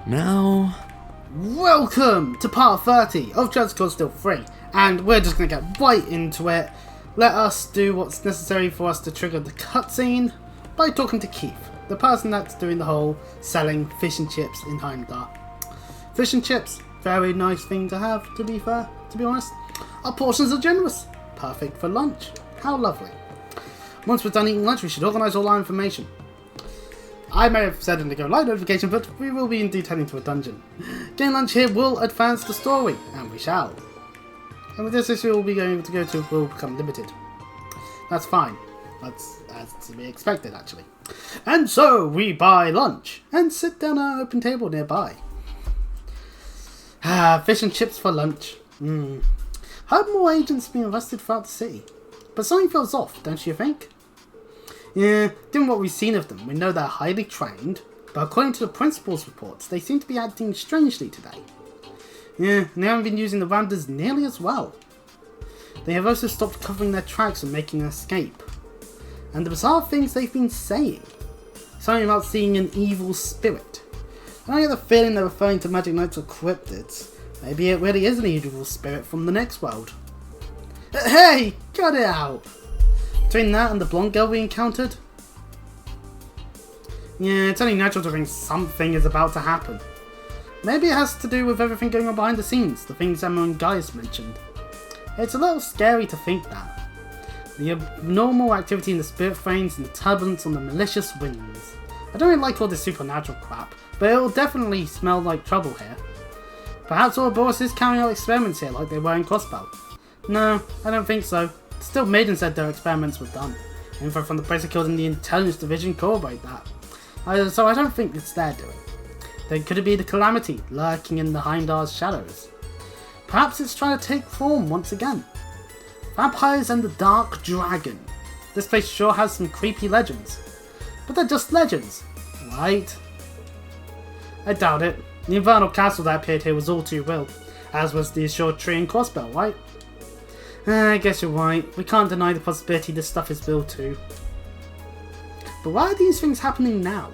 Now... Welcome to part 30 of Just Cause Still Free, and we're just going to get right into it. Let us do what's necessary for us to trigger the cutscene by talking to Keith, the person that's doing the whole selling fish and chips in Heimdallr. Fish and chips, very nice thing to have, to be fair, to be honest. Our portions are generous, perfect for lunch. How lovely. Once we're done eating lunch, we should organise all our information. I may have said in the go live notification, but we will be indeed heading to a dungeon. Getting lunch here will advance the story, and we shall. And with this issue we'll be going to go to will become limited. That's fine. That's as to be expected, actually. And so we buy lunch and sit down at an open table nearby. Fish and chips for lunch. Heard more agents being arrested throughout the city, but something feels off, don't you think? Yeah, given what we've seen of them, we know they're highly trained, but according to the principal's reports, they seem to be acting strangely today. Yeah, and they haven't been using the rounders nearly as well. They have also stopped covering their tracks and making an escape. And the bizarre things they've been saying. Something about seeing an evil spirit. And I get the feeling they're referring to magic knights or cryptids. Maybe it really is an evil spirit from the next world. Hey, cut it out! Between that and the blonde girl we encountered? Yeah, it's only natural to think something is about to happen. Maybe it has to do with everything going on behind the scenes, the things Emma and Gaius mentioned. It's a little scary to think that. The abnormal activity in the spirit frames and the turbulence on the malicious winds. I don't really like all this supernatural crap, but it'll definitely smell like trouble here. Perhaps Ouroboros is carrying out experiments here like they were in Crossbell. No, I don't think so. Still, Maiden said their experiments were done. Info from the person killed in the intelligence division corroborate that. So I don't think it's their doing. Then could it be the calamity lurking in the Heimdallr's shadows? Perhaps it's trying to take form once again. Vampires and the Dark Dragon. This place sure has some creepy legends. But they're just legends, right? I doubt it. The infernal castle that appeared here was all too real, as was the assured tree and crossbow, right? I guess you're right. We can't deny the possibility this stuff is real too. But why are these things happening now?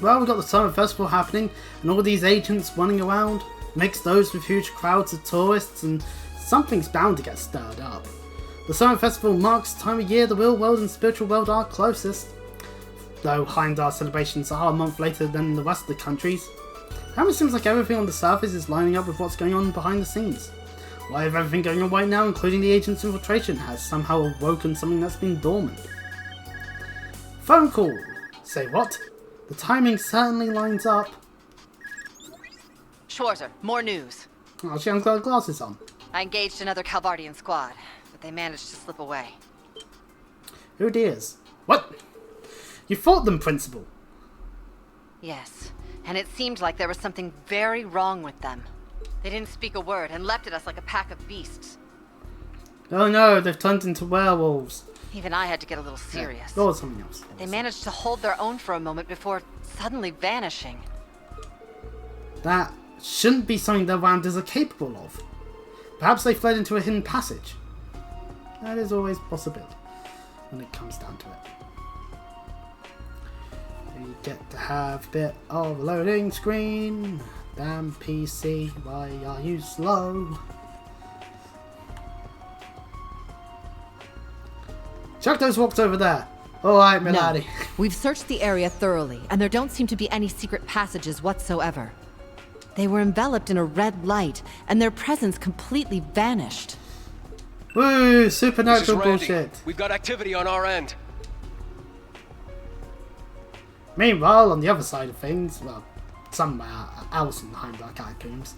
Well, we've got the Summer Festival happening, and all these agents running around. Mix those with huge crowds of tourists, and something's bound to get stirred up. The Summer Festival marks the time of year the real world and spiritual world are closest. Though Heimdallr celebrations are a month later than the rest of the countries. Now it seems like everything on the surface is lining up with what's going on behind the scenes. Why if everything going on right now, including the agent's infiltration, has somehow awoken something that's been dormant? Phone call! Say what? The timing certainly lines up. Schwarzer, more news. Oh, she hasn't got her glasses on. I engaged another Calvardian squad, but they managed to slip away. Who dears? What? You fought them, Principal? Yes, and it seemed like there was something very wrong with them. They didn't speak a word and leapt at us like a pack of beasts. Oh no, they've turned into werewolves. Even I had to get a little serious. Yeah, or something else. They managed to hold their own for a moment before suddenly vanishing. That shouldn't be something the Rounders are capable of. Perhaps they fled into a hidden passage. That is always a possibility when it comes down to it. We get to have a bit of a loading screen. Damn PC, why are you slow? Chuck those walks over there. Alright, Milady. No. We've searched the area thoroughly, and there don't seem to be any secret passages whatsoever. They were enveloped in a red light, and their presence completely vanished. Woo, supernatural bullshit. We've got activity on our end. Meanwhile, on the other side of things, well, somewhere else in the Heimdallr catacombs.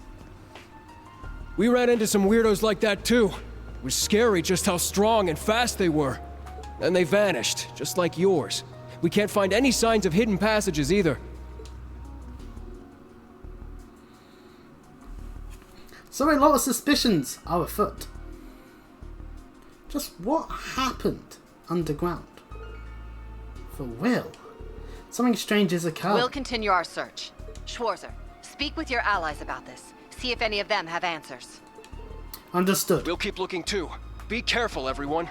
We ran into some weirdos like that too. It was scary just how strong and fast they were. Then they vanished, just like yours. We can't find any signs of hidden passages either. So a lot of suspicions are afoot. Just what happened underground? For real? Something strange has occurred. We'll continue our search. Schwarzer, speak with your allies about this. See if any of them have answers. Understood. We'll keep looking too. Be careful, everyone.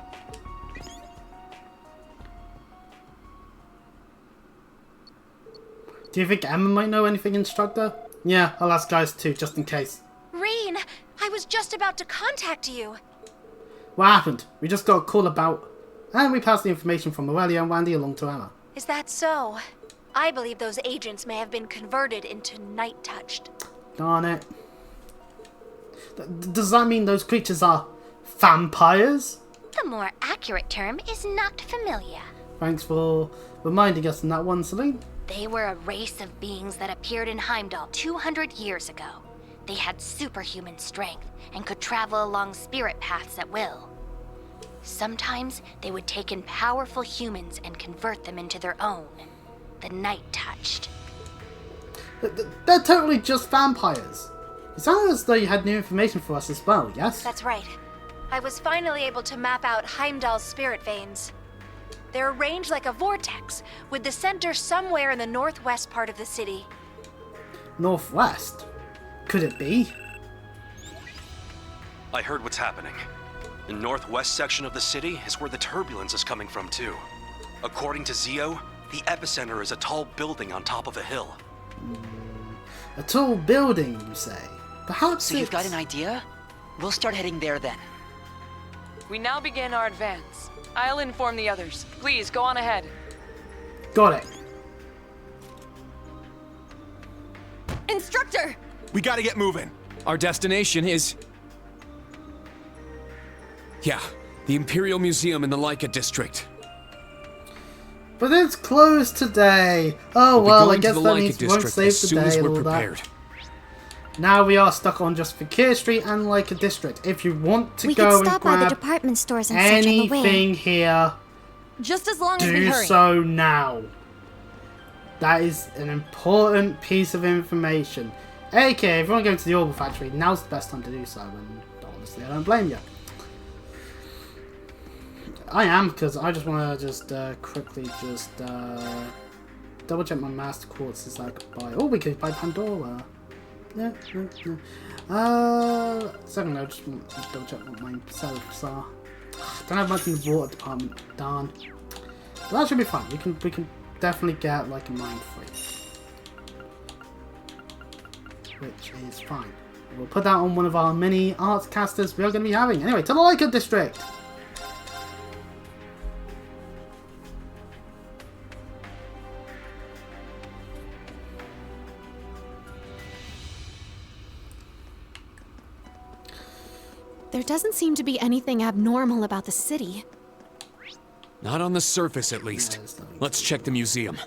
Do you think Emma might know anything, Instructor? Yeah, I'll ask guys too, just in case. Rain, I was just about to contact you. What happened? We just got a call about... And we passed the information from Aurelia and Wendy along to Emma. Is that so? I believe those agents may have been converted into night-touched. Darn it. Does that mean those creatures are vampires? The more accurate term is not familiar. Thanks for reminding us on that one, Celine. They were a race of beings that appeared in Heimdall 200 years ago. They had superhuman strength and could travel along spirit paths at will. Sometimes they would take in powerful humans and convert them into their own. The night-touched. They're totally just vampires. It sounded as though you had new information for us as well, yes? That's right. I was finally able to map out Heimdall's spirit veins. They're arranged like a vortex, with the center somewhere in the northwest part of the city. Northwest? Could it be? I heard what's happening. The northwest section of the city is where the turbulence is coming from too. According to Zio, the epicenter is a tall building on top of a hill. A tall building, you say? Perhaps So you've got an idea? We'll start heading there then. We now begin our advance. I'll inform the others. Please, go on ahead. Got it. Instructor! We gotta get moving. Our destination is... Yeah, the Imperial Museum in the Laika district. But it's closed today. Oh well, I guess that means we won't save the day and all that. Now we are stuck on just Fakir Street and Laika District. If you want to go and grab department stores and search on the way. anything here, Just as long as we do hurry. so now. That is an important piece of information. Okay, if you want to go to the Orbital Factory, now's the best time to do so, and honestly, I don't blame you. I am, because I just want to just quickly just double check my Master Quartz is like buy. Oh, we could buy Pandora. Yeah. Second, I just want to double check what my selves are. Don't have much in the water department. Darn. But that should be fine. We can definitely get like a mine free, which is fine. We'll put that on one of our mini arts casters we are going to be having. Anyway, to the Laika District. There doesn't seem to be anything abnormal about the city. Not on the surface, at least. Let's check the museum.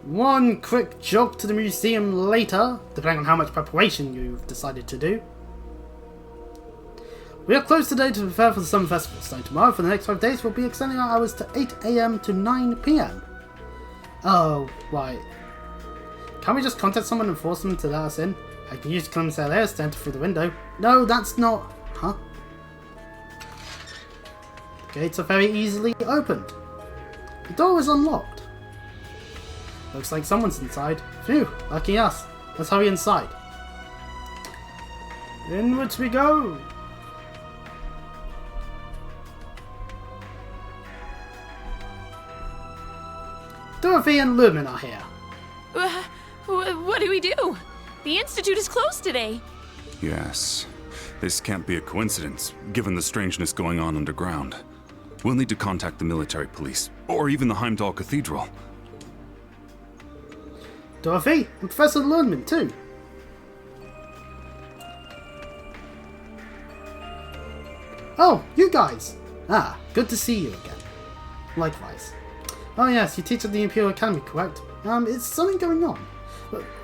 One quick jog to the museum later, depending on how much preparation you've decided to do. We are closed today to prepare for the Summer Festival, so tomorrow for the next 5 days we'll be extending our hours to 8 AM to 9 PM. Oh, right. Can't we just contact someone and force them to let us in? I can use Clemens to enter through the window. No, that's not... Huh? The gates are very easily opened. The door is unlocked. Looks like someone's inside. Phew, lucky us. Let's hurry inside. Inwards we go. Dorothy and Lumen are here. What do we do? The Institute is closed today. Yes. This can't be a coincidence, given the strangeness going on underground. We'll need to contact the military police, or even the Heimdall Cathedral. Dorothy and Professor Lundman too. Oh, you guys! Ah, good to see you again. Likewise. Oh yes, you teach at the Imperial Academy, correct? Is something going on?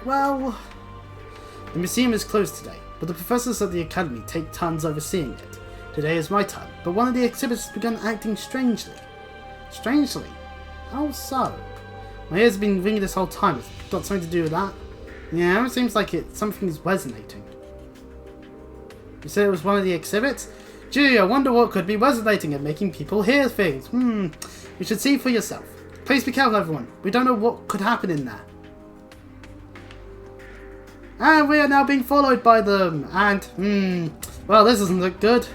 Well... The museum is closed today, but the professors at the Academy take turns overseeing it. Today is my turn, but one of the exhibits has begun acting strangely. Strangely? How so? My ears have been ringing this whole time. Has it got something to do with that? Yeah, it seems like something's resonating. You said it was one of the exhibits? Gee, I wonder what could be resonating and making people hear things. You should see for yourself. Please be careful, everyone. We don't know what could happen in there. And we are now being followed by them. And, well, this doesn't look good.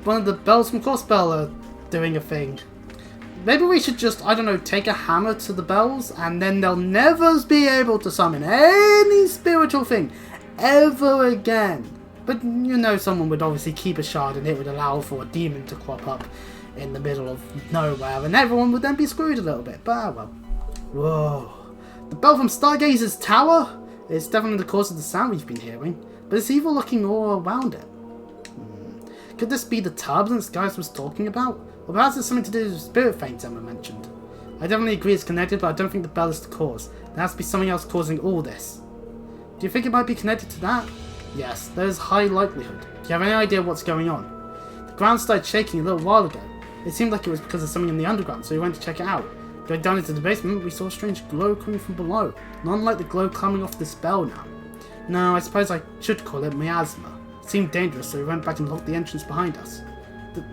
One of the bells from Crossbell are doing a thing. maybe we should just, I don't know, take a hammer to the bells, and then they'll never be able to summon any spiritual thing ever again. But you know, someone would obviously keep a shard, and it would allow for a demon to crop up in the middle of nowhere, and everyone would then be screwed a little bit. But well. Whoa. The bell from Stargazer's tower is definitely the cause of the sound we've been hearing, but it's evil looking all around it. Could this be the turbulence Guys was talking about? Or perhaps it's something to do with spirit faints Emma mentioned. I definitely agree it's connected, but I don't think the bell is the cause. There has to be something else causing all this. Do you think it might be connected to that? Yes, there is high likelihood. Do you have any idea what's going on? The ground started shaking a little while ago. It seemed like it was because of something in the underground, so we went to check it out. Going down into the basement, we saw a strange glow coming from below. Not unlike the glow coming off this bell now. No, I suppose I should call it miasma. It seemed dangerous, so we went back and locked the entrance behind us.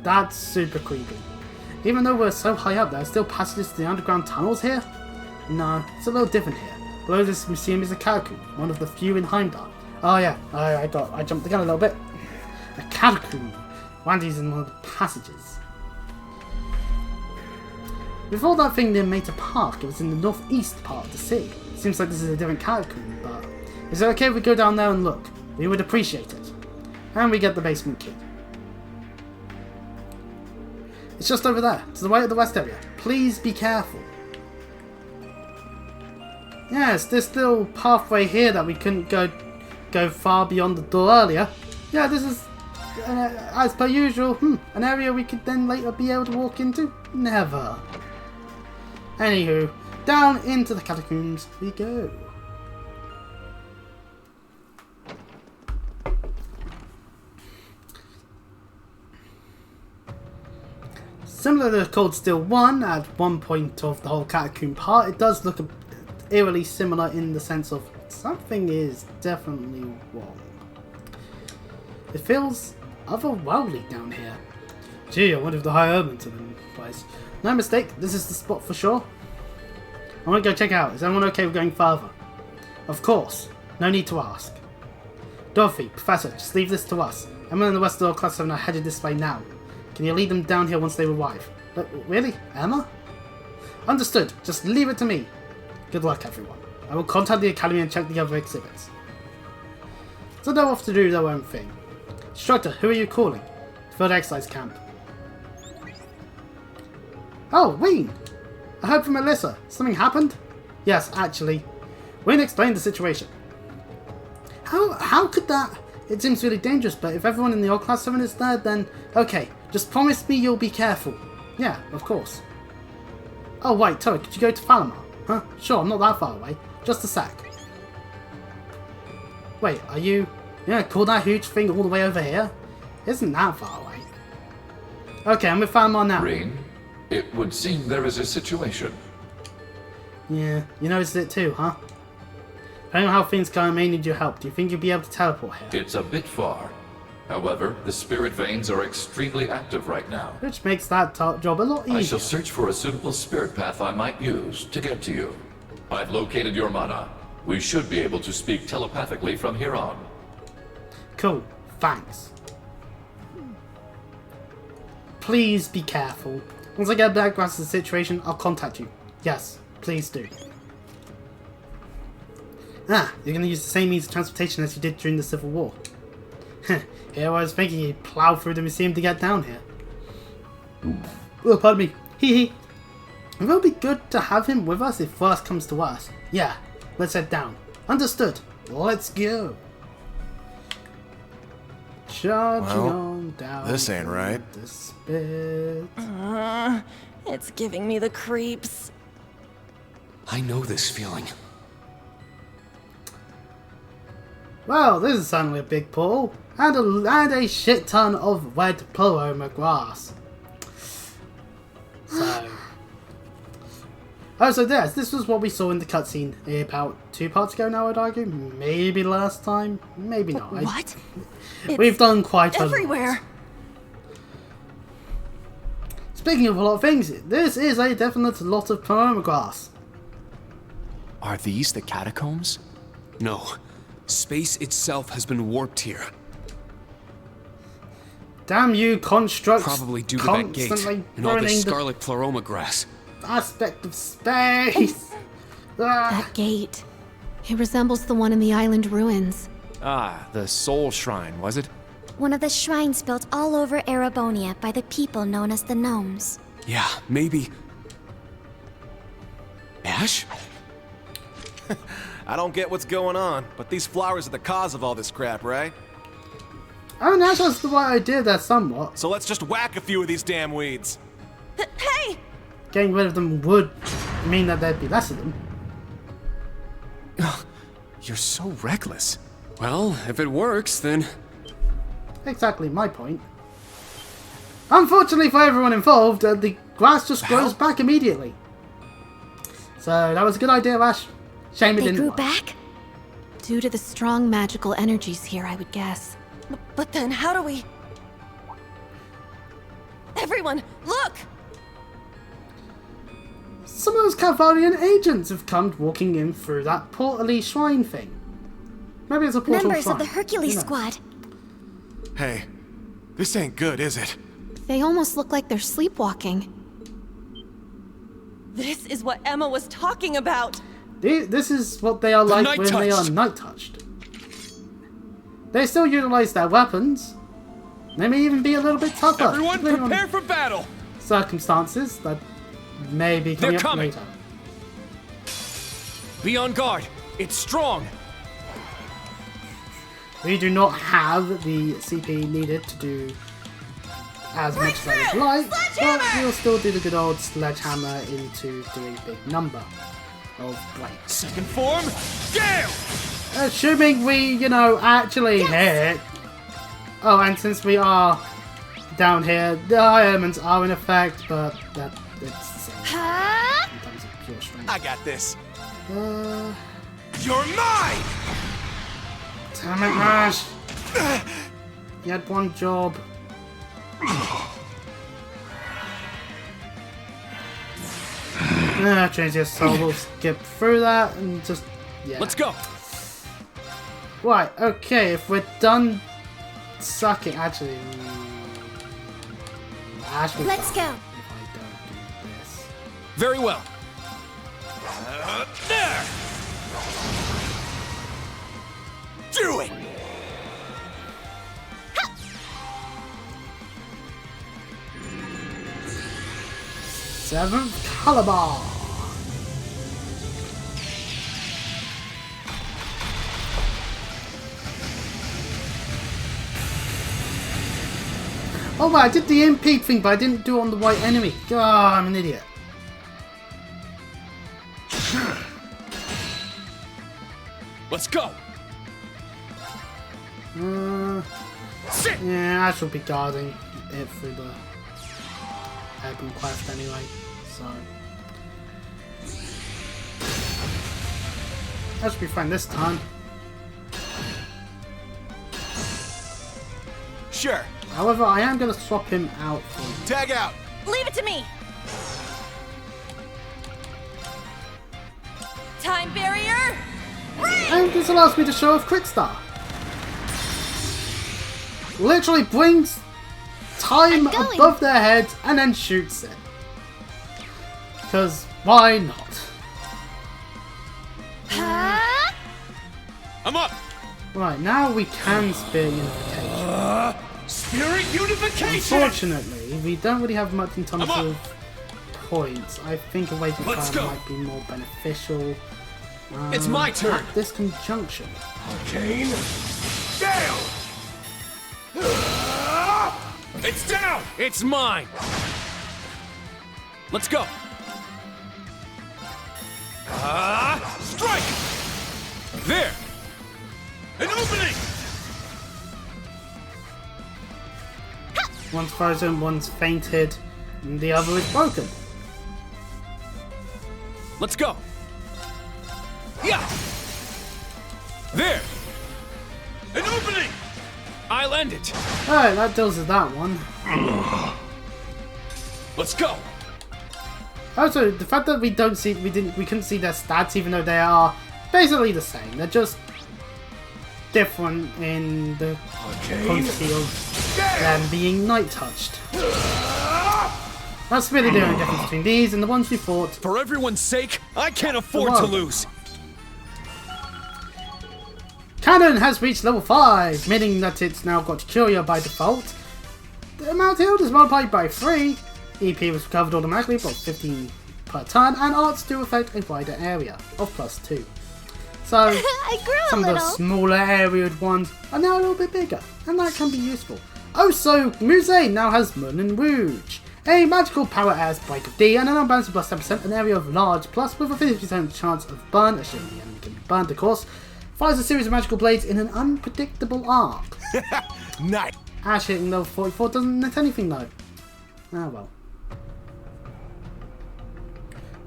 That's super creepy. Even though we're so high up, there are still passages to the underground tunnels here? No, it's a little different here. Below this museum is a catacomb, one of the few in Heimdall. Oh yeah, I jumped the gun a little bit. A catacomb. Randy's in one of the passages. Before that thing near Mater Park, it was in the northeast part of the city. Seems like this is a different catacomb, but is it okay if we go down there and look? We would appreciate it. And we get the basement key. It's just over there, to the right of the west area. Please be careful. Yes, there's still pathway here that we couldn't go far beyond the door earlier. Yeah, this is, as per usual, an area we could then later be able to walk into? Never. Anywho, down into the catacombs we go. Similar to Cold Steel 1, at one point of the whole catacomb part, it does look eerily similar in the sense of something is definitely wrong. It feels otherworldly down here. Gee, I wonder if the high elements are in place. No mistake, this is the spot for sure. I want to go check it out. Is everyone okay with going further? Of course. No need to ask. Dorothy, Professor, just leave this to us. Emma and the rest of the Class 7 are headed this way now. Can you lead them down here once they arrive? But really? Emma? Understood. Just leave it to me. Good luck, everyone. I will contact the Academy and check the other exhibits. So they're off to do their own thing. Instructor, who are you calling? Field Exercise Camp. Oh, Wayne! I heard from Alyssa. Something happened? Yes, actually. Wayne explained the situation. How could that? It seems really dangerous, but if everyone in the old Class 7 is there, then okay. Just promise me you'll be careful. Yeah, of course. Oh, wait, Toa, could you go to Falamar? Huh? Sure, I'm not that far away. Just a sec. Wait, are you gonna call that huge thing all the way over here? Isn't that far away. Okay, I'm with Falamar now. Rain, it would seem there is a situation. Yeah, you noticed it too, huh? Depending on how things go, I may need your help. Do you think you'll be able to teleport here? It's a bit far. However, the spirit veins are extremely active right now. Which makes that job a lot easier. I shall search for a suitable spirit path I might use to get to you. I've located your mana. We should be able to speak telepathically from here on. Cool. Thanks. Please be careful. Once I get a better grasp of the situation, I'll contact you. Yes, please do. Ah, you're going to use the same means of transportation as you did during the Civil War. Here I was thinking you'd plow through the museum to get down here. Oh, pardon me. Hee hee. It will be good to have him with us if worst comes to worst. Yeah, let's head down. Understood. Let's go. Charging on down. This ain't right. The spit. It's giving me the creeps. I know this feeling. Well, this is certainly a big pool. And a shit ton of wet paloma grass. So... Oh, so this was what we saw in the cutscene about 2 parts ago now, I'd argue. Maybe last time, maybe not. What? We've done quite a lot. Everywhere. Speaking of a lot of things, this is a definite lot of paloma grass. Are these the catacombs? No. Space itself has been warped here. Damn you, constructs. Probably due to that gate constantly and all this ruining scarlet pleroma grass. the aspect of space. That gate. It resembles the one in the island ruins. Ah, the soul shrine, was it? One of the shrines built all over Erebonia by the people known as the Gnomes. Yeah, maybe. Ash? I don't get what's going on, but these flowers are the cause of all this crap, right? I mean, Ash has the right idea there somewhat. So let's just whack a few of these damn weeds. Hey! Getting rid of them would mean that there'd be less of them. You're so reckless. Well, if it works, then... Exactly my point. Unfortunately for everyone involved, the grass just grows back immediately. So that was a good idea, Ash. Shame it didn't grew work. back? Due to the strong magical energies here, I would guess. But then how do we... Everyone, look! Some of those Calvarian agents have come walking in through that portally shrine thing. Maybe it's a portal Members shrine. of the Hercules Who knows? squad. Hey, this ain't good, is it? They almost look like they're sleepwalking. This is what Emma was talking about! This is what they are like when they are night-touched. They still utilize their weapons. They may even be a little bit tougher. Everyone prepare for battle! Circumstances that may be coming up later. Be on guard. It's strong. We do not have the CP needed to do as much as I would like, but we'll still do the good old sledgehammer into doing a big number of breaks. Second form, gale! Assuming we, actually hit. Oh, and since we are down here, the high elements are in effect, but it's the same. In terms of pure strength. I got this. You're mine! Damn it, Ash! You had one job. Change your soul. We'll skip through that and just Let's go. Right. Okay. If we're done sucking, actually, Ash. Let's go. If I don't do this. Very well. There. Do it! Seventh caliber. Oh, right, I did the impede thing, but I didn't do it on the white enemy. God, I'm an idiot. Let's go. Yeah, I should be guarding it through the airborne quest anyway, so that should be fine this time. Sure. However, I am going to swap him out for... Tag out. Leave it to me! Time barrier! And this allows me to show off Quick Star. Literally brings time above their heads and then shoots it. Because why not? I'm up. Right, now we can Spirit Unification. Spirit Unification! Unfortunately, we don't really have much in terms of points. I think a waiting fire might be more beneficial. It's my turn! At this conjunction. Arcane! Gale! It's down! It's mine! Let's go! Strike! There! An opening! One's frozen, one's fainted, and the other is broken. Let's go! Yeah! There! An opening! I'll end it! Alright, that deals with that one. Let's go! Also, the fact that we couldn't see their stats, even though they are basically the same. They're just different in the quantity of them being night touched. That's really the only difference between these and the ones we fought. For everyone's sake, I can't afford to lose. Cannon has reached level 5, meaning that it's now got Curia by default. The amount healed is multiplied by 3. EP was recovered automatically, but 15 per turn, and arts do affect a wider area of +2. So, some of the smaller areaed ones are now a little bit bigger, and that can be useful. Also, Musée now has Moulin Rouge, a magical power as Break of D, and an unbalanced plus 10%, an area of large plus with a 50% chance of burn, assuming the enemy can be burned, of course. Fires a series of magical blades in an unpredictable arc. Nice. Ash hitting level 44 doesn't net anything though. Ah well.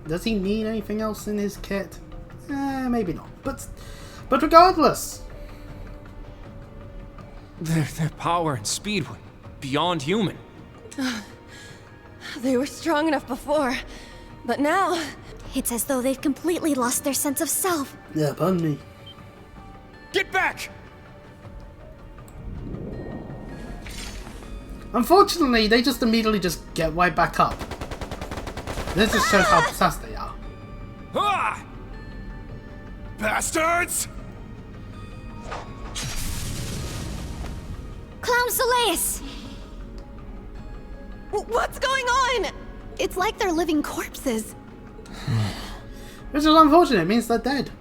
Does he need anything else in his kit? Maybe not. But regardless. Their power and speed were beyond human. They were strong enough before, but now... It's as though they've completely lost their sense of self. Yeah, pardon me. Get back! Unfortunately, they just immediately just get right back up. This just shows how possessed they are. Ah! Bastards! Clown Soleus! What's going on? It's like they're living corpses. Which is unfortunate, it means they're dead.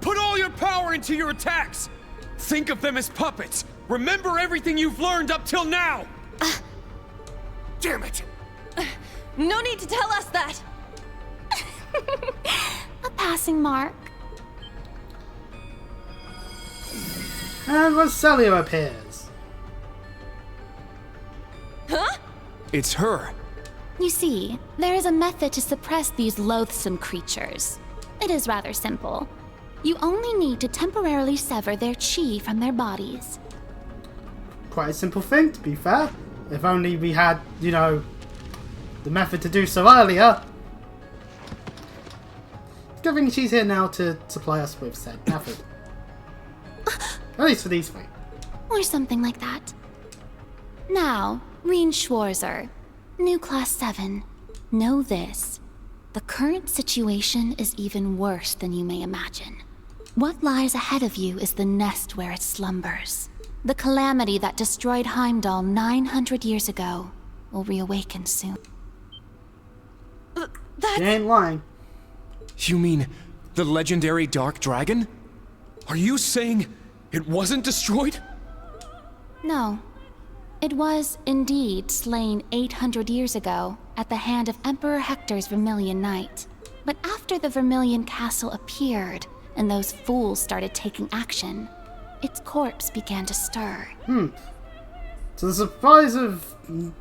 Put all your power into your attacks! Think of them as puppets! Remember everything you've learned up till now! Damn it! No need to tell us that! A passing mark. And Rosalia appears. Huh? It's her. You see, there is a method to suppress these loathsome creatures. It is rather simple. You only need to temporarily sever their chi from their bodies. Quite a simple thing, to be fair. If only we had, you know, the method to do so earlier. Good thing she's here now to supply us with said method. At least for these three. Or something like that. Now, Reen Schwarzer, new class 7. Know this. The current situation is even worse than you may imagine. What lies ahead of you is the nest where it slumbers. The calamity that destroyed Heimdall 900 years ago will reawaken soon. She ain't lying. You mean the legendary Dark Dragon? Are you saying it wasn't destroyed? No. It was, indeed, slain 800 years ago at the hand of Emperor Hector's Vermilion Knight. But after the Vermilion Castle appeared, and those fools started taking action, its corpse began to stir. To the surprise of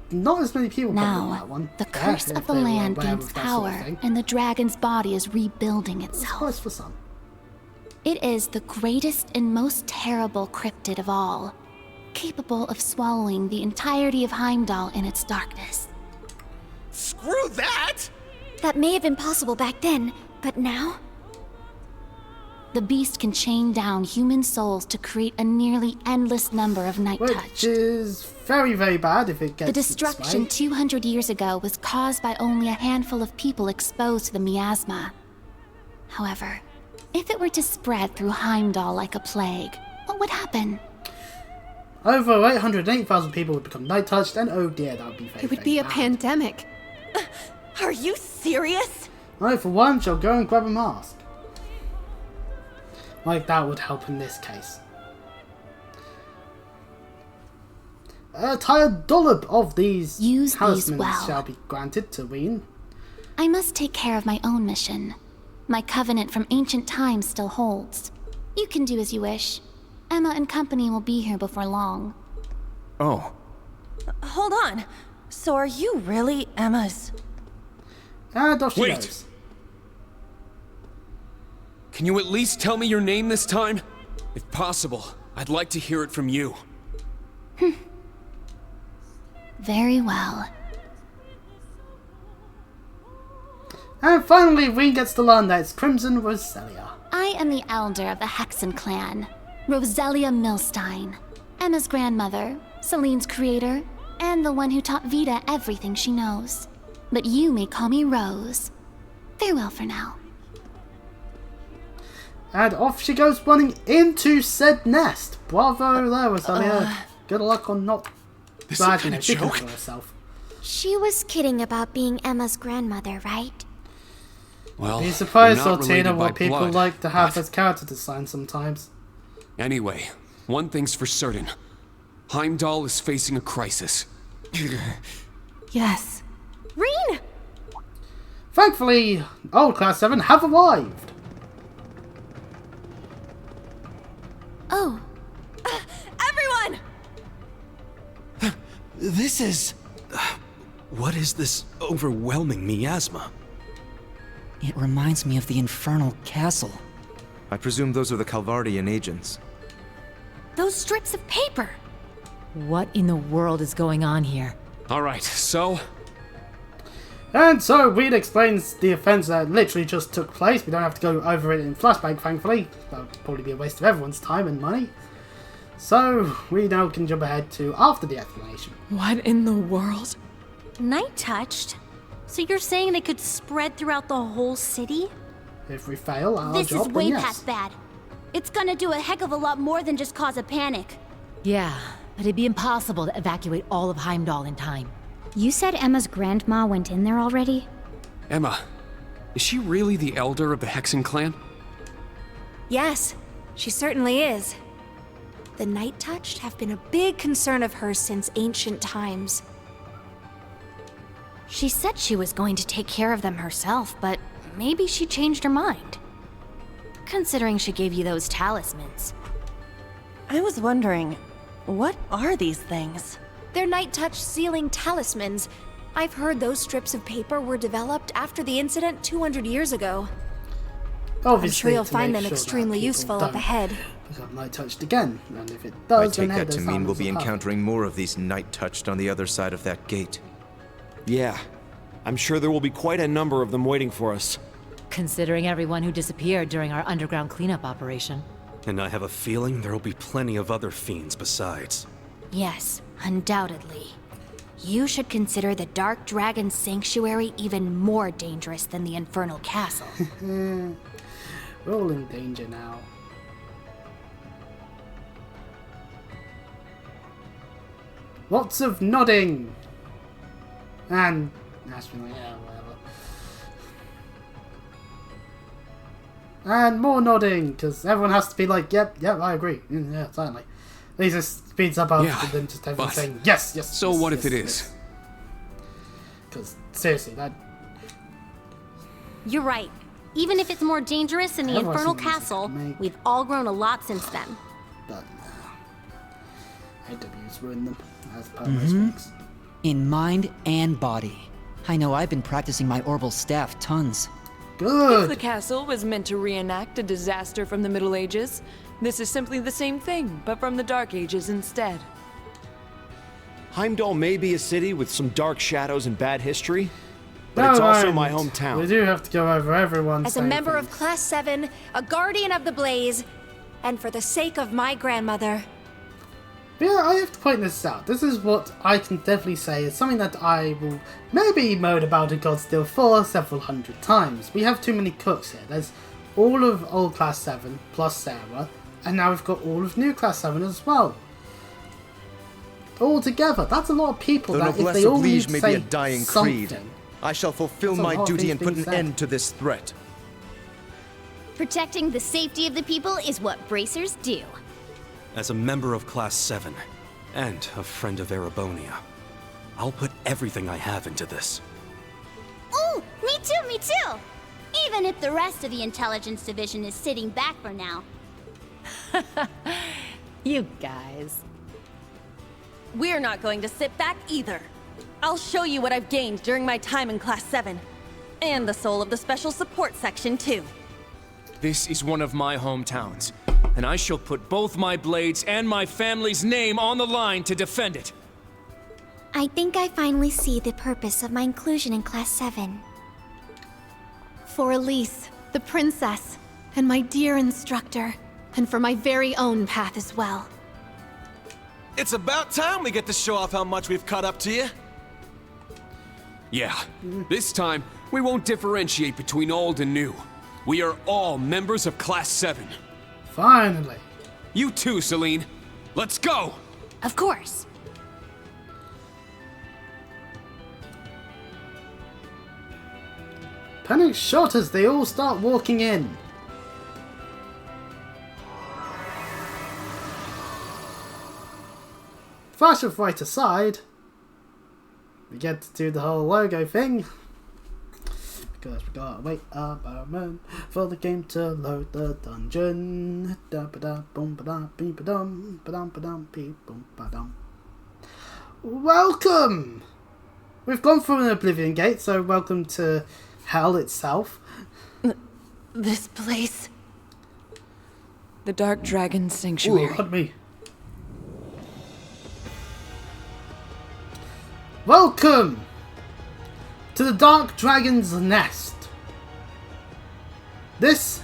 not as many people probably on Now, that one. the curse of the land gains power, and the dragon's body is rebuilding itself. Close for some. It is the greatest and most terrible cryptid of all, capable of swallowing the entirety of Heimdall in its darkness. Screw that! That may have been possible back then, but now? The beast can chain down human souls to create a nearly endless number of night touch. Which is very, very bad if it gets The destruction 200 years ago was caused by only a handful of people exposed to the miasma. However, if it were to spread through Heimdall like a plague, what would happen? Over 808,000 people would become night touched, and oh dear, that would be very, It would be a pandemic. Are you serious? I, for one, shall go and grab a mask. Like that would help in this case. A tired dollop of these talismans well. shall be granted to Reen. I must take care of my own mission. My covenant from ancient times still holds. You can do as you wish. Emma and company will be here before long. Oh. Hold on. So are you really Emma's? And off she Wait. goes. Can you at least tell me your name this time? If possible, I'd like to hear it from you. Very well. And finally, Reen gets to learn that it's Crimson Roselia. I am the elder of the Hexen clan, Roselia Milstein. Emma's grandmother, Celine's creator, and the one who taught Vita everything she knows. But you may call me Rose. Farewell for now. And off she goes running into said nest. Bravo there, Roselia. Good luck on not dragging her chicken for herself. She was kidding about being Emma's grandmother, right? Well, Be surprised, we're not Sortina, related what by people blood, like to have but- as character design sometimes. Anyway, one thing's for certain. Heimdall is facing a crisis. Yes. Reen! Thankfully, old Class 7 have arrived. Oh. Everyone! This is... What is this overwhelming miasma? It reminds me of the infernal castle. I presume those are the Calvardian agents. Those strips of paper! What in the world is going on here? Alright, so... And so Reed explains the events that literally just took place. We don't have to go over it in flashback, thankfully. That would probably be a waste of everyone's time and money. So we now can jump ahead to after the explanation. What in the world? Night touched? So you're saying they could spread throughout the whole city? If we fail at our This job, is way then yes. past bad. It's gonna do a heck of a lot more than just cause a panic. Yeah, but it'd be impossible to evacuate all of Heimdall in time. You said Emma's grandma went in there already? Emma, is she really the elder of the Hexen clan? Yes, she certainly is. The Night Touched have been a big concern of hers since ancient times. She said she was going to take care of them herself, but maybe she changed her mind. Considering she gave you those talismans. I was wondering, what are these things? They're Night Touch sealing talismans. I've heard those strips of paper were developed after the incident 200 years ago. Obviously, I'm sure you'll to find make them sure that extremely people useful up don't ahead. become Night Touched again, and if it I does, take then that to Heather's mean we'll silence be will happen. encountering more of these Night Touched on the other side of that gate. Yeah. I'm sure there will be quite a number of them waiting for us. Considering everyone who disappeared during our underground cleanup operation. And I have a feeling there'll be plenty of other fiends besides. Yes, undoubtedly. You should consider the Dark Dragon Sanctuary even more dangerous than the Infernal Castle. We're all in danger now. Lots of nodding! And Ashton like, yeah, whatever. And more nodding, because everyone has to be like, yep, I agree. Yeah, certainly. These just speeds up after them just everyone saying, yes. So yes, what yes, if it yes. is? Because, seriously, that... You're right. Even if it's more dangerous in the Everyone Infernal seems to Castle, make- we've all grown a lot since then. But, AW's ruined them, as per most folks. In mind and body. I know I've been practicing my orbital staff tons. Good! If the castle was meant to reenact a disaster from the Middle Ages, this is simply the same thing, but from the Dark Ages instead. Heimdall may be a city with some dark shadows and bad history, but No, it's also and my We hometown. do have to go over everyone's As a member of Class 7, a guardian of the Blaze, and for the sake of my grandmother. Yeah, I have to point this out. This is what I can definitely say is something that I will maybe moan about in God Still for several hundred times. We have too many cooks here. There's all of old Class 7 plus Sarah, and now we've got all of new Class 7 as well. All together, that's a lot of people The that if noblesse they all need oblige to may say be a dying something, creed. I shall fulfill That's a my lot of duty things and put being an said. end to this threat. Protecting the safety of the people is what bracers do. As a member of Class 7, and a friend of Erebonia, I'll put everything I have into this. Ooh, me too! Even if the rest of the Intelligence Division is sitting back for now. You guys. We're not going to sit back either. I'll show you what I've gained during my time in Class 7. And the soul of the Special Support Section, too. This is one of my hometowns, and I shall put both my blades and my family's name on the line to defend it. I think I finally see the purpose of my inclusion in Class 7. for Elise, the princess, and my dear instructor, and for my very own path as well. It's about time we get to show off how much we've caught up to you. Yeah, this time we won't differentiate between old and new. We are all members of Class 7. Finally. You too, Celine. Let's go! Of course. Panic shot as they all start walking in. Flash of right aside, we get to do the whole logo thing. Because we gotta wait a moment for the game to load the dungeon. Welcome! We've gone through an Oblivion Gate, so welcome to hell itself. This place. The Dark Dragon Sanctuary. Ooh, hug me. Welcome to the Dark Dragon's Nest. This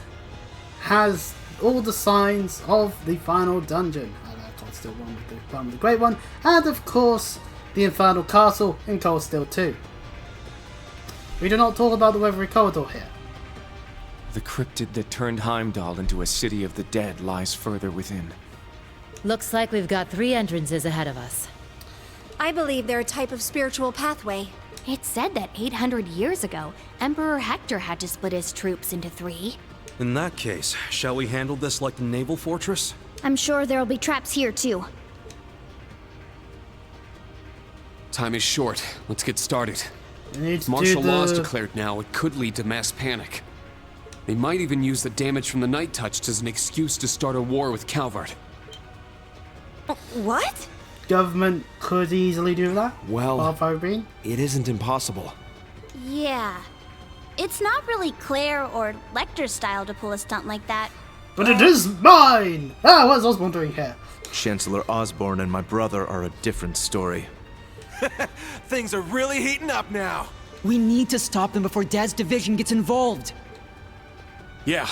has all the signs of the final dungeon. Cold Steel 1 with the one with the Great One, and of course the Infernal Castle in Cold Steel 2. We do not talk about the Weathery Corridor here. The cryptid that turned Heimdall into a city of the dead lies further within. Looks like we've got 3 entrances ahead of us. I believe they're a type of spiritual pathway. It's said that 800 years ago, Emperor Hector had to split his troops into 3. In that case, shall we handle this like the naval fortress? I'm sure there'll be traps here too. Time is short. Let's get started. If martial law is declared now, it could lead to mass panic. They might even use the damage from the Night Touch as an excuse to start a war with Calvard. What? Government could easily do that. Well, it isn't impossible. Yeah. It's not really Claire or Lecter's style to pull a stunt like that. But it is mine! Ah, what is Osborn doing here? Chancellor Osborn and my brother are a different story. Things are really heating up now. We need to stop them before Dad's division gets involved. Yeah.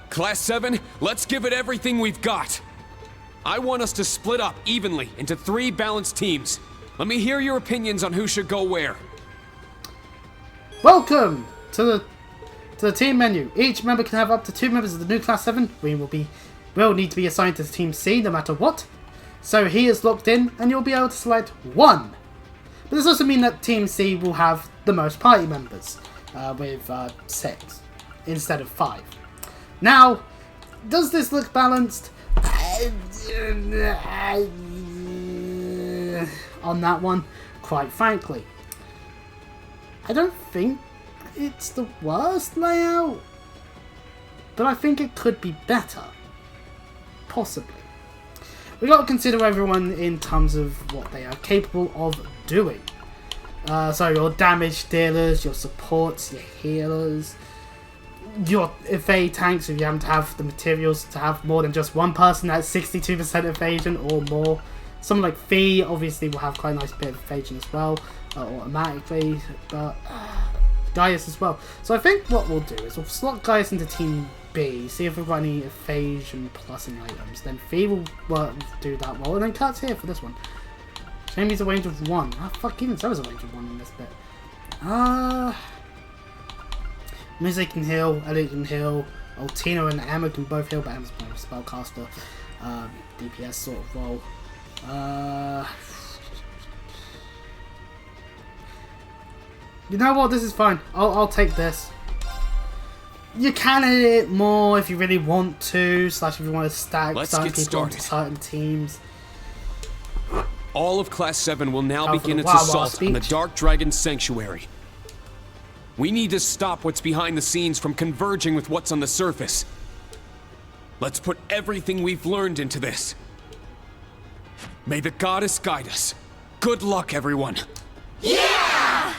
Class 7, let's give it everything we've got. I want us to split up evenly into 3 balanced teams. Let me hear your opinions on who should go where. Welcome to the team menu. Each member can have up to 2 members of the new Class 7. We will need to be assigned to Team C no matter what. So he is locked in and you'll be able to select 1. But this also means that Team C will have the most party members with 6 instead of 5. Now, does this look balanced? On that one, quite frankly, I don't think it's the worst layout, but I think it could be better. Possibly. We got to consider everyone in terms of what they are capable of doing. So your damage dealers, your supports, your healers, your FA tanks, if you happen to have the materials to have more than just one person at 62% evasion or more. Someone like Fee obviously will have quite a nice bit of evasion as well, automatically, but Gaius as well. So I think what we'll do is we'll slot Gaius into Team B, see if we've got any evasion plussing items. Then Fee will do that well, and then Kurt's here for this one. Shame he's a range of 1. Ah, fuck, even so is a range of 1 in this bit. Music can heal, Elliot can heal, Altino and Emma can both heal, but Emma's more of a spellcaster, DPS sort of role. You know what, this is fine. I'll take this. You can edit it more if you really want to, / if you want to stack certain people onto certain teams. All of Class 7 will now begin its assault on the Dark Dragon Sanctuary. We need to stop what's behind the scenes from converging with what's on the surface. Let's put everything we've learned into this. May the goddess guide us. Good luck, everyone. Yeah!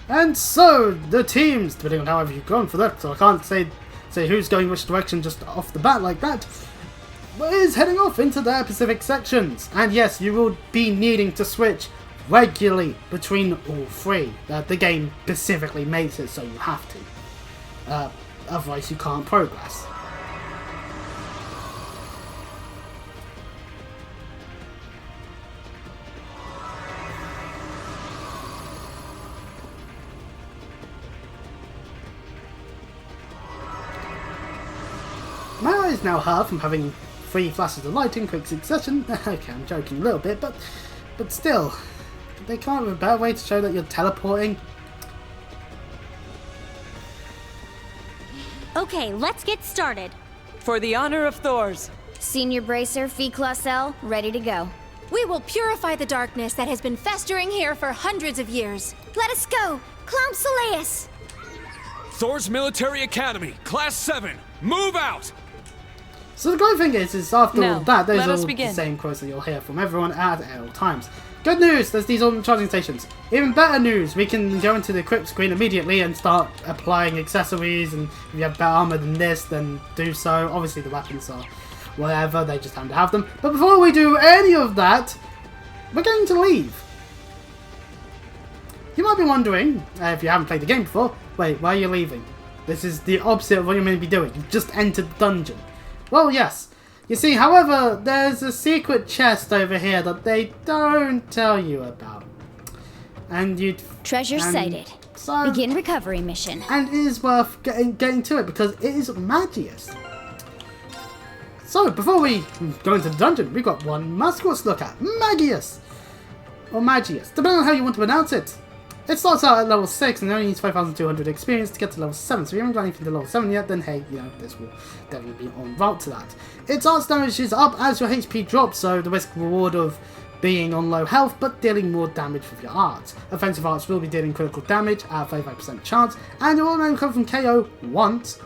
And so, the teams, depending on however you've gone for that, so I can't say who's going which direction just off the bat like that, is heading off into their specific sections. And yes, you will be needing to switch regularly between all three. The game specifically makes it so you have to. Otherwise you can't progress. My eyes now hurt from having 3 flashes of light in quick succession. Okay, I'm joking a little bit, but still, they come up with a better way to show that you're teleporting. Okay, let's get started. For the honor of Thors. Senior Bracer, Fee Clausel, ready to go. We will purify the darkness that has been festering here for hundreds of years. Let us go! Clown Soleus! Thor's Military Academy, Class 7, move out! So the great thing is after all that, those let are us all begin. the same quotes that you'll hear from everyone at all times. Good news, there's these autumn charging stations. Even better news, we can go into the equip screen immediately and start applying accessories, and if you have better armor than this, then do so. Obviously the weapons are whatever, they just happen to have them. But before we do any of that, we're going to leave. You might be wondering, if you haven't played the game before, wait, why are you leaving? This is the opposite of what you're meant to be doing. You've just entered the dungeon. Well, yes. You see, however, there's a secret chest over here that they don't tell you about. And you'd... Treasure sighted. So, begin recovery mission. And it is worth getting to it because it is magious. So, before we go into the dungeon, we've got one mascot to look at. Magius! Or Magius, depending on how you want to pronounce it. It starts out at level 6 and only needs 5,200 experience to get to level 7. So if you haven't got anything to level 7 yet, then hey, you know, this will definitely be en route to that. Its arts damage is up as your HP drops, so the risk reward of being on low health, but dealing more damage with your arts. Offensive arts will be dealing critical damage at a 35% chance, and your automatic recover from KO once,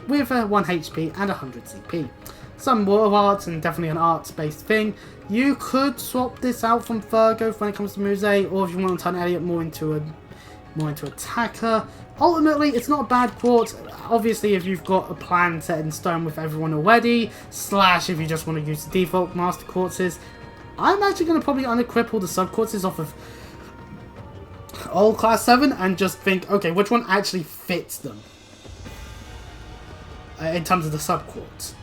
with 1 HP and 100 CP. Some water arts and definitely an arts-based thing. You could swap this out from Virgo when it comes to Muse, or if you want to turn Elliot more into attacker. Ultimately, it's not a bad quart. Obviously, if you've got a plan set in stone with everyone already, slash if you just want to use the default master quartzes, I'm actually going to probably unequip all the sub quartzes off of old class 7 and just think, okay, which one actually fits them in terms of the sub quartz.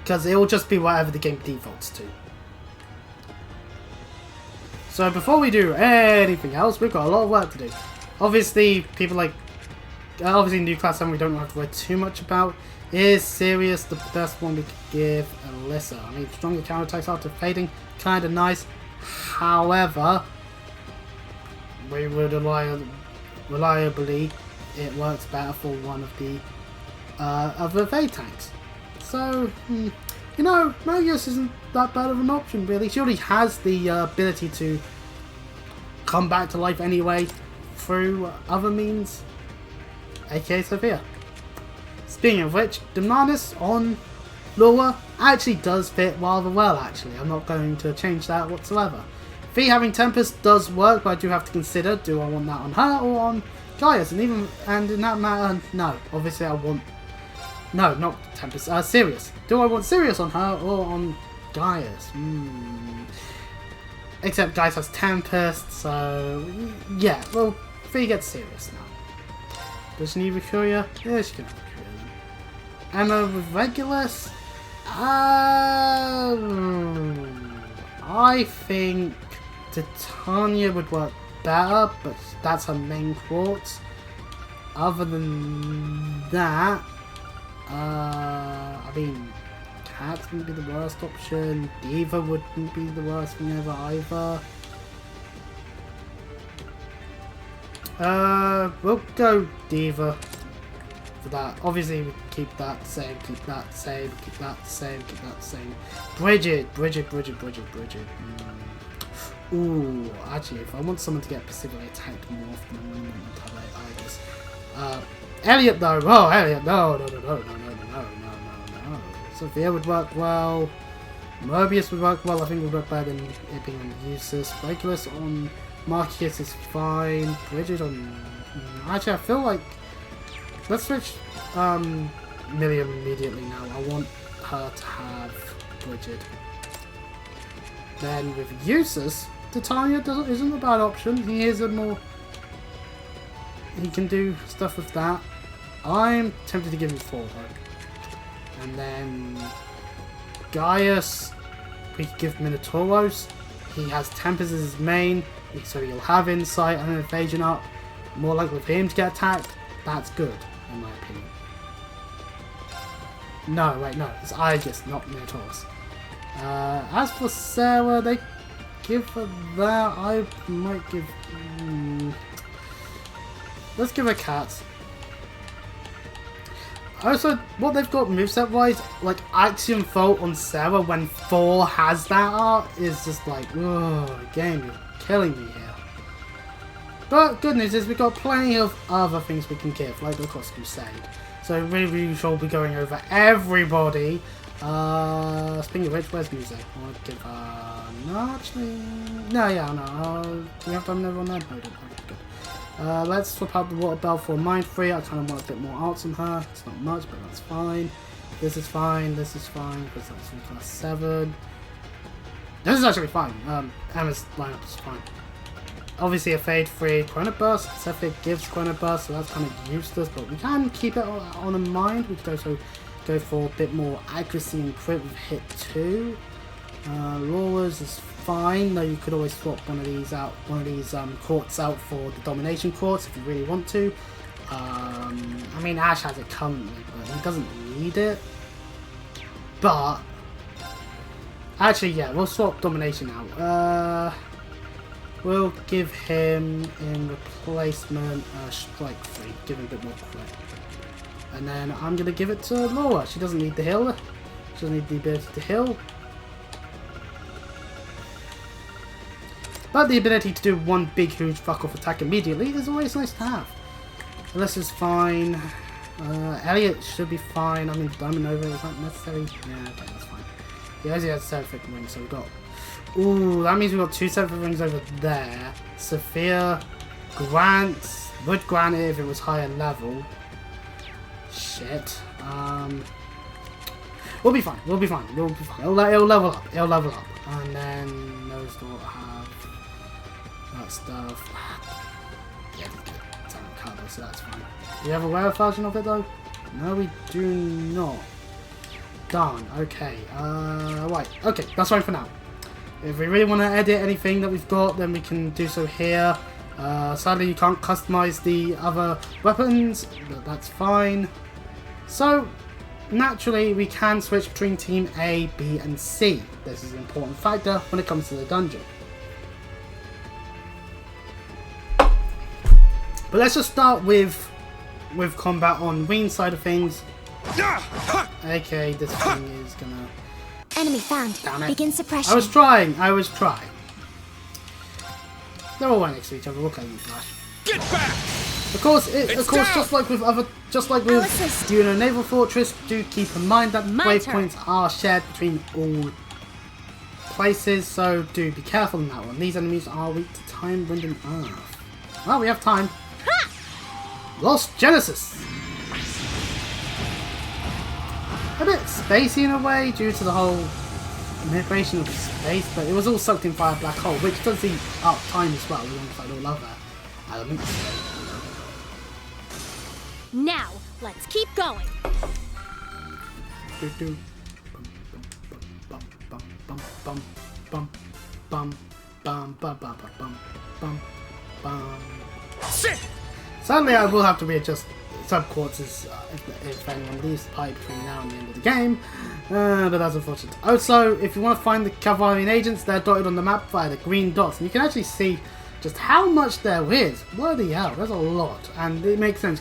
Because it will just be whatever the game defaults to. So before we do anything else, we've got a lot of work to do. Obviously, people like... obviously, new class 7 we don't have to worry too much about. Is Sirius the best one we could give Alyssa? I mean, stronger counterattacks after fading, kind of nice. However, we would reliably, it works better for one of the other Fade tanks. So, you know, Magius isn't that bad of an option, really. She already has the ability to come back to life anyway through other means, aka Sophia. Speaking of which, Demanus on Laura actually does fit rather well, actually. I'm not going to change that whatsoever. Fee having Tempest does work, but I do have to consider, do I want that on her or on Gaius? And in that matter, no. Obviously I want... No, not Tempest. Sirius. Do I want Sirius on her or on Gaius? Except Gaius has Tempest, so... Yeah, well, Fee gets Sirius now. Does she need Recuria? Yeah, she can have Recuria then. Emma with Regulus? I think Titania would work better, but that's her main quartz. Other than that... I mean, Cat wouldn't be the worst option. Diva wouldn't be the worst thing ever either. We'll go Diva for that. Obviously, we keep that same, keep that same, keep that same, keep that same. Bridget. Ooh, actually, if I want someone to get specifically attacked more often, I'm going to have I guess. Elliot though, oh Elliot, no. Sophia would work well. Mobius would work well. I think would work better than it being on Usus. Regulus on Marcus is fine. Bridget on... Actually, I feel like... Let's switch Milliam immediately now. I want her to have Bridget. Then with Eustace, Titania isn't a bad option. He is a more... He can do stuff with that. I'm tempted to give him 4 though. And then Gaius, we could give Minotauros. He has Tempest as his main, so he'll have insight and an evasion up. More likely for him to get attacked. That's good, in my opinion. No, wait, no. It's Aegis, not Minotauros. As for Sarah, they give her that. I might give... let's give her Cats. Also, what they've got moveset-wise, like Axiom Fault on Sarah when Thor has that art is just like, oh, game, you're killing me here. But good news is we've got plenty of other things we can give, like the Cross Crusade. So really, we shall be going over everybody. Speaking of which, where's music? I want to give no, actually, no, yeah, no. Do we have time everyone there? No, we don't. Okay, good. Let's swap out the Water Bell for Mind Free. I kind of want a bit more arts on her. It's not much, but that's fine. This is fine. This is fine because that's from class 7. This is actually fine. Emma's lineup is fine. Obviously a Fade Free Chrono Burst. Sephic gives Chrono Burst, so that's kind of useless, but we can keep it on a mind. We could also go for a bit more accuracy and crit with hit 2. Laura's is fine, though you could always swap one of these quartz out for the Domination Quartz if you really want to. I mean, Ash has it currently, but he doesn't need it. But actually, yeah, we'll swap Domination out. We'll give him in replacement Strike 3, give him a bit more crit. And then I'm going to give it to Laura. She doesn't need the heal. She doesn't need the ability to heal. But the ability to do one big huge fuck off attack immediately is always nice to have. This is fine. Elliot should be fine. I mean, Diamond Nova is not necessary. Yeah, okay, that's fine. He only has Seraphic Rings, so we've got... Ooh, that means we've got 2 Seraphic Rings over there. Sophia, Grant, would grant it if it was higher level. Shit. We'll be fine. We'll be fine. We'll be fine. It'll level up. It'll level up. And then those don't have that stuff. Yeah, it's on cover, so that's fine. Do you have a rare version of it though? No, we do not. Darn. Okay. Right. Okay, that's fine for now. If we really want to edit anything that we've got, then we can do so here. Sadly, you can't customize the other weapons, but that's fine. So, naturally, we can switch between Team A, B, and C. This is an important factor when it comes to the dungeon. But let's just start with combat on Ween's side of things. Okay, this thing is gonna... Enemy found. Damn it. Begin suppression. I was trying. They're all right next to each other. We'll kill them in Flash. Get back! Of course, just like with Naval Fortress, do keep in mind that waypoints are shared between all places, so do be careful in that one. These enemies are weak to time, wind, and earth. Well, we have time. Ha! Lost Genesis. A bit spacey in a way due to the whole manipulation of space, but it was all sucked in by a black hole, which does eat up time as well, alongside all other elements. Now, let's keep going. Sadly, I will have to readjust sub-quarters if anyone leaves the pipe between now and the end of the game, but that's unfortunate. Also, if you want to find the Calvarian agents, they're dotted on the map via the green dots, and you can actually see just how much there is. Bloody hell, there's a lot, and it makes sense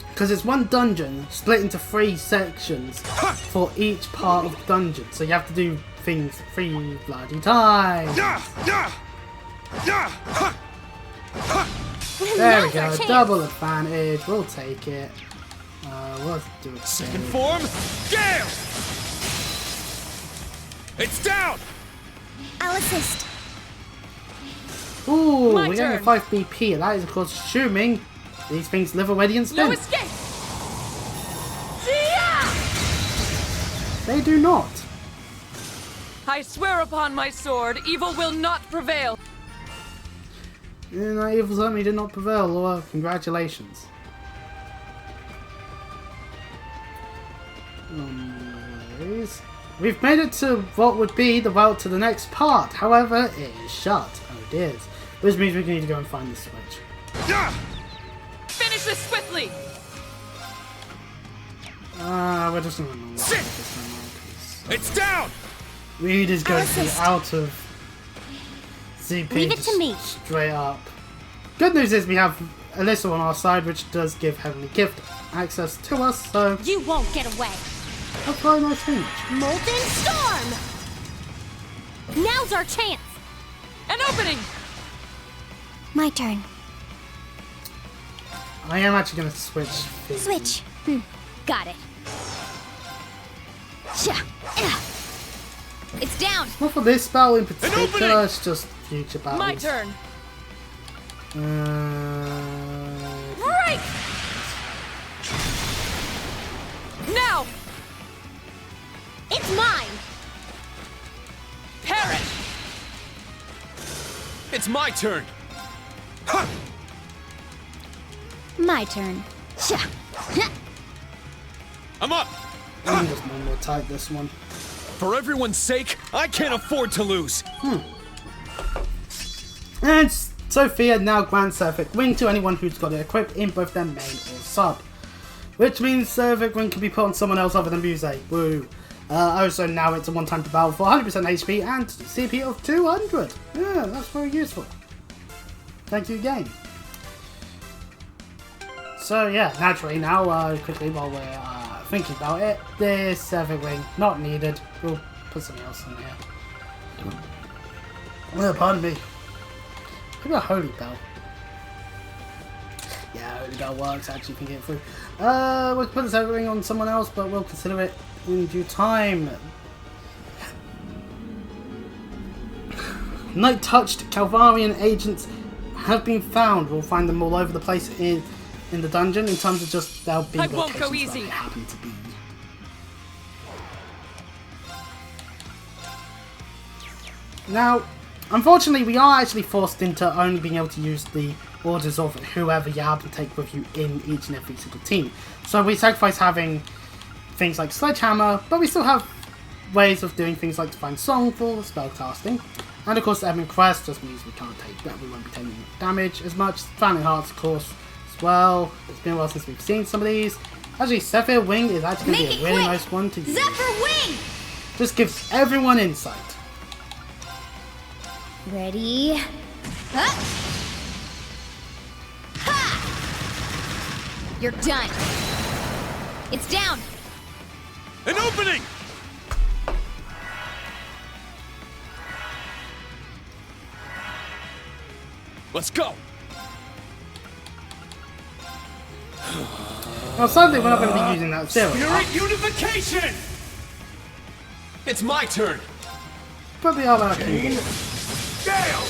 because it's one dungeon split into 3 sections for each part of the dungeon, so you have to do things 3 bloody times. There we go, double advantage, we'll take it. Let's do it. Second form, Gale! It's down! I'll assist. Ooh, we're getting a 5 BP, that is of course assuming these things live a radiant spin. No escape! They do not. I swear upon my sword, evil will not prevail. And that evil certainly did not prevail. Well, congratulations. Anyways, we've made it to what would be the route to the next part. However, it is shut. Oh dear. Which means we need to go and find the switch. Finish this swiftly! We're just gonna It's down! Reed is going to be out of CP. Leave it to me. Straight up. Good news is we have Alyssa on our side, which does give Heavenly Gift access to us, so You won't get away. that's very nice change. Molten Storm! Now's our chance. An opening! My turn. I am actually going to switch things. Switch. Got it. It's down. Not for this spell in particular, it's just future battles. My turn. Break! Now! It's mine. Perish! It's my turn! My turn. I'm up! I'm just one more tight this one. For everyone's sake, I can't afford to lose! And Sophia now grants Surfeit Wing to anyone who's got it equipped in both their main or sub. Which means Surfeit Wing can be put on someone else other than Muse. Woo. Also now it's a one-time to battle for 100% HP and CP of 200. Yeah, that's very useful. Thank you, game. So yeah, naturally now, quickly while we're thinking about it, this Surfeit Wing, not needed. We'll put something else in here. Pardon me. Maybe a Holy Bell. Yeah, Holy Bell works, actually can get it through. We'll put this Surfeit Wing on someone else, but we'll consider it in due time. Night-touched Calvarian agents have been found. We'll find them all over the place in the dungeon, in terms of just they'll be won't go locations easy. where they happen to be. Now, unfortunately, we are actually forced into only being able to use the orders of whoever you happen to take with you in each and every single team. So we sacrifice having things like Sledgehammer, but we still have ways of doing things like Divine Song for spellcasting. And of course, the Evan Quest just means we can't take that, we won't be taking damage as much. Founding Hearts, of course, as well. It's been a while since we've seen some of these. Actually, Zephyr Wing is actually going to be a really nice one to use. Zephyr Wing! Just gives everyone insight. Ready? Huh? Ha! You're done. It's down. An opening! Let's go! Well, sadly, we're not going to be using that zero. Spirit unification! It's my turn! But we are working. Gale!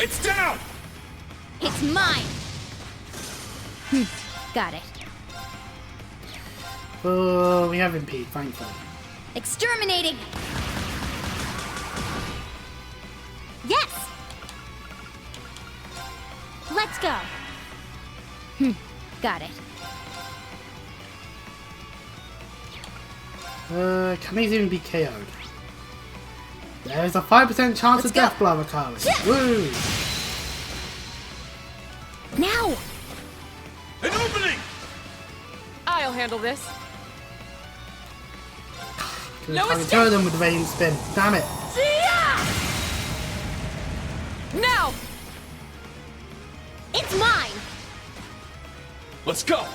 It's down! It's mine. Got it. Oh, we have impede, thankfully. Exterminating. Yes. Let's go. Got it. Can these even be KO'd? There is a 5% chance of death blow occurring. Woo! Now! An opening! I'll handle this. No, I can throw them with the rain spin. Damn it! Now! It's mine! Let's go!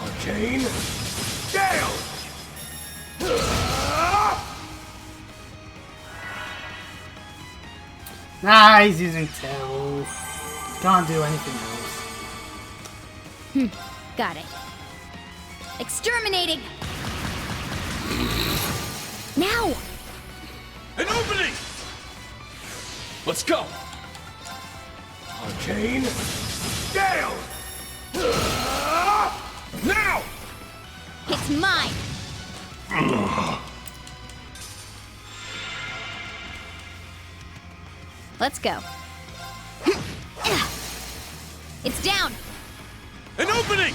Arcane Gale! Nah, he's using Terror. Can't do anything else. Got it. Exterminating! Now! An opening! Let's go! Arcane Gale! Now! It's It's mine! Let's go. It's down! An opening!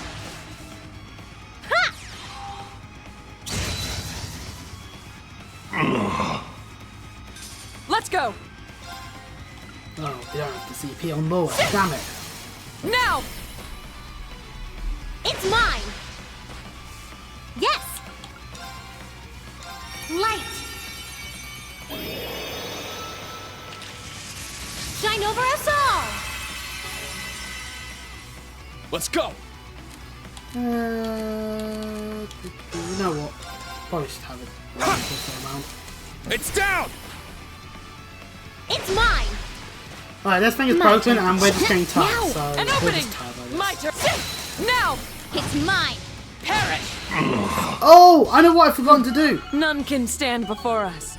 Let's go! Oh, we don't have the CP on lower. Damn it. Now! It's mine! Yes! Light! Shine over us all! Let's go! You know what? Probably should have it this way around. It's down! It's mine! Alright, this thing is broken and we're just getting tired, Now. so An we're opening! just tired by this. My turn! Now! It's mine! Perish! Oh! I know what I've forgotten to do! None can stand before us.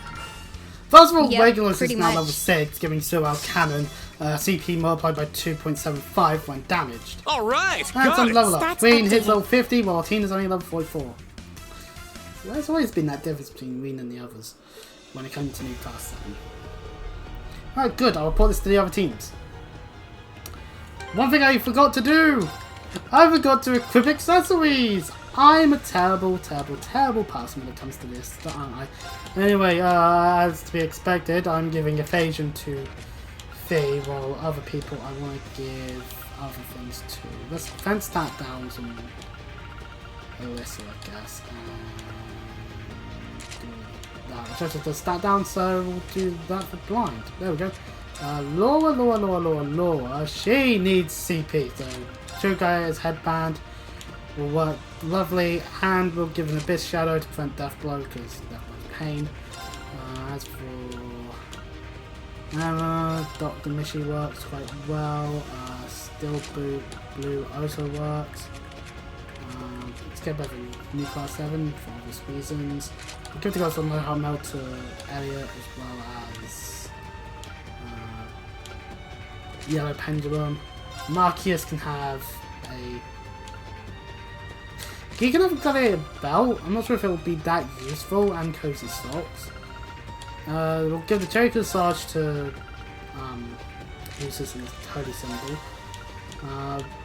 First of all, Yep, Regulus is pretty now much. level 6, giving Sual Cannon CP multiplied by 2.75 when damaged. Alright! And some level up. Stats Green hits updated. level 50 while Tina's only level 44. So there's always been that difference between Reen and the others when it comes to new class 7. Alright, good. I'll report this to the other teams. One thing I forgot to do! I forgot to equip accessories! I'm a terrible, terrible, terrible person when it comes to this, aren't I? Anyway, as to be expected, I'm giving evasion to Faye, while other people I want to give other things to. Let's defense stat down to Alyssa, I guess. Just the stat down, so we'll do that for blind. There we go. Laura. She needs CP, so True Guy's headband will work lovely, and we'll give an Abyss Shadow to prevent Death Blow, because Death Blow's pain. As for Emma, Dr. Mishi works quite well. Steel Boot Blue also works. Let's get back to new class 7 for obvious reasons. We'll give the guys some Mel to Elliot as well as Yellow Pendulum. Marcius can have a... He can have a gladiator belt. I'm not sure if it will be that useful, and cozy socks. We'll give the Cherry Corsage to use this in the holy symbol.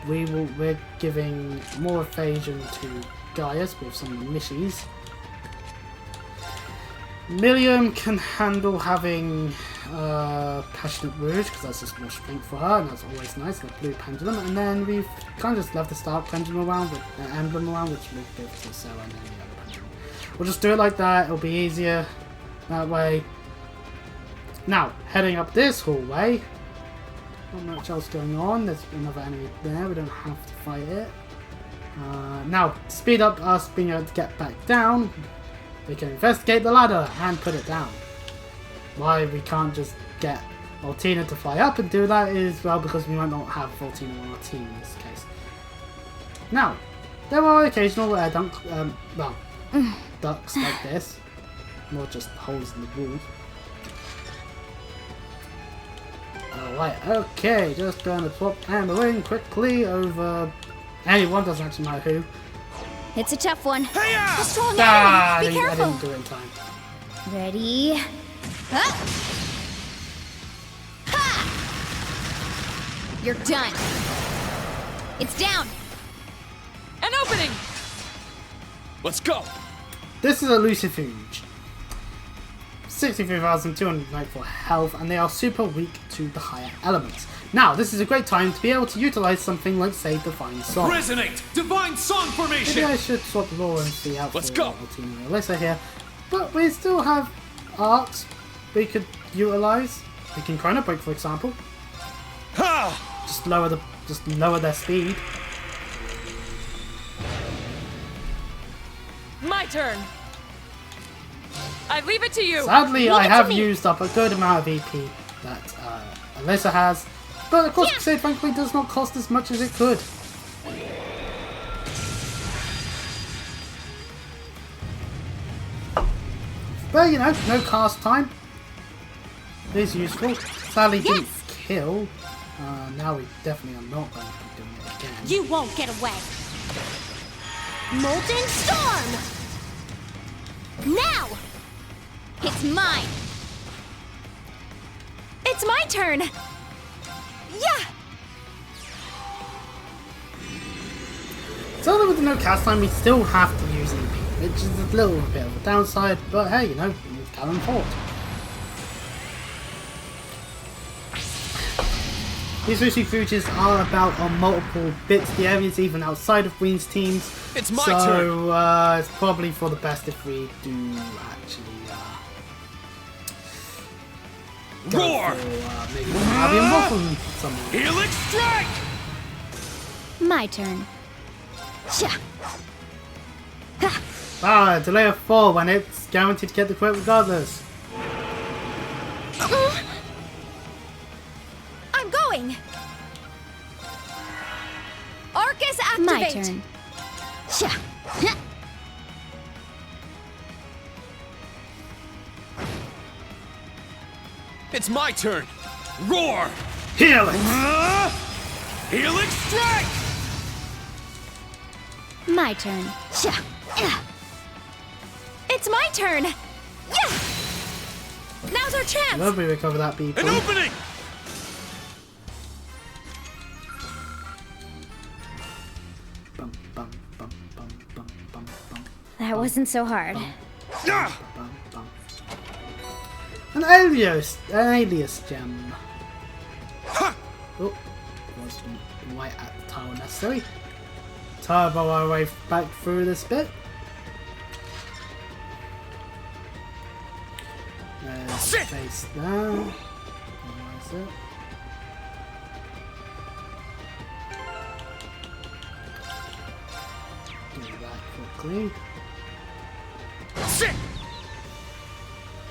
We're giving more evasion to Gaius with some of the Mishis. Milliam can handle having Passionate Rouge, because that's just more strength for her, and that's always nice, the blue pendulum. And then we've kind of just left the Star Pendulum around, with the emblem around, which we'll give to Sarah and then the other pendulum. We'll just do it like that, it'll be easier that way. Now, heading up this hallway, not much else going on, there's another enemy there, we don't have to fight it. Now, to speed up us being able to get back down, we can investigate the ladder and put it down. Why we can't just get Voltina to fly up and do that is, well, because we might not have Voltina on our team in this case. Now, there are occasional ducks like this, not just holes in the walls. Alright, okay, just gonna swap ammo in quickly over anyone, doesn't actually matter who. It's a tough one. Hey-ya! A strong I enemy! Be careful! didn't do it in time. Ready? Huh? Ha! You're done. It's down. An opening! Let's go! This is a Lucifuge. 63,294 health, and they are super weak to the higher elements. Now, this is a great time to be able to utilize something like, say, Divine Song. Resonate! Divine Song formation! Maybe I should swap Laura and see out Let's for go! Altina and Alyssa here. But we still have arcs we could utilize. We can Chrono Break, for example. Ha! Just lower their speed. My turn. I leave it to you. Sadly, I have used up a good amount of EP that Alyssa has. But of course, Crusade frankly does not cost as much as it could. But you know, no cast time. It is useful. Sadly, didn't kill. Now we definitely are not going to be doing it again. You won't get away. Molten Storm! It's mine! It's my turn! Yeah! So with no cast time, we still have to use EP, which is a little bit of a downside, but hey, you know, it's Callum Fort. These sushi foods are about on multiple bits of the areas, even outside of Green's teams. It's my turn! So it's probably for the best if we do actually roar! For, maybe Albion Waffle somewhere. Helix strike! My turn. Delay of 4 when it's guaranteed to get the crit regardless. I'm going! Arcus activate! My turn. It's my turn! Roar! Helix! Helix strike! My turn. It's my turn! Yeah! Now's our chance! Love we recover that people. An opening! That wasn't so hard. An alias gem. Oh, wasn't right at the tile necessary. Turbo our way back through this bit. There's face there. Where is it? Do that quickly. Sit!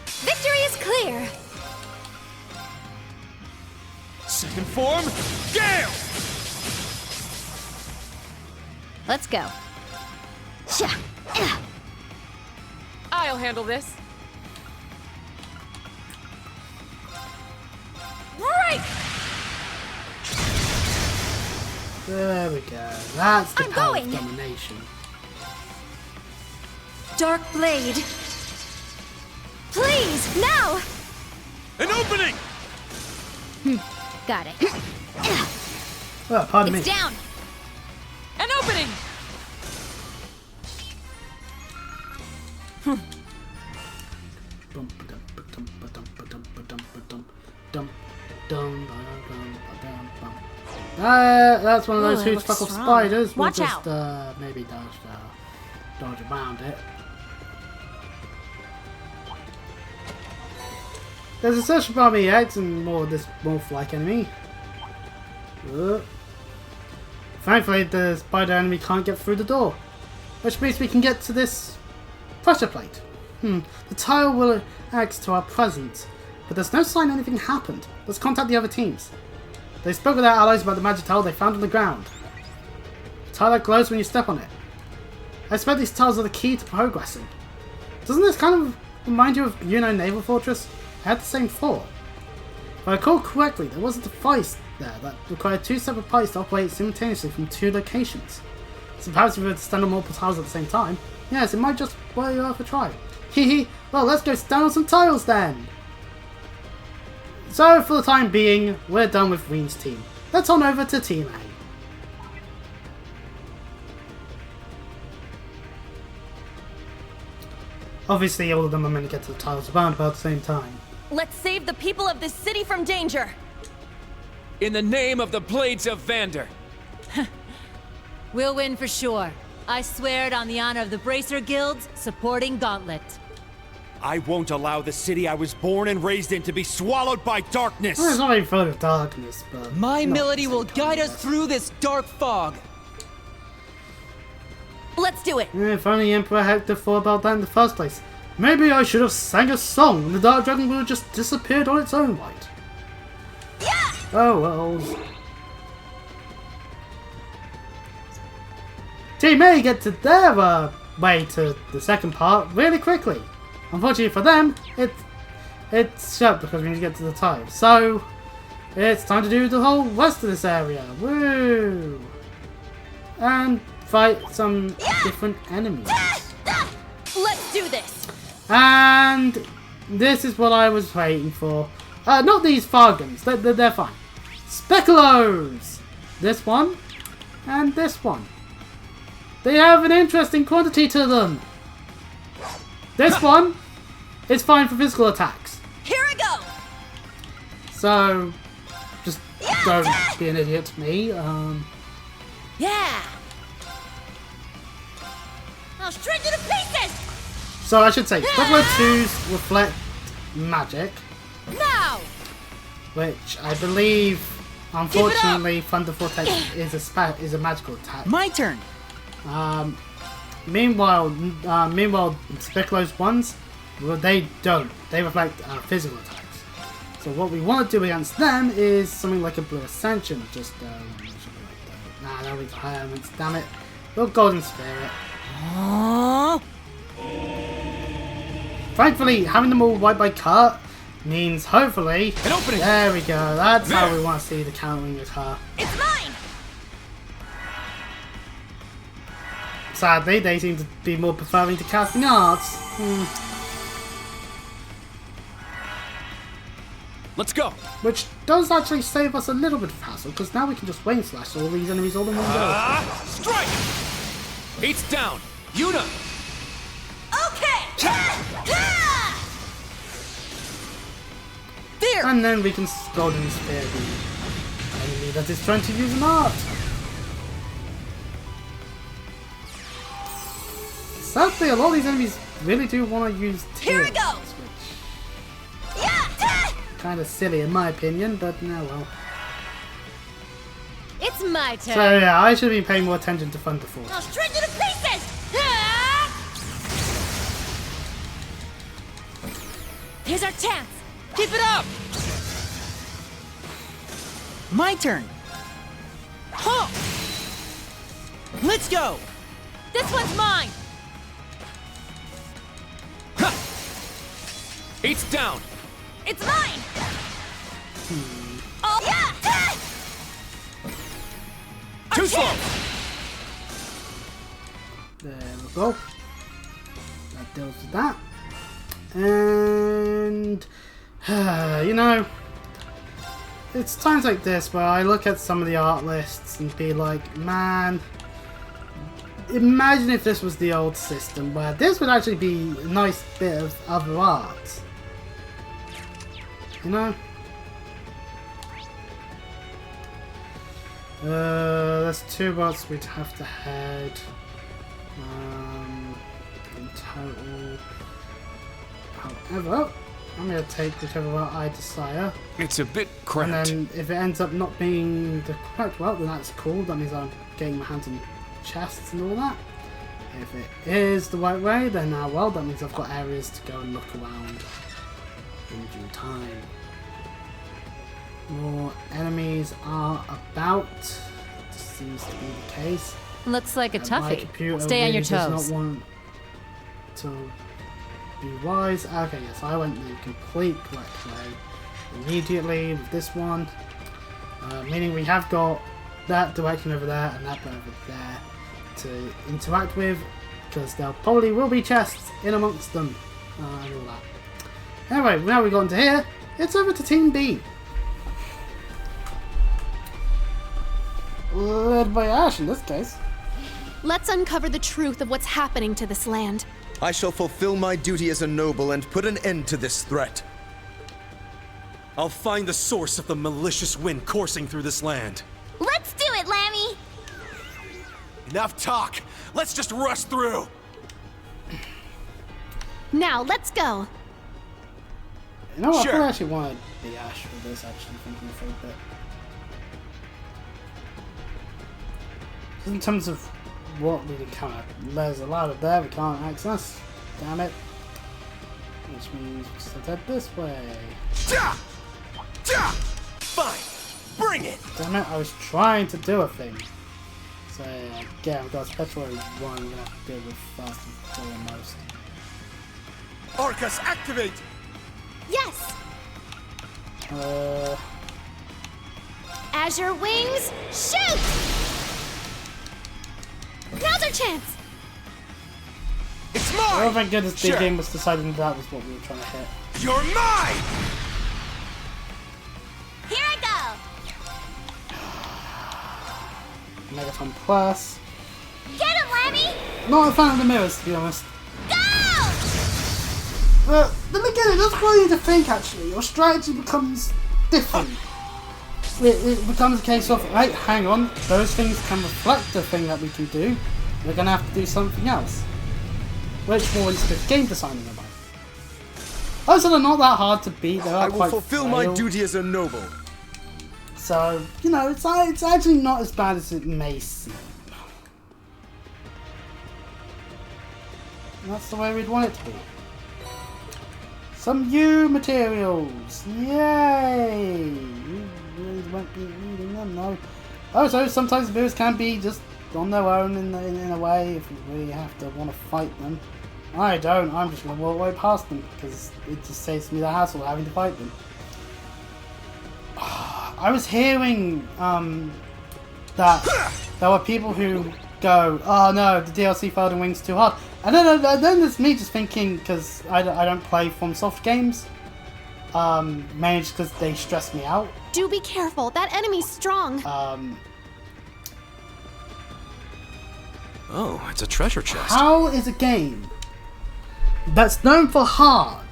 Victory is clear! Second form, Gale! Let's go. I'll handle this. Right! There we go. That's the I'm power going. of domination. Dark Blade. Please, now! An opening! Got it. Oh, pardon It's me. down! An opening! That's one of those Ooh, it huge looks fuck of strong. spiders. We'll Watch just out. maybe dodge around it. There's a search for army eggs and more of this wolf-like enemy. Thankfully, the spider enemy can't get through the door, which means we can get to this pressure plate. The tile will act to our presence, but there's no sign anything happened. Let's contact the other teams. They spoke with their allies about the magic tile they found on the ground. A tile that glows when you step on it. I expect these tiles are the key to progressing. Doesn't this kind of remind you of Yuno Naval Fortress? I had the same thought. If I recall correctly, there was a device there that required two separate parties to operate simultaneously from two locations. So perhaps if we were to stand on multiple tiles at the same time, yes, it might just be worth a try. Hehe, well, let's go stand on some tiles then! So, for the time being, we're done with Reen's team. Let's on over to Team A. Obviously, all of them are meant to get to the tiles around about the same time. Let's save the people of this city from danger! In the name of the Blades of Vander! We'll win for sure. I swear it on the honor of the Bracer Guilds, supporting Gauntlet. I won't allow the city I was born and raised in to be swallowed by darkness! Well, it's not even full of darkness, but... My not melody at the will same guide time, us through this dark fog. Let's do it! If only Emperor Hector thought about that in the first place. Maybe I should have sang a song and the Dark Dragon would have just disappeared on its own right. Yeah! Oh well. Team A get to their way to the second part really quickly. Unfortunately for them, it's shut because we need to get to the tile. So, it's time to do the whole rest of this area. Woo! And fight some different enemies. Let's do this! And This is what I was waiting for. Not these Fargans. They're fine. Speculoos! This one and this one. They have an interesting quantity to them. This one is fine for physical attacks. Here I go. So, just don't be an idiot to me. Yeah. I'll shred you to pieces. So I should say, Speculo 2s reflect magic, Now. which I believe, unfortunately, Thunder Vortex is a magical attack. My turn. Meanwhile, Speculo's ones, well, they don't. They reflect physical attacks. So what we want to do against them is something like a Blue Ascension. Just nah, that was high elements. Damn it. Little Golden Spirit. Thankfully, having them all wiped by Kurt means hopefully. An opening. There we go. That's how we want to see the countering occur. It's mine. Sadly, they seem to be more preferring to casting arts. Let's go. Which does actually save us a little bit of hassle, because now we can just Wayne Slash all these enemies all in one go. Strike! Heat's down. Yuna! Okay! There! And then we can Golden Spear the enemy that is trying to use an art. Sadly, a lot of these enemies really do want to use tears. Here we go! Kind of silly in my opinion, but no, well. It's my turn. So yeah, I should be paying more attention to Thunder Force. I'll shred you to pieces. Here's our chance. Keep it up. My turn. Huh. Let's go. This one's mine. Heat's down. It's mine. Oh yeah. Too slow. There we go. That deals with that. And you know, it's times like this where I look at some of the art lists and be like, man, imagine if this was the old system where this would actually be a nice bit of other art. You know? There's 2 routes we'd have to head. In total. However, I'm going to take whichever route I desire. It's a bit cramped. And then if it ends up not being the correct route, then that's cool. That means I'm getting my hands on chests and all that. If it is the right way, then well, that means I've got areas to go and look around in due time. More enemies are about. This seems to be the case. Looks like a My toughie. computer Stay on your really does toes. not want to be wise. Okay, yes, I went the complete correct way immediately with this one. Meaning we have got that direction over there and that bit over there to interact with, because there probably will be chests in amongst them and all that. Anyway, now we've gotten to here, it's over to Team B. Led by Ash in this case. Let's uncover the truth of what's happening to this land. I shall fulfill my duty as a noble and put an end to this threat. I'll find the source of the malicious wind coursing through this land. Let's do it, Lammy! Enough talk! Let's just rush through! Now, let's go. You know what, Sure. I actually wanted the Ash for this, actually, thinking for a bit. In terms of what we encounter, there's a lot of there we can't access. Damn it. Which means we just have to head this way. Fine! Bring it! Damn it, I was trying to do a thing. So, again, we've got Special 1 we're going to have to deal with first and foremost. Arcus, activate! Yes! Azure wings, shoot! Now's our chance! It's mine! Oh, thank goodness the Sure. game was deciding that was what we were trying to hit. You're mine! Here I go! Megaton Plus. Get him, Lammy! Not a fan of the mirrors, to be honest. Go! But then again, it does call you to think, actually. Your strategy becomes different. It becomes a case of, right, hang on, those things can reflect the thing that we can do. We're going to have to do something else. Which warrants good game designing about. Also, they're not that hard to beat. They are I will quite fulfill frail. my duty as a noble. So, you know, it's actually not as bad as it may seem. And that's the way we'd want it to be. Some new materials! Yay! You really won't be needing them, no. Also, sometimes mirrors can be just on their own in a way if you really have to want to fight them. I don't, I'm just going to walk right past them because it just saves me the hassle of having to fight them. I was hearing that there were people who go, oh no, the DLC Folding Wings too hard. And then there's me just thinking, because I don't play FromSoft games, mainly just because they stress me out. Do be careful, that enemy's strong. Oh, it's a treasure chest. How is a game that's known for hard,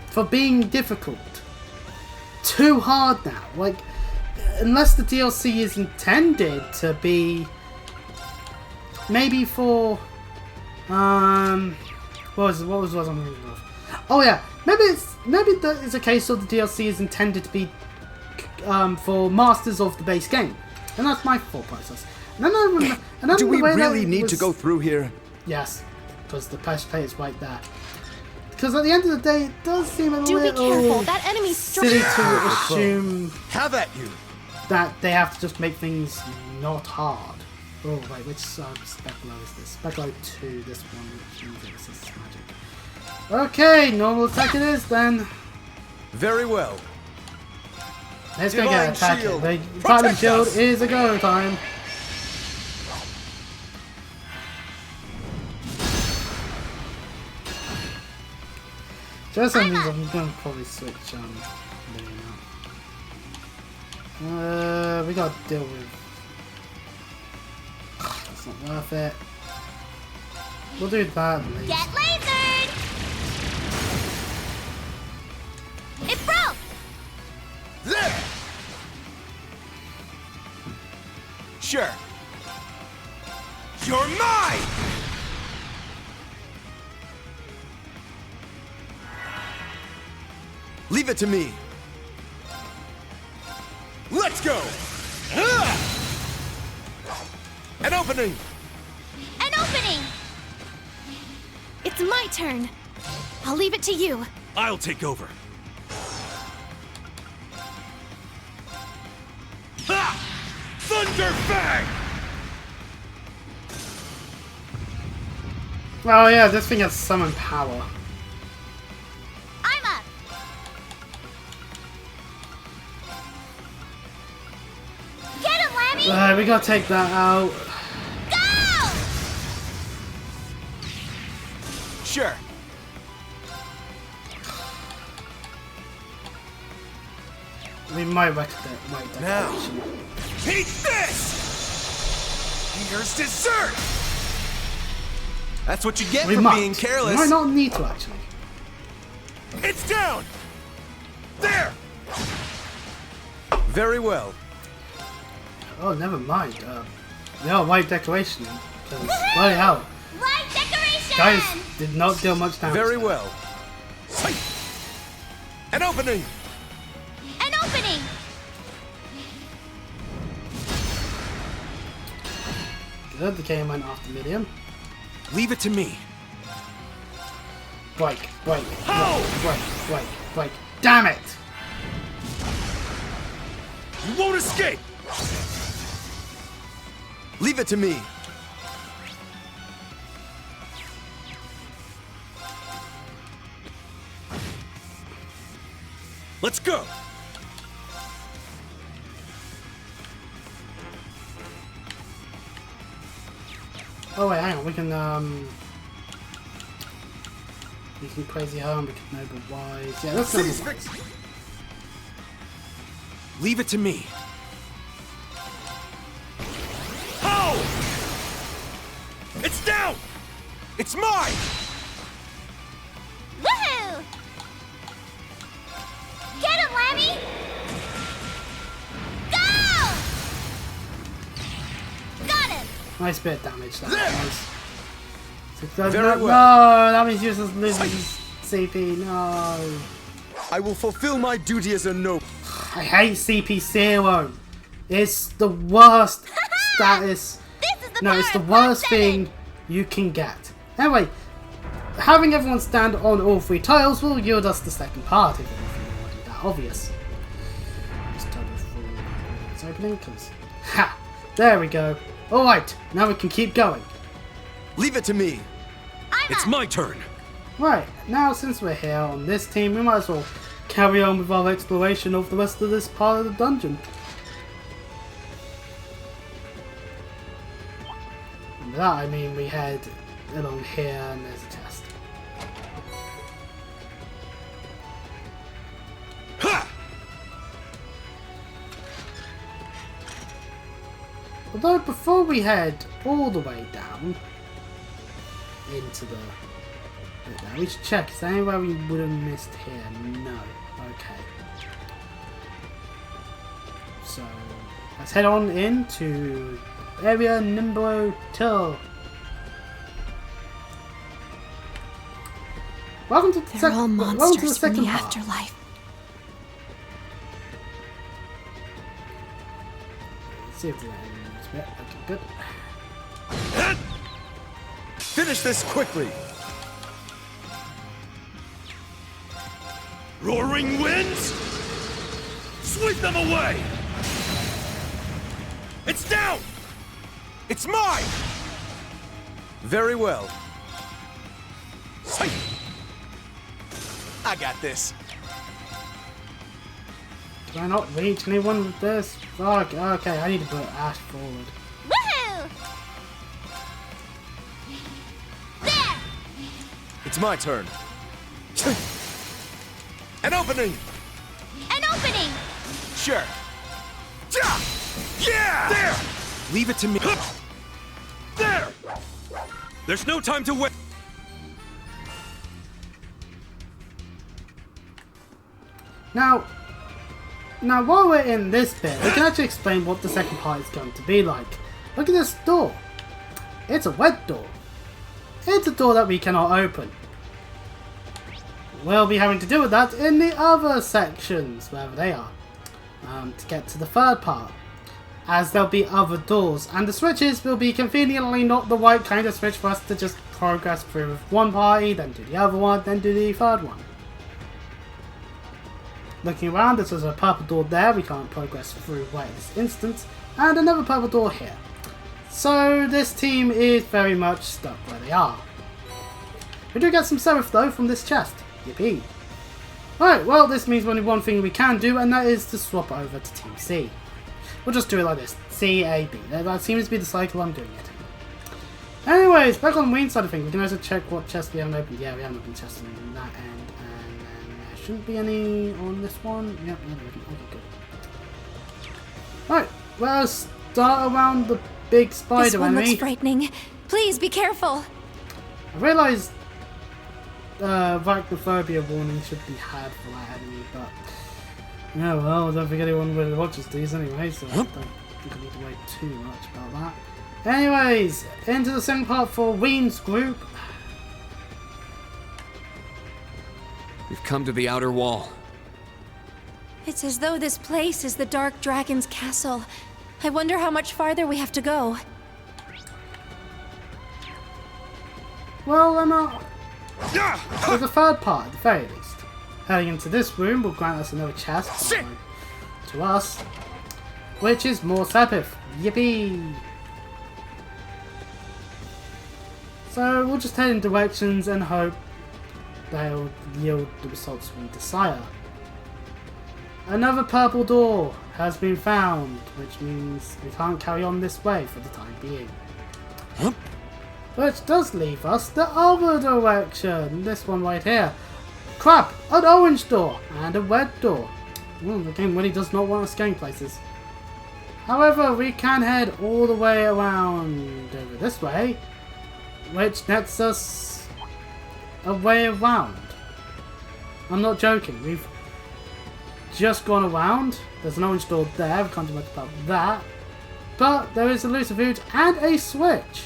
for being difficult, too hard now? Like, unless the DLC is intended to be maybe for what was I thinking of? Oh yeah, maybe it's a case of the DLC is intended to be for masters of the base game, and that's my thought process. And then Do we the way that really it need was- to go through here? Yes, because the press play is right there. Because at the end of the day, it does seem a Do be little careful, that enemy's strong. silly to assume Have at you. that they have to just make things not hard. Oh wait, which Speclo is this? Speclo 2, this one, which means this is magic. Okay, normal attack it is then. Very well. Let's go get attack. Shield, The Titan protect Shield us. is a go time. Just that means I'm gonna probably switch we gotta deal with. That's not worth it. We'll do that later. Get lasered! It broke! Sure. You're mine! Leave it to me. Let's go! An opening! An opening! It's my turn. I'll leave it to you. I'll take over. Ha! Thunder Fang! Oh yeah, this thing has summon power. I'm up! Get him, Lammy! We gotta take that out. Go! Sure. We might wait that Now, take this! Here's dessert! That's what you get We for might. being careless. We might not need to actually. It's down! There! Very well. Oh, never mind. Yeah, white decoration. Bloody hell. Light decoration! Guys did not deal much damage. Very well. An opening! An opening! Good, the game went after medium. Leave it to me. Break. Damn it! You won't escape! Leave it to me. Let's go! Oh wait, hang on, we can We can crazy home, we can noble wise. Yeah, that's noble wise. Leave it to me. Oh! It's down! It's mine! Woohoo! Get him, Lammy! Go! Got him! Nice bit of damage that was. Very No, well. that means useless losing CP, no. I will fulfill my duty as a noble. I hate CP0. It's the worst status. No, it's the worst thing you can get. Anyway, having everyone stand on all three tiles will yield us the second part, if you want to do that obvious. Just turn it's opening, because... Ha! There we go. Alright, now we can keep going. Leave it to me. It's my turn. Right, now since we're here on this team, we might as well carry on with our exploration of the rest of this part of the dungeon. And by that I mean we head along here and there's a chest. Although before we head all the way down into the bit there, we should check, is there anywhere we would have missed here? No. Okay. So let's head on into area number 2. Welcome to They're all monsters from the part. afterlife. Let's see if there's anything in this bit. Okay, good. Finish this quickly. Roaring winds? Sweep them away! It's down! It's mine! Very well. I got this. Can I not reach anyone with this? Fuck, okay, I need to put Ash forward. Woohoo! There! It's my turn. An opening! An opening! Sure. Yeah! There! Leave it to me. There! There's no time to wait. Now while we're in this bit, we can actually explain what the second part is going to be like. Look at this door. It's a wet door. It's a door that we cannot open. We'll be having to deal with that in the other sections, wherever they are, to get to the third part. As there'll be other doors, and the switches will be conveniently not the right kind of switch for us to just progress through with one party, then do the other one, then do the third one. Looking around, there's a purple door there we can't progress through right this instant, and another purple door here. So this team is very much stuck where they are. We do get some seraph though from this chest. Yippee. Alright, well this means only one thing we can do, and that is to swap over to Team C. We'll just do it like this. C, A, B. That seems to be the cycle I'm doing it. Anyways, back on the main side of things, we can also check what chest we haven't opened. Yeah, we haven't opened chests on that end, and then there shouldn't be any on this one. Yep, okay, good. Alright, well, start around the big spider This one enemy. looks frightening. Please be careful. I realised arachnophobia warning should be had for that enemy, but yeah, well, I don't think anyone really watches these anyway, so I don't think I need to worry too much about that. Anyways, into the second part for Ween's group. We've come to the outer wall. It's as though this place is the Dark Dragon's castle. I wonder how much farther we have to go. Well, there's a third part at the very least. Heading into this room will grant us another chest to us, which is more seraph. Yippee! So we'll just head in directions and hope they'll yield the results we desire. Another purple door has been found, which means we can't carry on this way for the time being. which does leave us the other direction. This one right here. Crap! An orange door and a red door. The game really does not want us going places. However, we can head all the way around over this way, which nets us a way around. I'm not joking. We've just gone around. There's an orange door there. We can't do much about that. But there is a Lucifuge and a switch.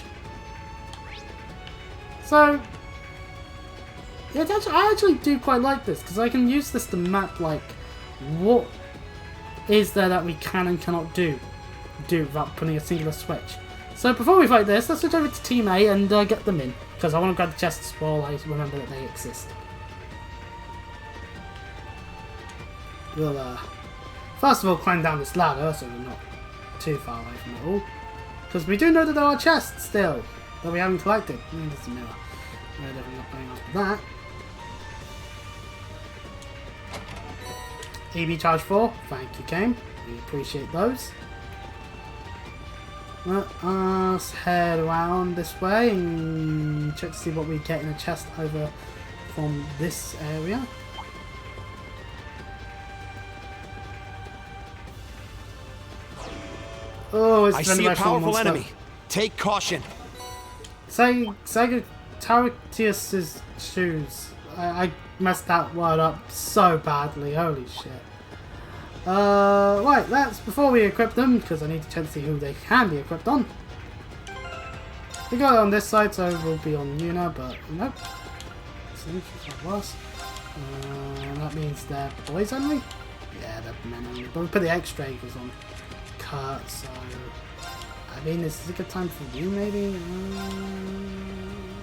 So, yeah, I actually do quite like this because I can use this to map like what is there that we can and cannot do without putting a singular switch. So before we fight this, let's switch over to Team A and get them in because I want to grab the chests while I remember that they exist. We'll first of all climb down this ladder so we're not too far away from it all. Because we do know that there are chests still that we haven't collected. There's a mirror. We're definitely not going on for that. EB charge 4. Thank you, game. We appreciate those. Let us head around this way and check to see what we get in a chest over from this area. Oh, it's I see a powerful enemy. Take caution. Sagittarius's shoes. I messed that word up so badly. Holy shit. Right, that's before we equip them, because I need to check to see who they can be equipped on. We got it on this side, so we'll be on Yuna, but nope. See, she's not worse. That means they're boys only? Yeah, they're men only. But we put the X-Dragers on Kurt, so I mean, this is a good time for you, maybe?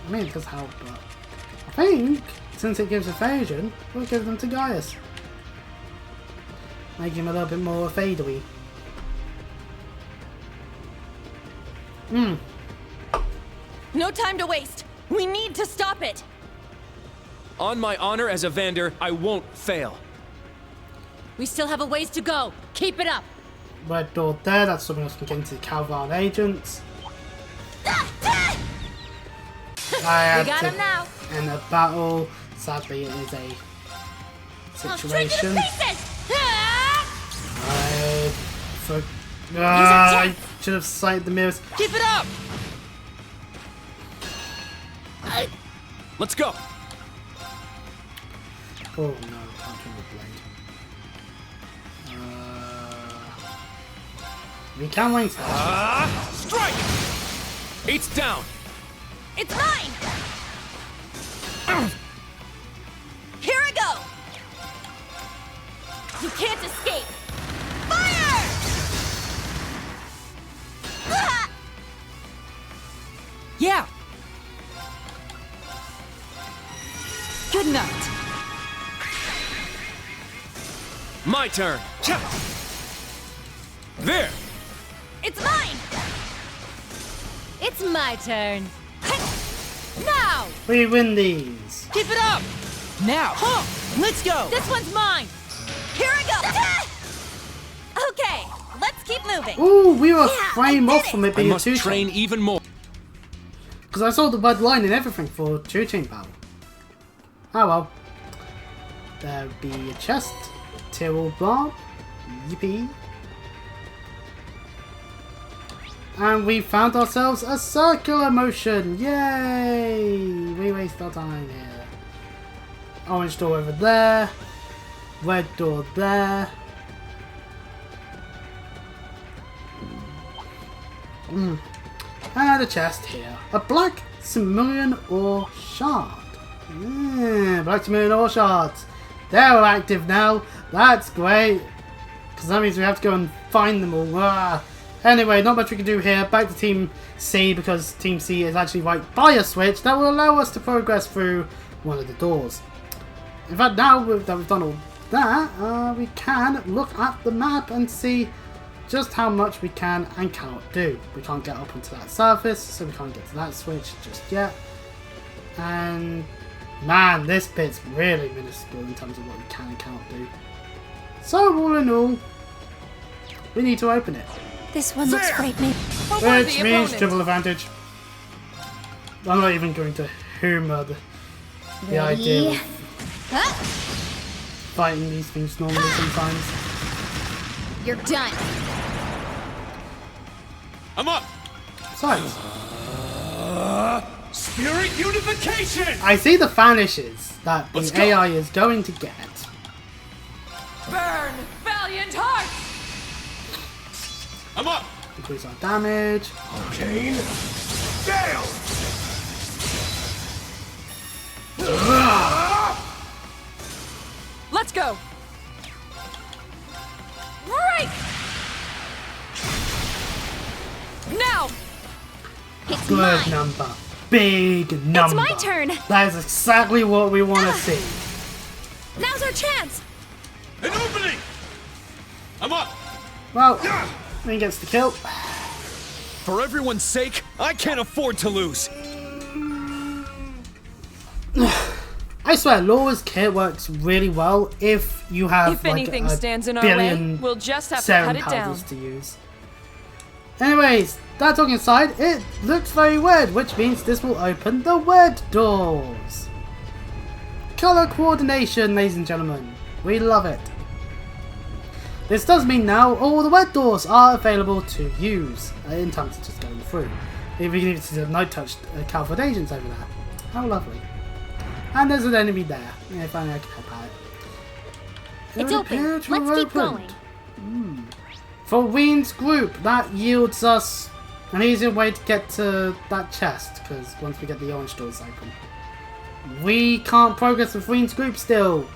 I mean, it does help, but I think, since it gives evasion, we'll give them to Gaius. Make him a little bit more fadery. No time to waste. We need to stop it. On my honor as a Vander, I won't fail. We still have a ways to go. Keep it up. Red door there, that's something else we can get into the Calvin agents. We got him now. In a battle, sadly it is a situation. I should have sighted the mirrors. Keep it up! Let's go! Oh no, can't turn the blade. We can wing slash. Strike! 8's down! It's mine! Here I go! You can't escape! Fire! Yeah! Good night! My turn! There! It's mine! It's my turn. Now! We win these! Keep it up! Now! Let's go! This one's mine! Here I go! Okay, let's keep moving. Ooh, we were a frame off from it being I must a train even more. Because I saw the red line and everything for 2-chain battle. Oh well. There'll be a chest. Tyrrell Blob. Yippee. And we found ourselves a circular motion. Yay! We waste our time here. Orange door over there. Red door there. And a chest here. A black Similian ore shard. Yeah, black Similian ore shards. They're active now. That's great. Because that means we have to go and find them all. Anyway, not much we can do here. Back to Team C, because Team C is actually right by a switch that will allow us to progress through one of the doors. In fact, now that we've done all that, we can look at the map and see just how much we can and cannot do. We can't get up onto that surface, so we can't get to that switch just yet. And man, this bit's really minuscule in terms of what we can and cannot do. So all in all, we need to open it. This one looks great, mate. Which means triple advantage. I'm not even going to humor the idea of fighting these things normally sometimes. You're done. I'm up. Besides, Spirit unification! I see the vanishes that the AI is going to get. Burn, valiant heart! I'm up. Increase our damage. Arcane. Gale! Let's go! Right! Now! It's Good mine. number. Big number. It's my turn. That is exactly what we want to see. Now's our chance. An opening! I'm up. Well, he gets the kill. For everyone's sake, I can't afford to lose. I swear, Laura's kit works really well if you have If like anything a stands in our way, billion we'll just have to serum cut it down. powders to use. Anyways, that talking aside, it looks very weird, which means this will open the wed doors. Color coordination, ladies and gentlemen. We love it. This does mean now all the wed doors are available to use in time to just going through. If you can see the night touched Calvert agents over there. How lovely. And there's an enemy there. If only I can help out. It's open. Let's keep going. For Ween's group, that yields us an easier way to get to that chest, because once we get the orange doors open. We can't progress with Ween's group still,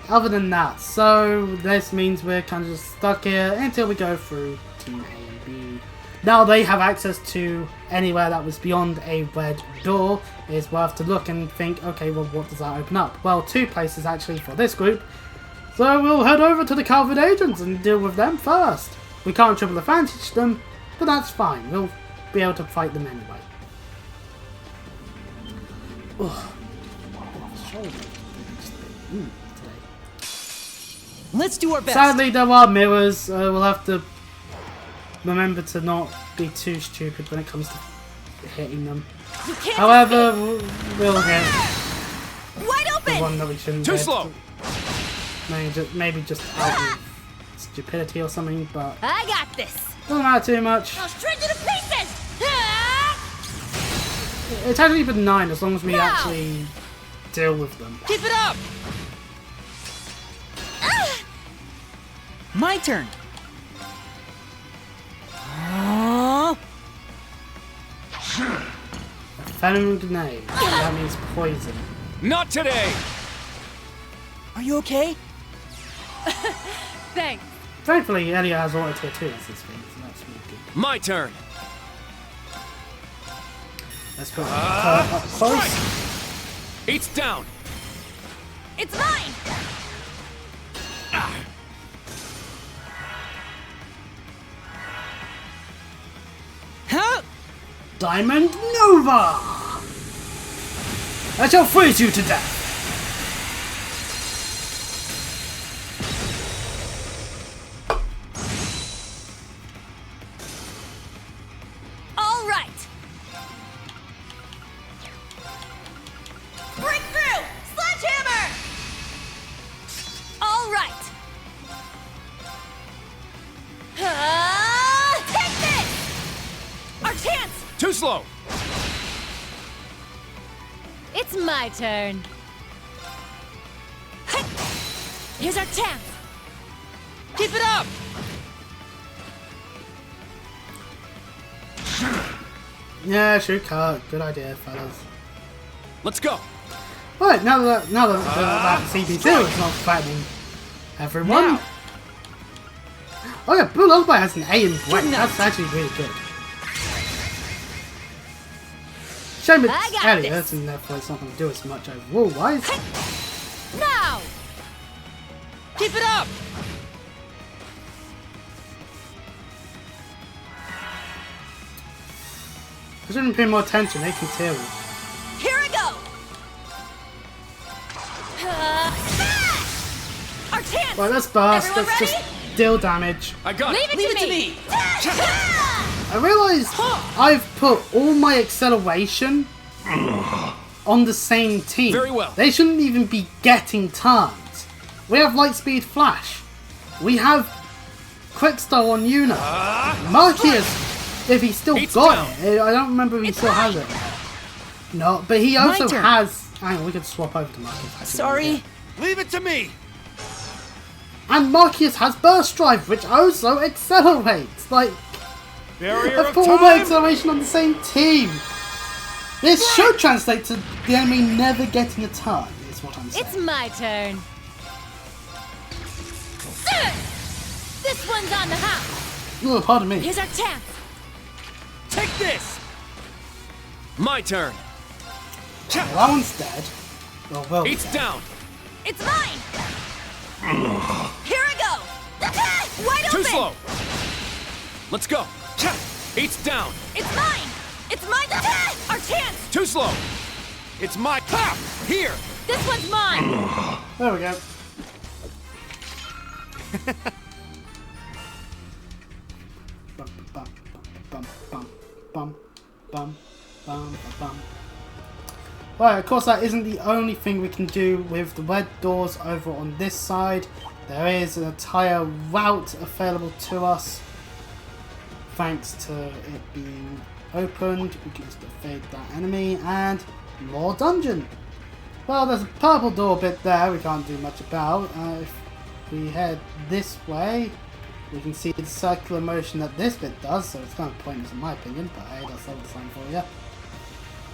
other than that, so this means we're kind of just stuck here until we go through Team A and B. Now they have access to anywhere that was beyond a red door. It's worth to look and think, okay, well, what does that open up? Well, 2 places actually for this group, so we'll head over to the Calvert agents and deal with them first. We can't triple advantage them, but that's fine. We'll be able to fight them anyway. Let's do our best. Sadly, there are mirrors. We'll have to remember to not be too stupid when it comes to hitting them. However, we'll hit Wide open. the one that we shouldn't Too hit. slow. Maybe just out of stupidity or something, but I got this. doesn't matter too much. I'll shred you to pieces. It's actually been 9 as long as we actually deal with them. Keep it up. My turn. Venom grenade. That means poison. Not today. Are you okay? Thanks. Thankfully, Elia has auto tier 2 as this thing, so that's really good. My turn. Let's put up close. It's down. It's mine. Huh? Diamond Nova! I shall freeze you to death! All right. Breakthrough! Sledgehammer! All right. Take this! Our chance! Too slow. It's my turn. Here's our chance. Keep it up. Yeah, shoot cut. Good idea, fellas. Let's go. Right, now that CP2 is not threatening everyone. Now. Oh yeah, Blue Lullaby has an A in Gwen. That's actually really good. Shame it's Elliot, and therefore it's not going to do as much overall wise. Now! Keep it up. I shouldn't pay more attention, they can tear me. Here I go! Our chance! Right, let's burst. Everyone Let's ready? just deal damage. I got Leave it to me! I realised I've put all my acceleration on the same team. Very well. They shouldn't even be getting turns. We have Lightspeed Flash. We have Quickstar on Yuna. Marcius, if he's still got it, I don't remember if he still has it. No, but he also has... Hang on, we could swap over to Marcius. Sorry. Leave it to me. And Marcius has Burst Drive, which also accelerates. Like, Barrier a full acceleration on the same team. This should translate to the enemy never getting a turn, is what I'm saying. It's my turn. This one's on the house. Oh, pardon me. Here's our chance. Take this. My turn. Well, that one's dead. Oh, well. It's down. It's mine. Here I go. Wide open. Too slow. Let's go. It's down. It's mine. It's mine. Our chance. Too slow. It's my pop. Here. This one's mine. There we go. Right, of course that isn't the only thing we can do with the red doors over on this side. There is an entire route available to us. Thanks to it being opened, we can just evade that enemy and more dungeon. Well, there's a purple door bit there we can't do much about. If we head this way, we can see the circular motion that this bit does, so it's kind of pointless in my opinion, but hey, that's all the same for you.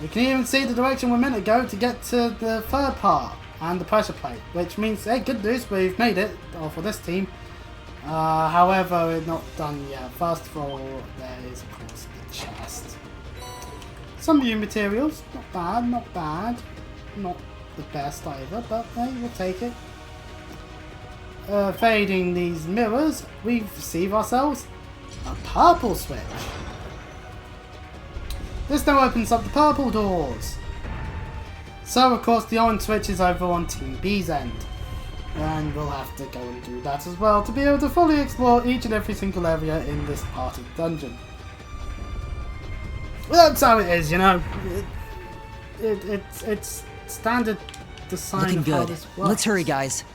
We can even see the direction we're meant to go to get to the third part and the pressure plate, which means, hey, good news, we've made it, or for this team. However, we're not done yet. First of all, there is, of course, the chest. Some new materials, not bad, not bad. Not the best either, but hey, we'll take it. Fading these mirrors, we receive ourselves a purple switch. This now opens up the purple doors. So, of course, the orange switch is over on Team B's end. And we'll have to go and do that as well to be able to fully explore each and every single area in this part of the dungeon. Well, that's how it is, you know. It's standard design Looking of how good. this works. Let's hurry, guys.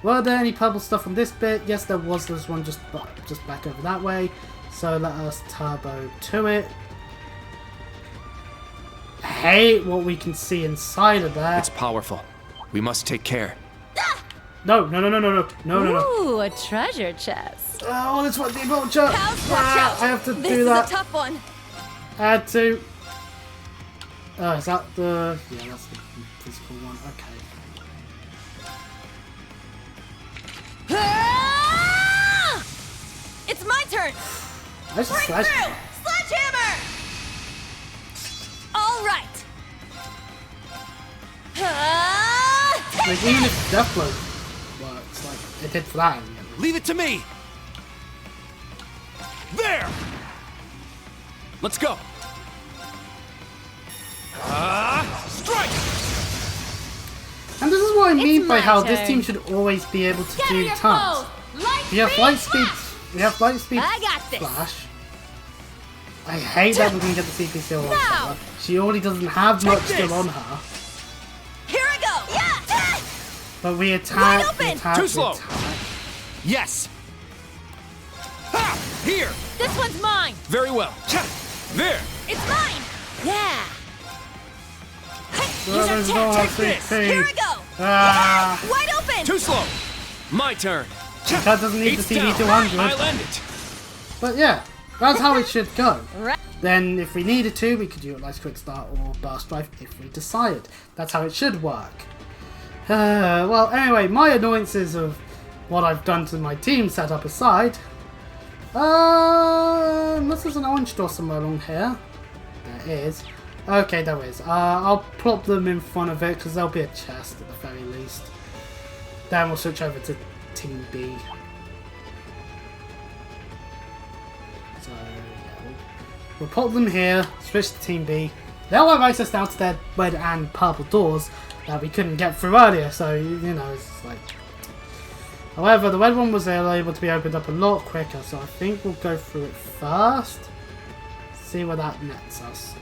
Were there any purple stuff on this bit? Yes, there was. There's one just back over that way. So let us turbo to it. I hate what we can see inside of there. It's powerful. We must take care. No. Ooh, a treasure chest. Oh, that's what the vulture. Watch out. I have to this do that. This is a tough one. I had to. Is that the? Yeah, that's the physical one. Okay. It's my turn. I just Break slashed through. it. Sledgehammer. All right. Like, even if Death Blow works, like it did for that. Leave it to me. There. Let's go. Strike. And this is what I mean by my how this turn. team should always be able to Scatter do your turns. foes. Light We have speed light speed. flash. We have light speed I got this. flash. I hate that we can get the CP still on Now. her. She already doesn't have much this. still on her. Here I go. Yeah. But we attack. Wide We open. attack. Too we slow. attack. Yes. Ha! Here. This one's mine. Very well. There. It's mine. Yeah. Well, there's no Take CP. this. Here I go. Ah, Wide open. Too slow. My turn. that doesn't need It's the down. CP200. I'll end it. But yeah, that's how it should go. Right. Then if we needed to, we could utilize Quick Start or Burst Drive if we desired. That's how it should work. Well, anyway, my annoyances of what I've done to my team setup aside, unless there's an orange door somewhere along here. There is. Okay, there is. I'll plop them in front of it because there'll be a chest at the very least. Then we'll switch over to Team B. So, yeah, we'll pop them here, switch to Team B. They'll have access now to their red and purple doors that we couldn't get through earlier, so, you know, it's like... However, the red one was able to be opened up a lot quicker, so I think we'll go through it first. See where that nets us.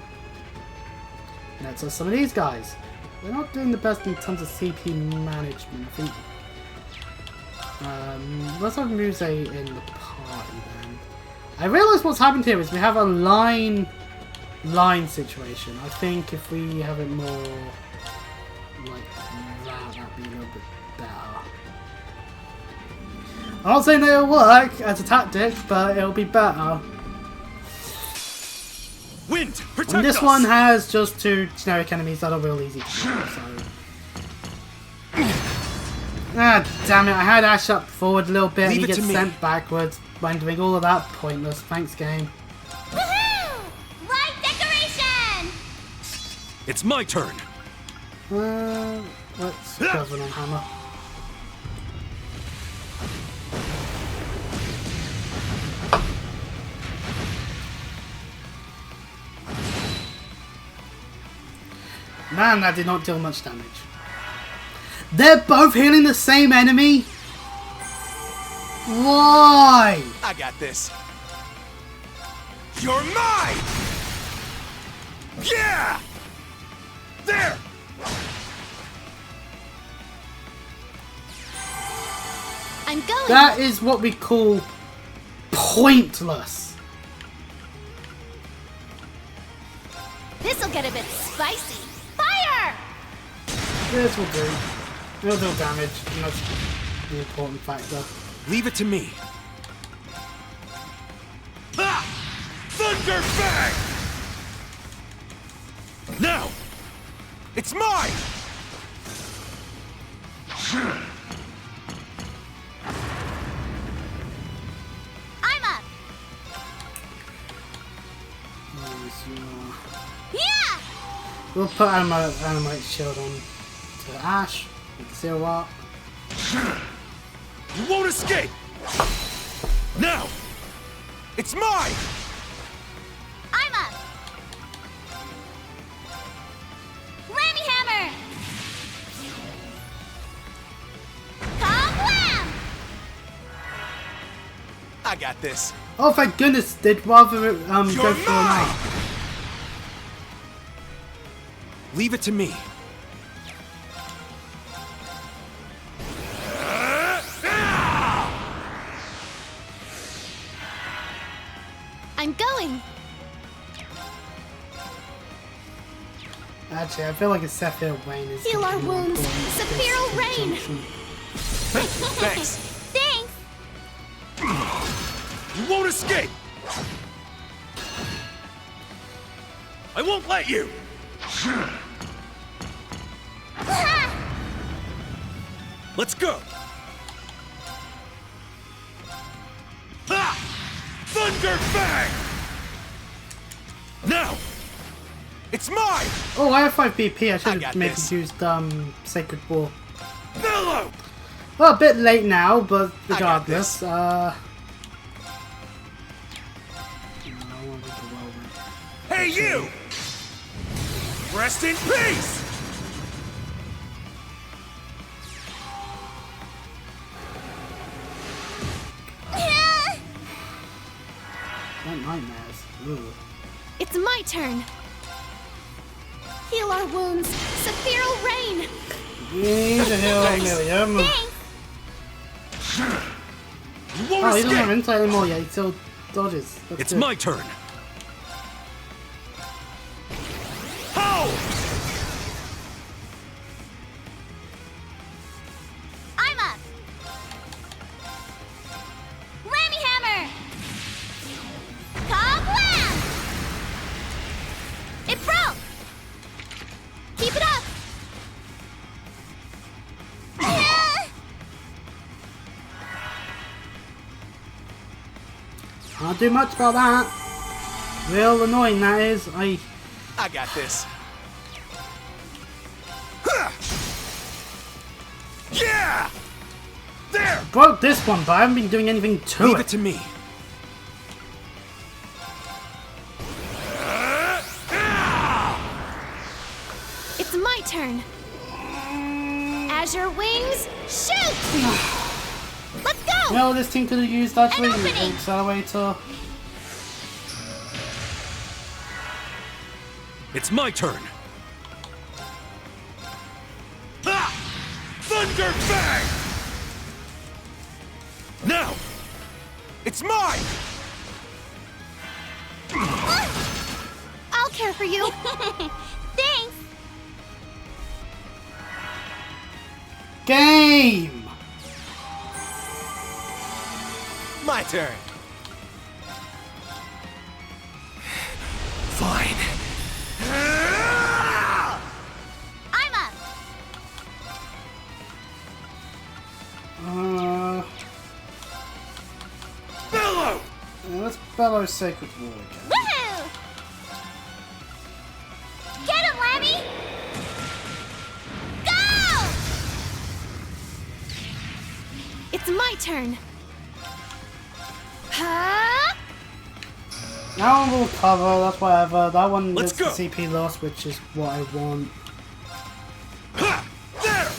Let's test some of these guys. They're not doing the best in terms of CP management, I think. Let's have Muse in the party then. I realise what's happened here is we have a line situation. I think if we have it more like that, that'd be a little bit better. I'm not saying that it'll work as a tactic, but it'll be better. Wind, protect And this us! one has just 2 generic enemies that are real easy to kill, so... Ah, damn it, I had Ash up forward a little bit and he gets sent backwards when doing all of that. Pointless. Thanks, game. Woohoo! Light decoration! It's my turn! Let's cover on hammer. Man, that did not deal much damage. They're both healing the same enemy? Why? I got this. You're mine! Yeah! There! I'm going. That is what we call pointless. This'll get a bit spicy. Fire! This will do. It'll do damage, and that's the important factor. Leave it to me. Ha! Thunder Bang! Now! It's mine! I'm up. Yeah! We'll put Animate Shield on to Ash. We can see what. You won't escape! Now! It's mine! I'm up. Rammy hammer. Kablam! I got this. Oh, thank goodness! They'd rather go for an arc. Leave it to me. I'm going. Actually, I feel like a Sapphire Rain is. Heal our gonna be more wounds. important in Sapphire this Rain. conjunction. Thanks. Thanks. You won't escape! I won't let you! Let's go! Ha! Thunder Bang! Now! It's mine! Oh, I have 5 BP. I should got have maybe this. used Sacred War. Bellow! Well, a bit late now, but regardless. Hey, you! Rest in peace! What nightmares. Ooh. It's my turn. Heal our wounds. Sapphire Rain. Need to heal Miriam. Thanks. You won't Oh, he doesn't have escape! insight anymore yet. He still dodges. That's It's good. my turn. How? I'm up. Rammy hammer. Kablam! It broke. Keep it up. Can't do much about that. Real annoying that is. I got this. Yeah! There! broke this one, but I haven't been doing anything to Leave it. it to me. It's my turn. Azure wings, shoot! Let's go! You know what this team could have used actually? An opening! Accelerator. It's my turn. Thunder Bang! Now! It's mine! I'll care for you. Thanks. Game! My turn. Fine. I'm up. Bellow! Yeah, let's bellow Sacred War again. Woohoo! Get him, Lammy! Go! It's my turn. Huh? That one will cover, that's whatever. That one Let's gets the go. CP loss, which is what I want. Ha! There!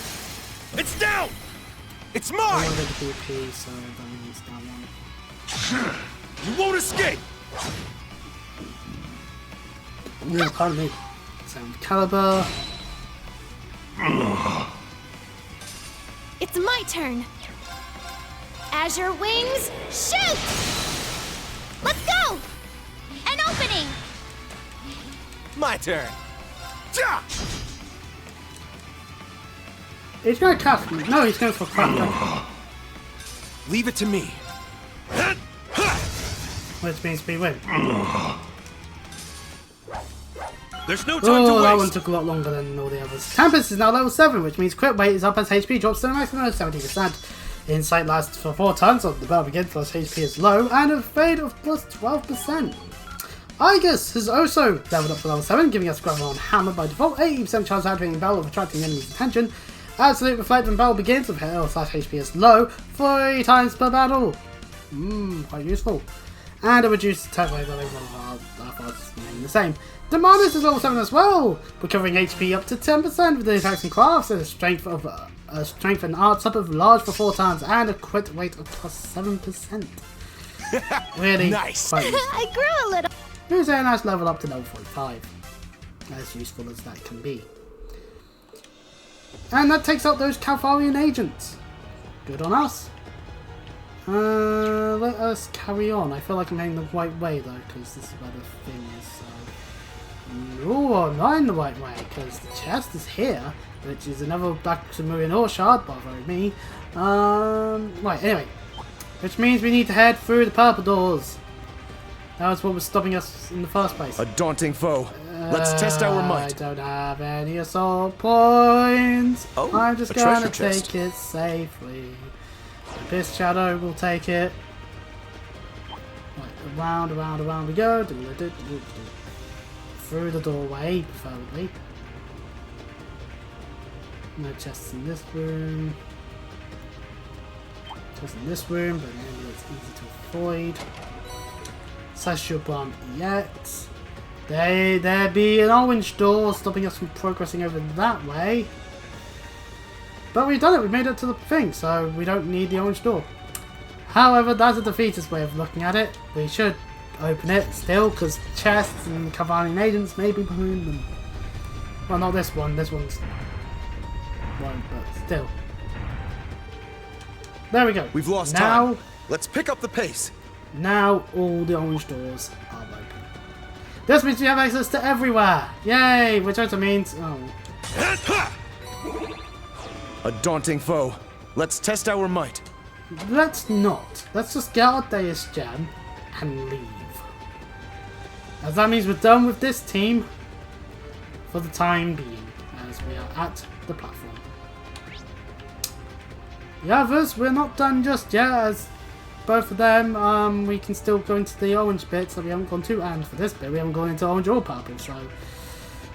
It's down! It's I mine! want the DP, so that means that one. You won't escape! Yeah, pardon me. Same caliber. It's my turn. Azure wings, shoot! Let's go! An opening! My turn. Ja! He's gonna cast me. No, he's going for crap. Leave it to me. Which means we win. There's no time Oh, to that waste. one took a lot longer than all the others. Tempest is now level 7, which means crit weight is up as HP drops to a maximum of 70%. Insight lasts for 4 turns on the bell begins plus HP is low, and a fade of plus 12%. Aegis has also leveled up to level 7, giving us Gravel on Hammer by default, 80% chance of activating Bell of attracting enemies' attention. Absolute Reflect when Bell begins with health slash HP is low, 3 times per battle. Quite useful. And a reduced attack rate, our remain the same. Demonis is level 7 as well, recovering HP up to 10% with the attacks and crafts, and a strength and arts up of large for 4 turns, and a crit rate of plus 7%. Really nice. Quite useful. I grew a little. Here's a nice level up to level 45. As useful as that can be. And that takes out those Calvarian agents. Good on us. Let us carry on. I feel like I'm heading the right way though, because this is where the thing is. Ooh, I'm not in the right way, because the chest is here, which is another back to Marin ore shard, bothering me. Right, anyway. Which means we need to head through the purple doors. That was what was stopping us in the first place. A daunting foe. Let's test our might. I don't have any assault points. Oh, I'm just a gonna treasure chest. take it safely. The Abyss Shadow will take it. Right, around we go. Through the doorway, preferably. No chests in this room. Chests in this room, but maybe it's easy to avoid. Celestial Bomb EX. There be an orange door stopping us from progressing over that way. But we've done it, we've made it to the thing, so we don't need the orange door. However, that's a defeatist way of looking at it. We should open it still, because chests and Calvarian agents may be behind them. Well, not this one, this one's won't, but still. There we go. We've lost now, time. Let's pick up the pace. Now all the orange doors are open. This means we have access to everywhere! Yay! Which also means... oh. A daunting foe. Let's test our might. Let's not. Let's just get our Deus Gem and leave. As that means we're done with this team for the time being, as we are at the platform. The others, we're not done just yet, as both of them, we can still go into the orange bits that we haven't gone to, and for this bit we haven't gone into orange or purple, so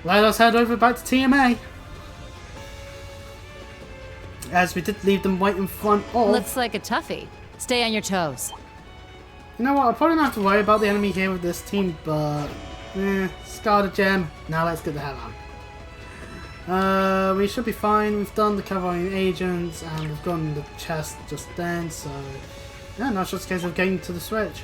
let us head over back to TMA. As we did leave them right in front of... Looks like a toughie. Stay on your toes. You know what, I probably don't have to worry about the enemy here with this team, but... Scarred a gem. Now let's get the hell out. We should be fine. We've done the Calvarian agents, and we've gotten the chest just then, so... Yeah, now it's just a case of getting to the switch.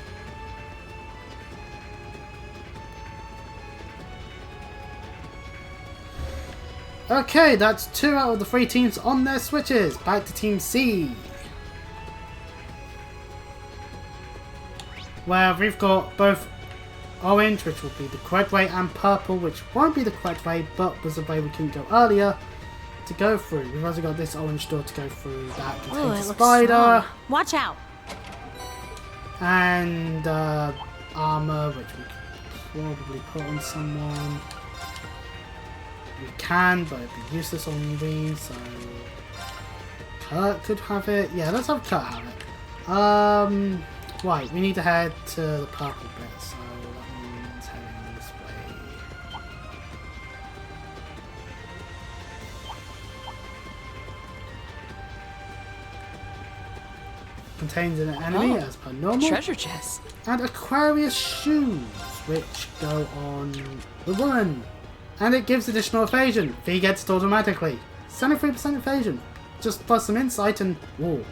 Okay, that's 2 out of the 3 teams on their switches. Back to Team C. Where we've got both orange, which will be the correct way, and purple, which won't be the correct way, but was the way we couldn't go earlier to go through. We've also got this orange door to go through that contains a spider. Watch out. And armor, which we could probably put on someone. We can, but it'd be useless on Reen, so Kurt could have it. Yeah, let's have Kurt have it. Right, we need to head to the purple bit, so that means heading this way. Contains an enemy as per normal. Treasure chest. And Aquarius shoes, which go on the woman. And it gives additional evasion. V gets it automatically. 73% evasion. Just plus some insight and whoa.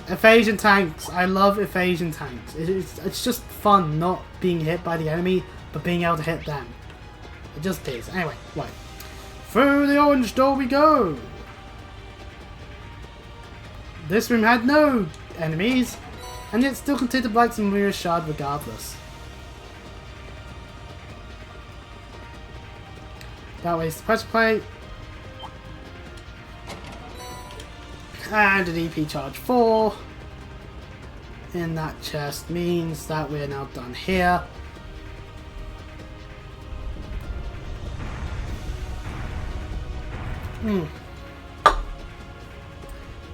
Evasion tanks. I love evasion tanks. It's just fun not being hit by the enemy, but being able to hit them. It just is. Anyway, right. Through the orange door we go. This room had no enemies, and yet still contained the Black Samurai shard regardless. That way is the pressure plate. And an EP charge 4 in that chest means that we're now done here.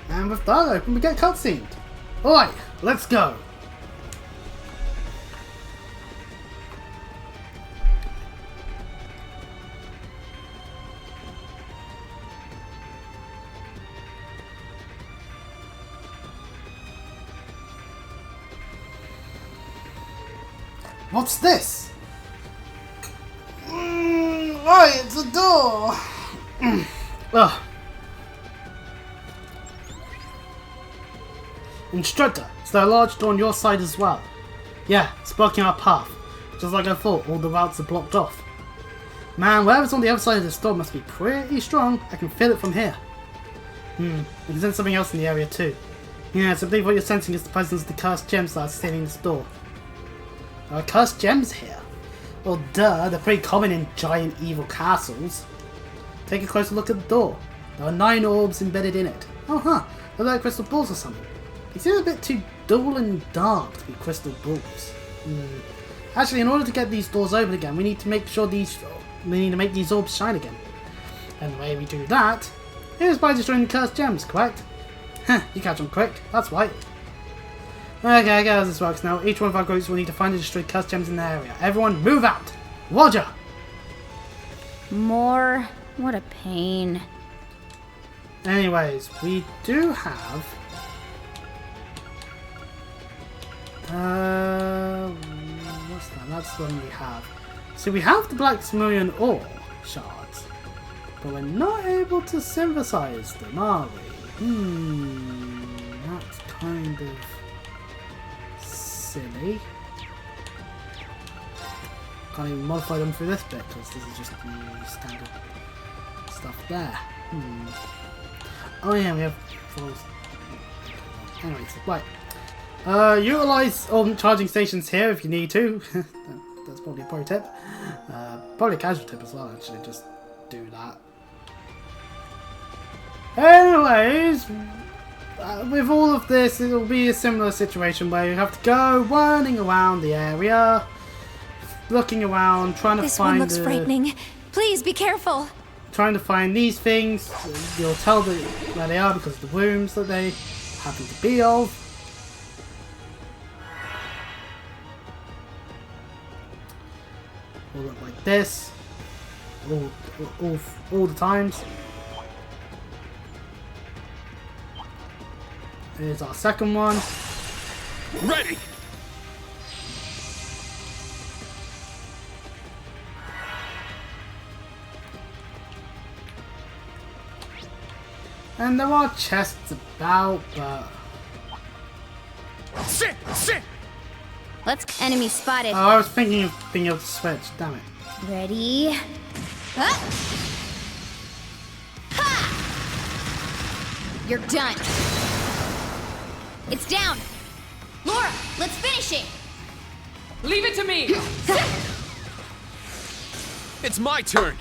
And with that open, we get cutscened. Alright, let's go. What's this? Right, it's a door. Ugh. Instructor, is there a large door on your side as well? Yeah, it's blocking our path. Just like I thought, all the routes are blocked off. Man, whatever's on the other side of this door must be pretty strong. I can feel it from here. I can sense something else in the area too. Yeah, so I believe what you're sensing is the presence of the cursed gems that are sealing this door. There are cursed gems here. Well, duh, they're pretty common in giant evil castles. Take a closer look at the door. There are 9 orbs embedded in it. Oh, huh. They're like crystal balls or something. They seem a bit too dull and dark to be crystal balls. Actually, in order to get these doors open again, we need to make these orbs shine again. And the way we do that is by destroying the cursed gems, correct? Huh, you catch on quick. That's right. Okay, I guess this works now. Each one of our groups will need to find and destroy cursed gems in the area. Everyone, move out! Roger! More? What a pain. Anyways, we do have... what's that? That's the one we have. So we have the Black Samurai ore shards, but we're not able to synthesize them, are we? That's kind of silly. Can't even modify them through this bit because this is just the standard stuff there. Oh yeah, we have falls. Anyways, right. Utilize all charging stations here if you need to. That's probably a pro tip. Probably a casual tip as well, actually. Just do that. Anyways, with all of this, it'll be a similar situation where you have to go running around the area, looking around, trying to this find. This one looks frightening. Please be careful. Trying to find these things. You'll tell where they are because of the rooms that they happen to be of. Will look like this. All the times. Here's our second one. Ready! And there are chests about, but... Sit! Sit! Enemy spotted. Oh, I was thinking of being able to switch, damn it. Ready? Huh? Ha! You're done. It's down. Laura, let's finish it. Leave it to me! It's my turn!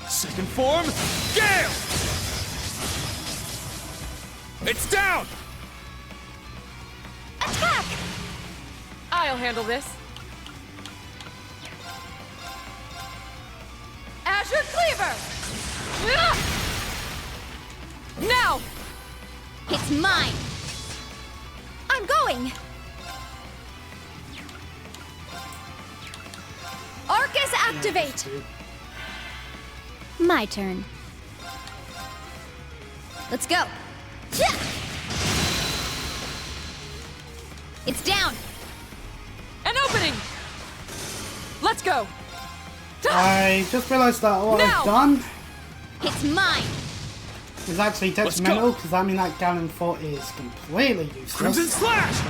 Second form, Gale! It's down! Attack! I'll handle this. Azure Cleaver! Now! It's mine. I'm going. Arcus activate. My turn. Let's go. It's down. An opening! Let's go! I just realised that what I've done It's mine. is actually detrimental, because that means that Gallon Fort is completely useless. Crimson Slash!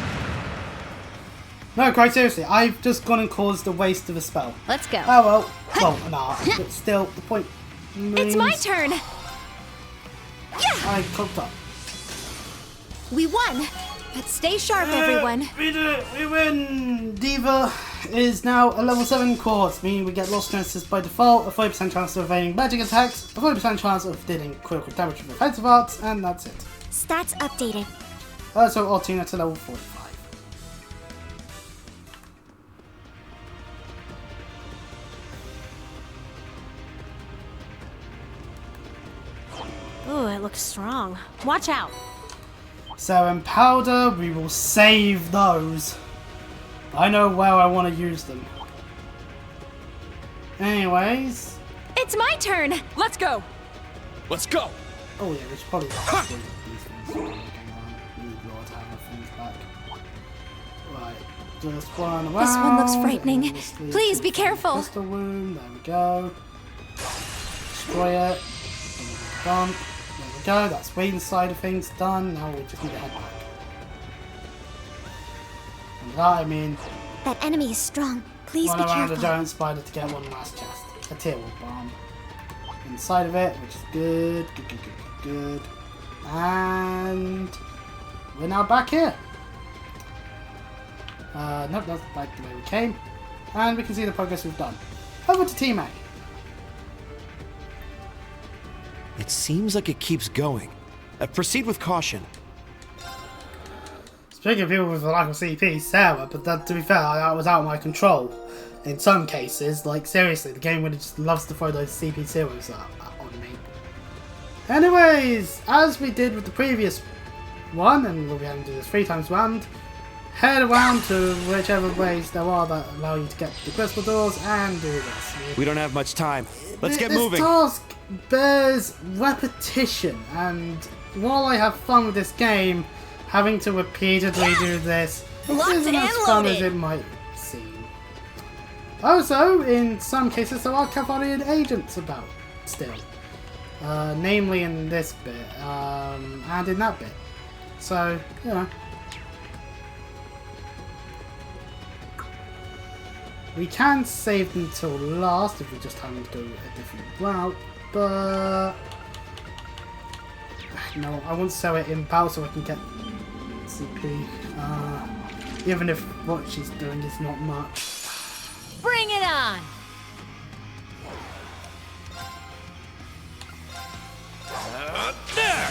No, quite seriously, I've just gone and caused a waste of a spell. Let's go. Oh well. Well, nah, but still, the point It's my turn. I cooked up. We won. But stay sharp, everyone. We do it. We win. Diva is now a level 7 quartz, meaning we get lost chances by default, a 40% chance of evading magic attacks, a 40% chance of dealing critical damage with offensive arts, and that's it. Stats updated. So Altina to level 45. Ooh, it looks strong. Watch out. So in powder, we will save those. I know where I want to use them. Anyways. It's my turn. Let's go. Let's go. Oh yeah, we should probably have these things. Right, just one around. This one looks frightening. Please be careful. Crystal wound. There we go. Destroy it. Dump. There we go. That's Wayne's side of things done. Now we just need to head back. And that I mean. That enemy is strong. Please Run be around careful. a giant spider to get one last chest. A tier 1 bomb. Inside of it, which is good. Good. And we're now back here. Nope, that's back the way we came. And we can see the progress we've done. Over to Team A. It seems like it keeps going. Proceed with caution. Speaking of people with a lack of CP, Sarah, but that, to be fair, that was out of my control. In some cases, like seriously, the game really just loves to throw those CP zeros on me. Anyways, as we did with the previous one, and we'll be having to do this 3 times round, head around to whichever ways there are that allow you to get the crystal doors and do this. We don't have much time. Let's get this moving. Task bears repetition, and while I have fun with this game, having to repeatedly do this isn't as fun as it might seem. Also, in some cases, there are Cavalian agents about still. Namely in this bit, and in that bit. So, you know. We can save them till last if we just happen to go a different route, but no, I want to sell it in battle so I can get CP, even if what she's doing is not much. Bring it on! There!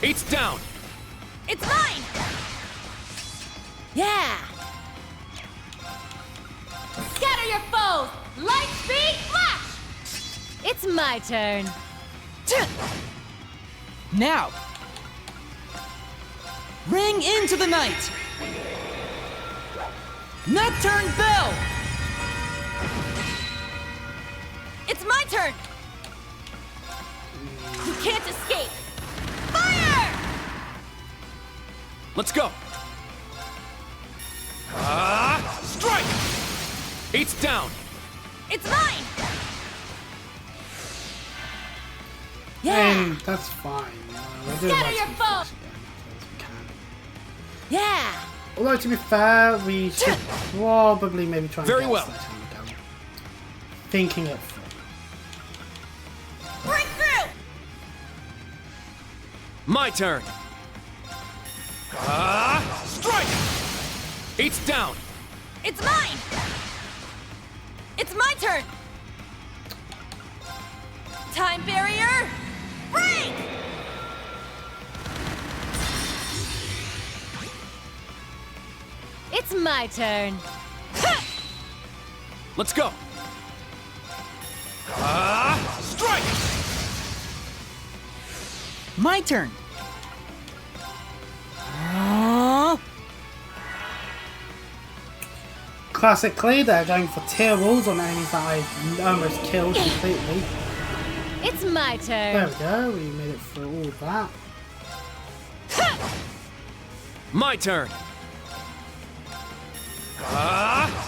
It's down! It's mine! Yeah! Scatter your foes! Light speed flash! It's my turn. Now! Ring into the night! Nocturne Bell! It's my turn! You can't escape! Fire! Let's go! Strike! It's down! It's mine! And that's fine. We'll do Scatter light your speed foes! flash again, because we can. Yeah! Although, to be fair, we should probably maybe try and Very get well. a sledgehammer going. Thinking it through. Break through! My turn. Strike! Eight's down. It's mine! It's my turn! Time barrier! Break! It's my turn. Let's go. Strike! My turn. Classically, they're going for tier rules on enemies that I almost killed completely. It's my turn. There we go, we made it through all of that. My turn.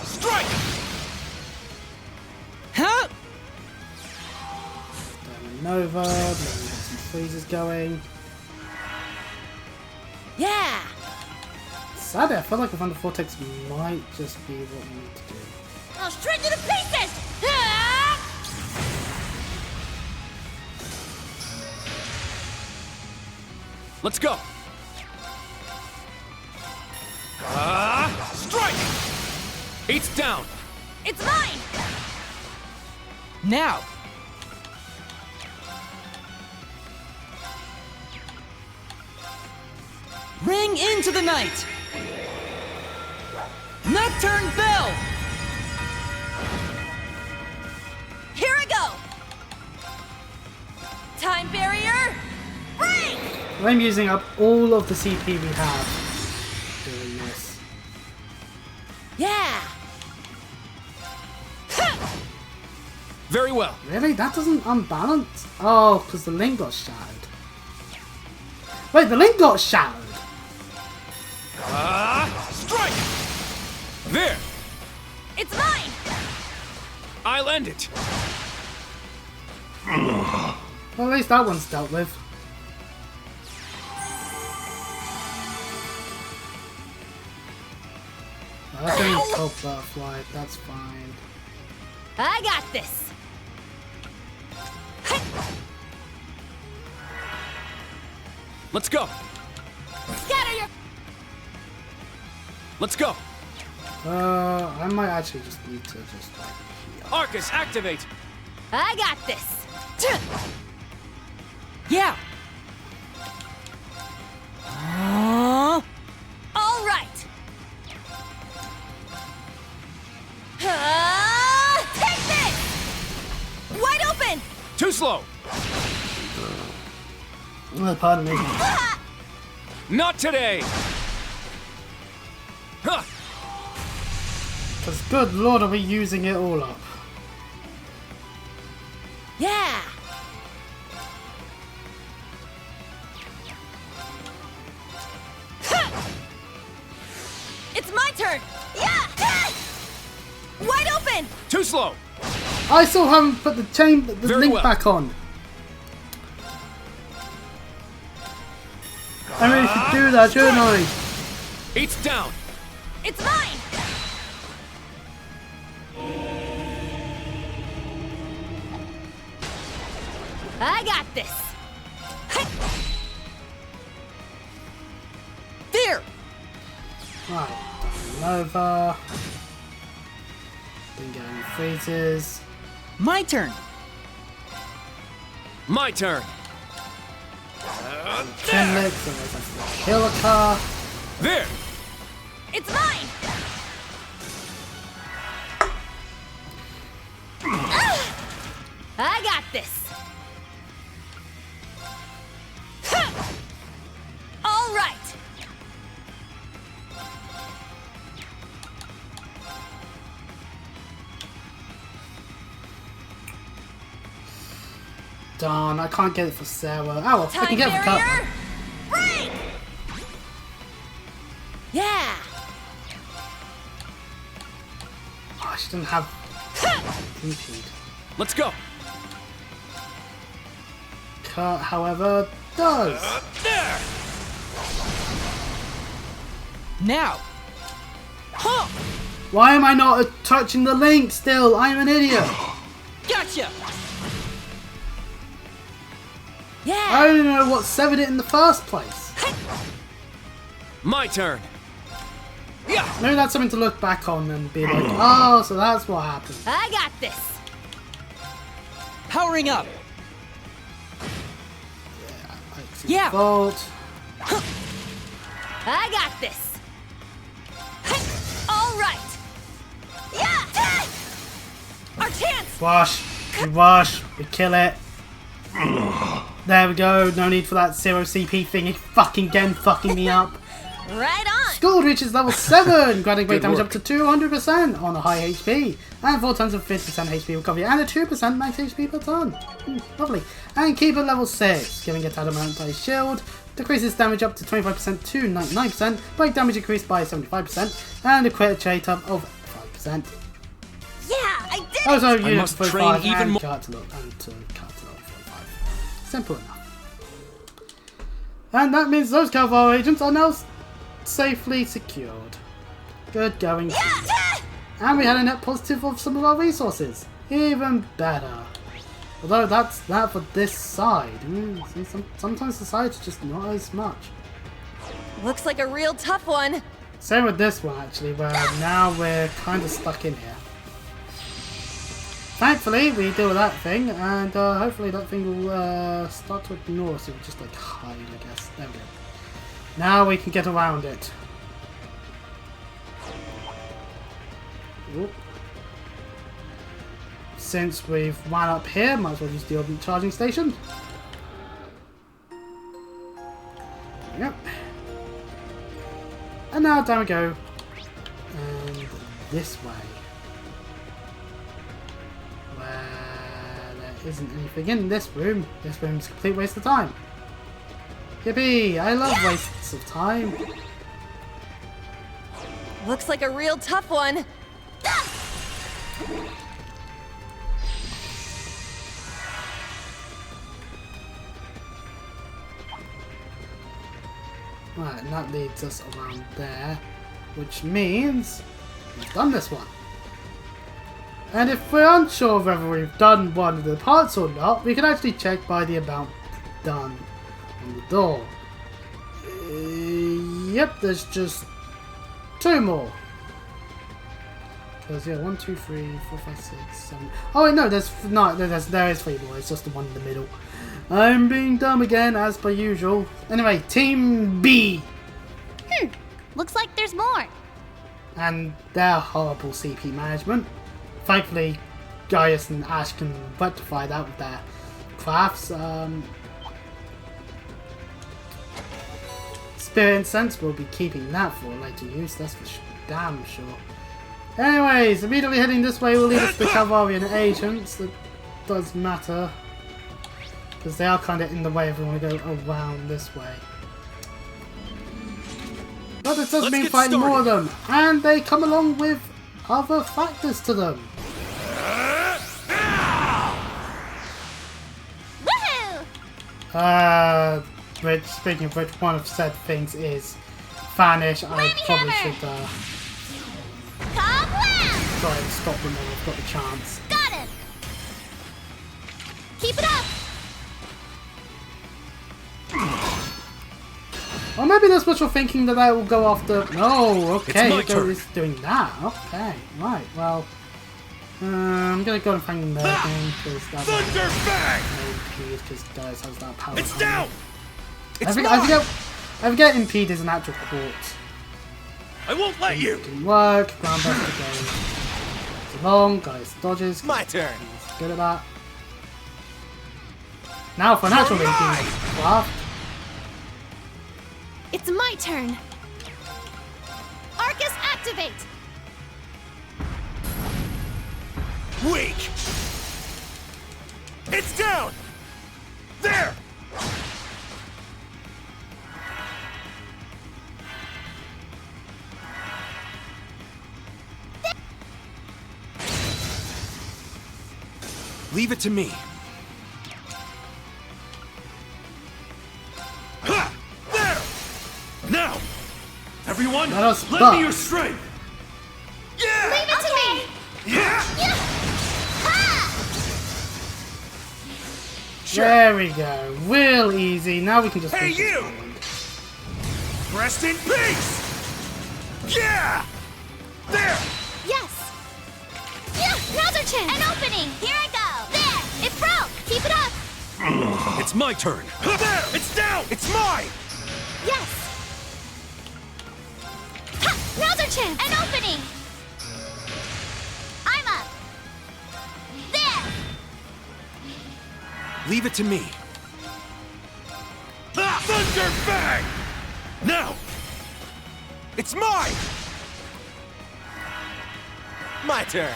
Strike! Huh? Nova, maybe get some freezes going. Yeah! Sadly, I feel like a Thunder Vortex might just be what we need to do. I'll shred you to pieces! Let's go. Strike! Eight's down. It's mine! Now. Ring into the night. Nocturne bell. Here I go! Time barrier! Break! I'm using up all of the CP we have doing this. Yeah! Very well. Really? That doesn't unbalance? Oh, because the link got shattered. Wait, the link got shattered! Strike! There! It's mine! I'll end it. Well, at least that one's dealt with. Oh, that's only cold butterfly, that's fine. I got this! Let's go. Scatter your... Let's go. I might actually just need to just like heal. Arcus, activate. I got this! Yeah. All right! Take this! Wide open! Too slow. Pardon me. Not today. Huh. Because good lord, are we using it all up? Yeah! It's my turn! Yeah! Wide open! Too slow. I still haven't put the link well. back on. I really should do that, shouldn't I? Eight's down. It's mine! I got this! There. Right, Nova. Didn't get any freezes. My turn. My turn. Kenlick, so there's a killer car. There. It's mine! I got this! All right! Darn, I can't get it for Sarah. Oh well, I can get it for Cut. Break! Yeah! Oh, she didn't have impede. Let's go. Cut, however, does. There. Now. Why am I not touching the link still? I'm an idiot. Gotcha! Yeah. I don't know what severed it in the first place. My turn. Yeah. Maybe that's something to look back on and be like, oh, so that's what happened. I got this. Powering up. Yeah. Fault. I got this. All right. Yeah. Our chance. Wash. We wash. We kill it. There we go. No need for that 0 CP thing fucking again fucking me up. Right on. Skull reaches level 7, granting great damage up to 200% on a high HP, and 4 tons of 50% HP recovery, and a 2% max HP per ton. Lovely. And keep at level 6, giving it adamantine shield, decreases damage up to 25% to 99%, break damage increased by 75%, and a crit rate up of 5%. Yeah, I did it! Also, I must train even more. Simple enough. And that means those Cavalry agents are now safely secured. Good going. Yeah. And we had a net positive of some of our resources. Even better. Although that's that for this side. See, sometimes the sides are just not as much. Looks like a real tough one. Same with this one actually, where now we're kind of stuck in here. Thankfully, we deal with that thing, and hopefully that thing will start to ignore us. It will just like hide, I guess. There we go. Now we can get around it. Oop. Since we've run up here, might as well use the open charging station. Yep. And now down we go. And this way. There isn't anything in this room. This room's a complete waste of time. Yippee! I love wastes of time. Looks like a real tough one. Right, and that leads us around there, which means we've done this one. And if we're unsure of whether we've done one of the parts or not, we can actually check by the amount done on the door. Yep, there's just 2 more. Because, yeah, 1, 2, 3, 4, 5, 6, 7. Oh, wait, no, there is 3 more. It's just the one in the middle. I'm being dumb again, as per usual. Anyway, Team B. Looks like there's more. And their horrible CP management. Thankfully, Gaius and Ash can rectify that with their crafts. Spirit Incense will be keeping that for later use, that's for damn sure. Anyways, immediately heading this way will lead us to the Calvarian agents. That does matter, because they are kind of in the way if we want to go around this way. But it does mean fighting more of them, and they come along with other factors to them. Which, speaking of which, one of said things is Vanish. I probably should try and stop them when I've got the chance. Got it. Keep it up. Or maybe that's what you're thinking, that I will go after. No, okay, it's doing that. Okay, right. Well, I'm gonna go and find the thing because that's because Gaius has that power. It's down. I forget Impede is an actual quartz. I won't let you. It can work. Ground Buster goes. It's long. Gaius dodges. My turn. He's good at that. Now for an actual Impede craft. It's my turn. Arcus, activate. Weak. It's down. There. Leave it to me. Ha! There! Now! Everyone, lend me your strength! Sure. There we go. Real easy. Now we can just... Hey, you! Rest in peace! Yeah! There! Yes! Yeah! Now's our chance! An opening! Here I go! There! It broke! Keep it up! It's my turn. There! It's down! It's mine! Yes! Ha! Now's our chance! An opening! I'm up! There! Leave it to me. Thunder Bang! Now! It's mine! My turn.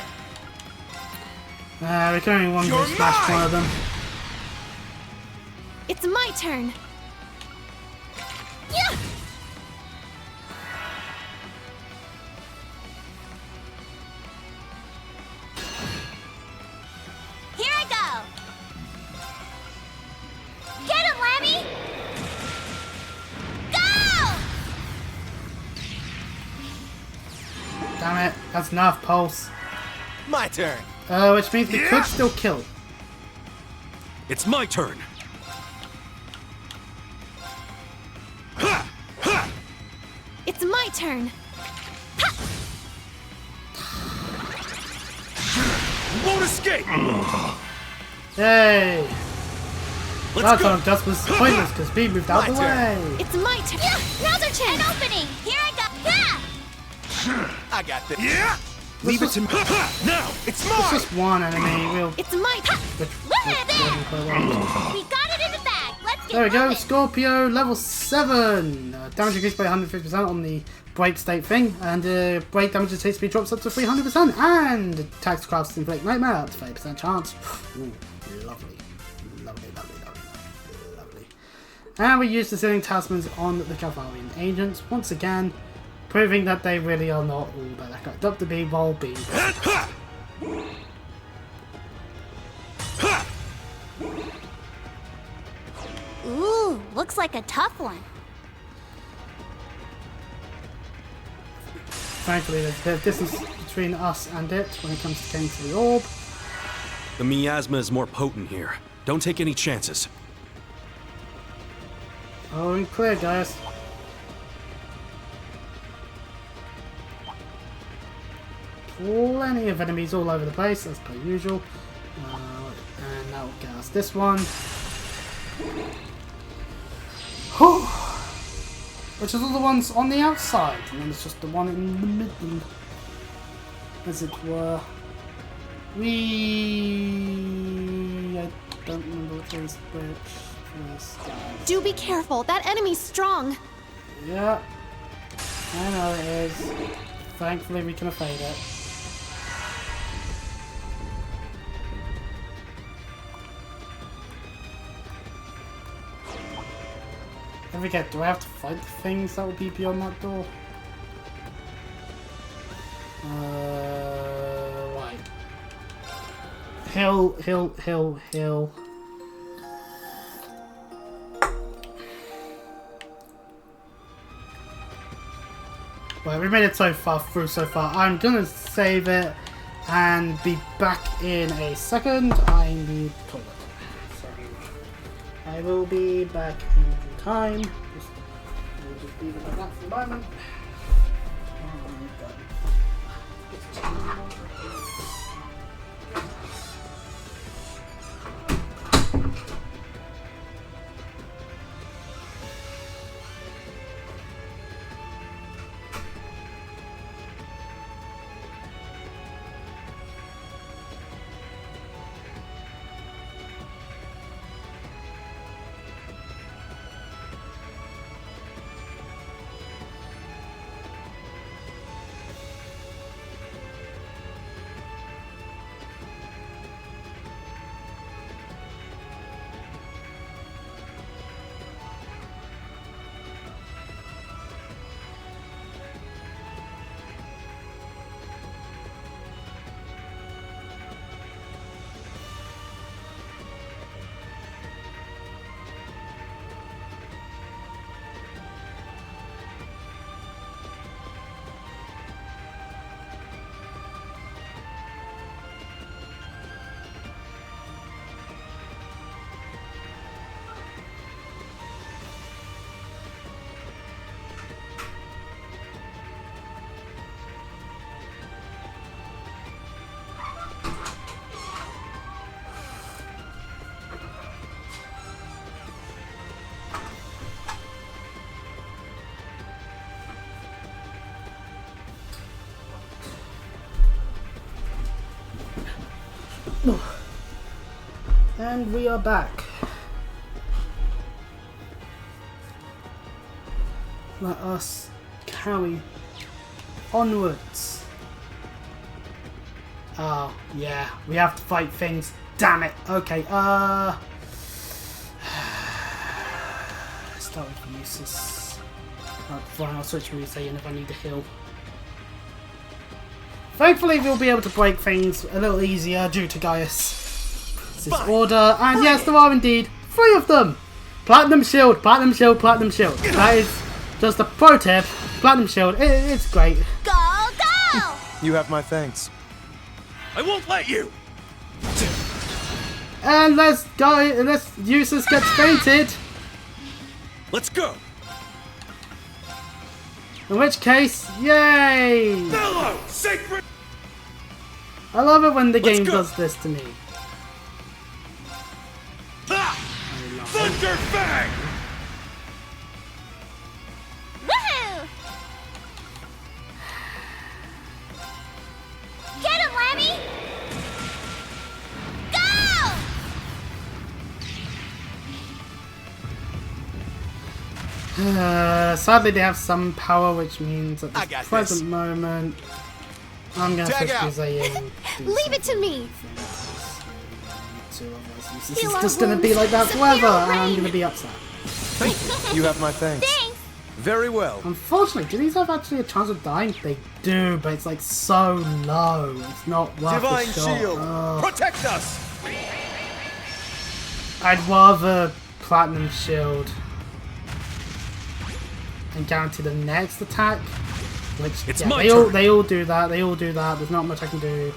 We can only one go smash one of them. It's my turn! Yeah! Here I go! Get him, Lammy! Go! Damn it, that's enough, Pulse. My turn. Which means we could still kill. It's my turn. It's my turn! You won't escape! Yay! Let's That go! time just was pointless because B moved out the way. It's my turn! Yeah! Now's our chance! An opening! Here I go! Yeah! I got this. Yeah! Leave it to me. Now! It's It's mine! just one enemy. We'll... It's my turn! We got it in the bag! Let's get There we go, rolling. Scorpio level 7. Damage increased by 150% on the break state thing, and break damage and hit speed drops up to 300%, and attacks crafts inflict nightmare up to 30% chance. Ooh, lovely. Lovely, lovely, lovely, lovely. And we use the Sealing Talismans on the Calvarian Agents, once again, proving that they really are not all bad. I got Dr. B, roll B. Ooh, looks like a tough one. Thankfully, there's a bit of distance between us and it when it comes to getting to the orb. The miasma is more potent here. Don't take any chances. Oh, we're clear, guys. Plenty of enemies all over the place, as per usual. And that will get us this one. Which is all the ones on the outside, and then it's just the one in the middle, as it were. I don't remember which is which. Do be careful, that enemy's strong. Yeah, I know it is. Thankfully, we can evade it. I forget, do I have to fight the things that will be beyond that door? Right. Hill. Well, we made it so far through so far. I'm gonna save it and be back in a second. I need toilet. So I will be back in due time. We'll just leave it like that for the moment. And we are back. Let us carry onwards. Oh, yeah, we have to fight things. Damn it. Okay, start with useless. Fine, I'll switch to saying if I need to heal. Thankfully, we'll be able to break things a little easier due to Gaius' order. And yes, there are indeed 3 of them. Platinum shield, platinum shield, platinum shield. That is just a pro tip. Platinum shield, it's great. Go, go! You have my thanks. I won't let you! And unless Useless gets fainted. Let's go! In which case, yay! Fellow sacred! I love it when the game does this to me. Thunder Fang! Woohoo! Get him, Lammy! Go! Sadly, they have some power, which means at this present moment, I'm going to switch to Zayn. Leave it to me! This is just going to be like that forever, and I'm going to be upset. You have my thanks. Thanks! Very well. Unfortunately, do these have actually a chance of dying? They do, but it's like so low. It's not worth Divine the shot. shield, Oh. protect us! I'd rather Platinum Shield and guarantee the next attack. Which it's yeah, my they turn. all do that. They all do that. There's not much I can do.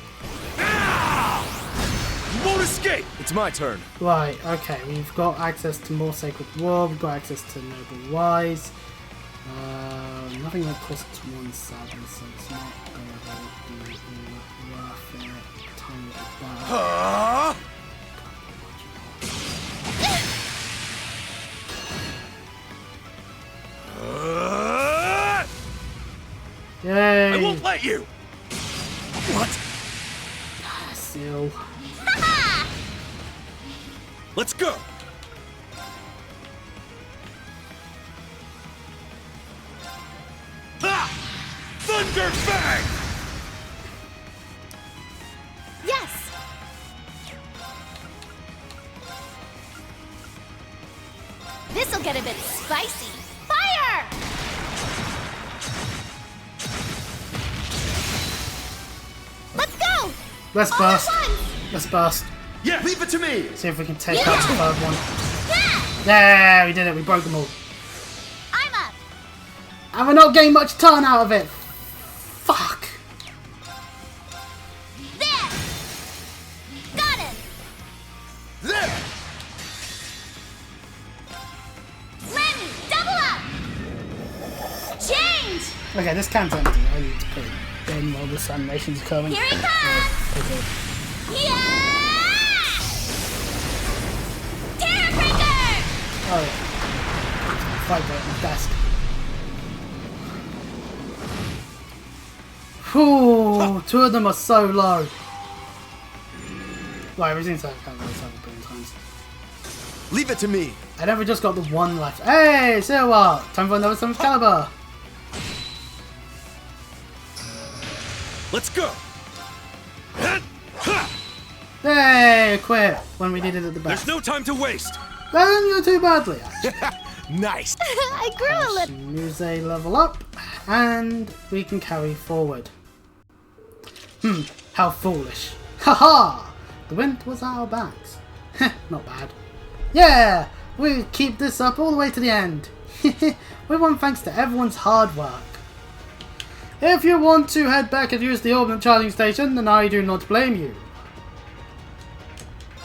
You won't escape! It's my turn. Right, okay, we've got access to more Sacred War, we've got access to Noble Wise. Nothing that costs 1 sadly, so it's not going to be worth it. Time to that. Yay! I won't let you! What? Seal. Let's go! Thunder Fang! Yes! This'll get a bit spicy. Fire! Let's go! Let's All burst. at once! Let's burst. Yeah! Leave it to me! See if we can take out the third one. Yeah, we did it. We broke them all. I'm up! And we're not getting much turn out of it. Fuck. There! Got him! There! Lemmy, double up! Change! Okay, this can's empty. I need to put it in while this animation's coming. Here he comes! Okay. Yeah! Terror-breaker! Oh, yeah. Fight right on the desk. Whew, 2 of them are so low. Right, we need to have those a billion times. Leave it to me. And then we just got the 1 left. Hey, Silver! Time for another Sun Caliber. Let's go! Hey, quit when we needed it the best. There's no time to waste! That didn't go too badly, actually. Nice! I grew a little. Use a level up, and we can carry forward. How foolish. Haha! The wind was at our backs. Not bad. Yeah! We keep this up all the way to the end. We won thanks to everyone's hard work. If you want to head back and use the orbital charging station, then I do not blame you.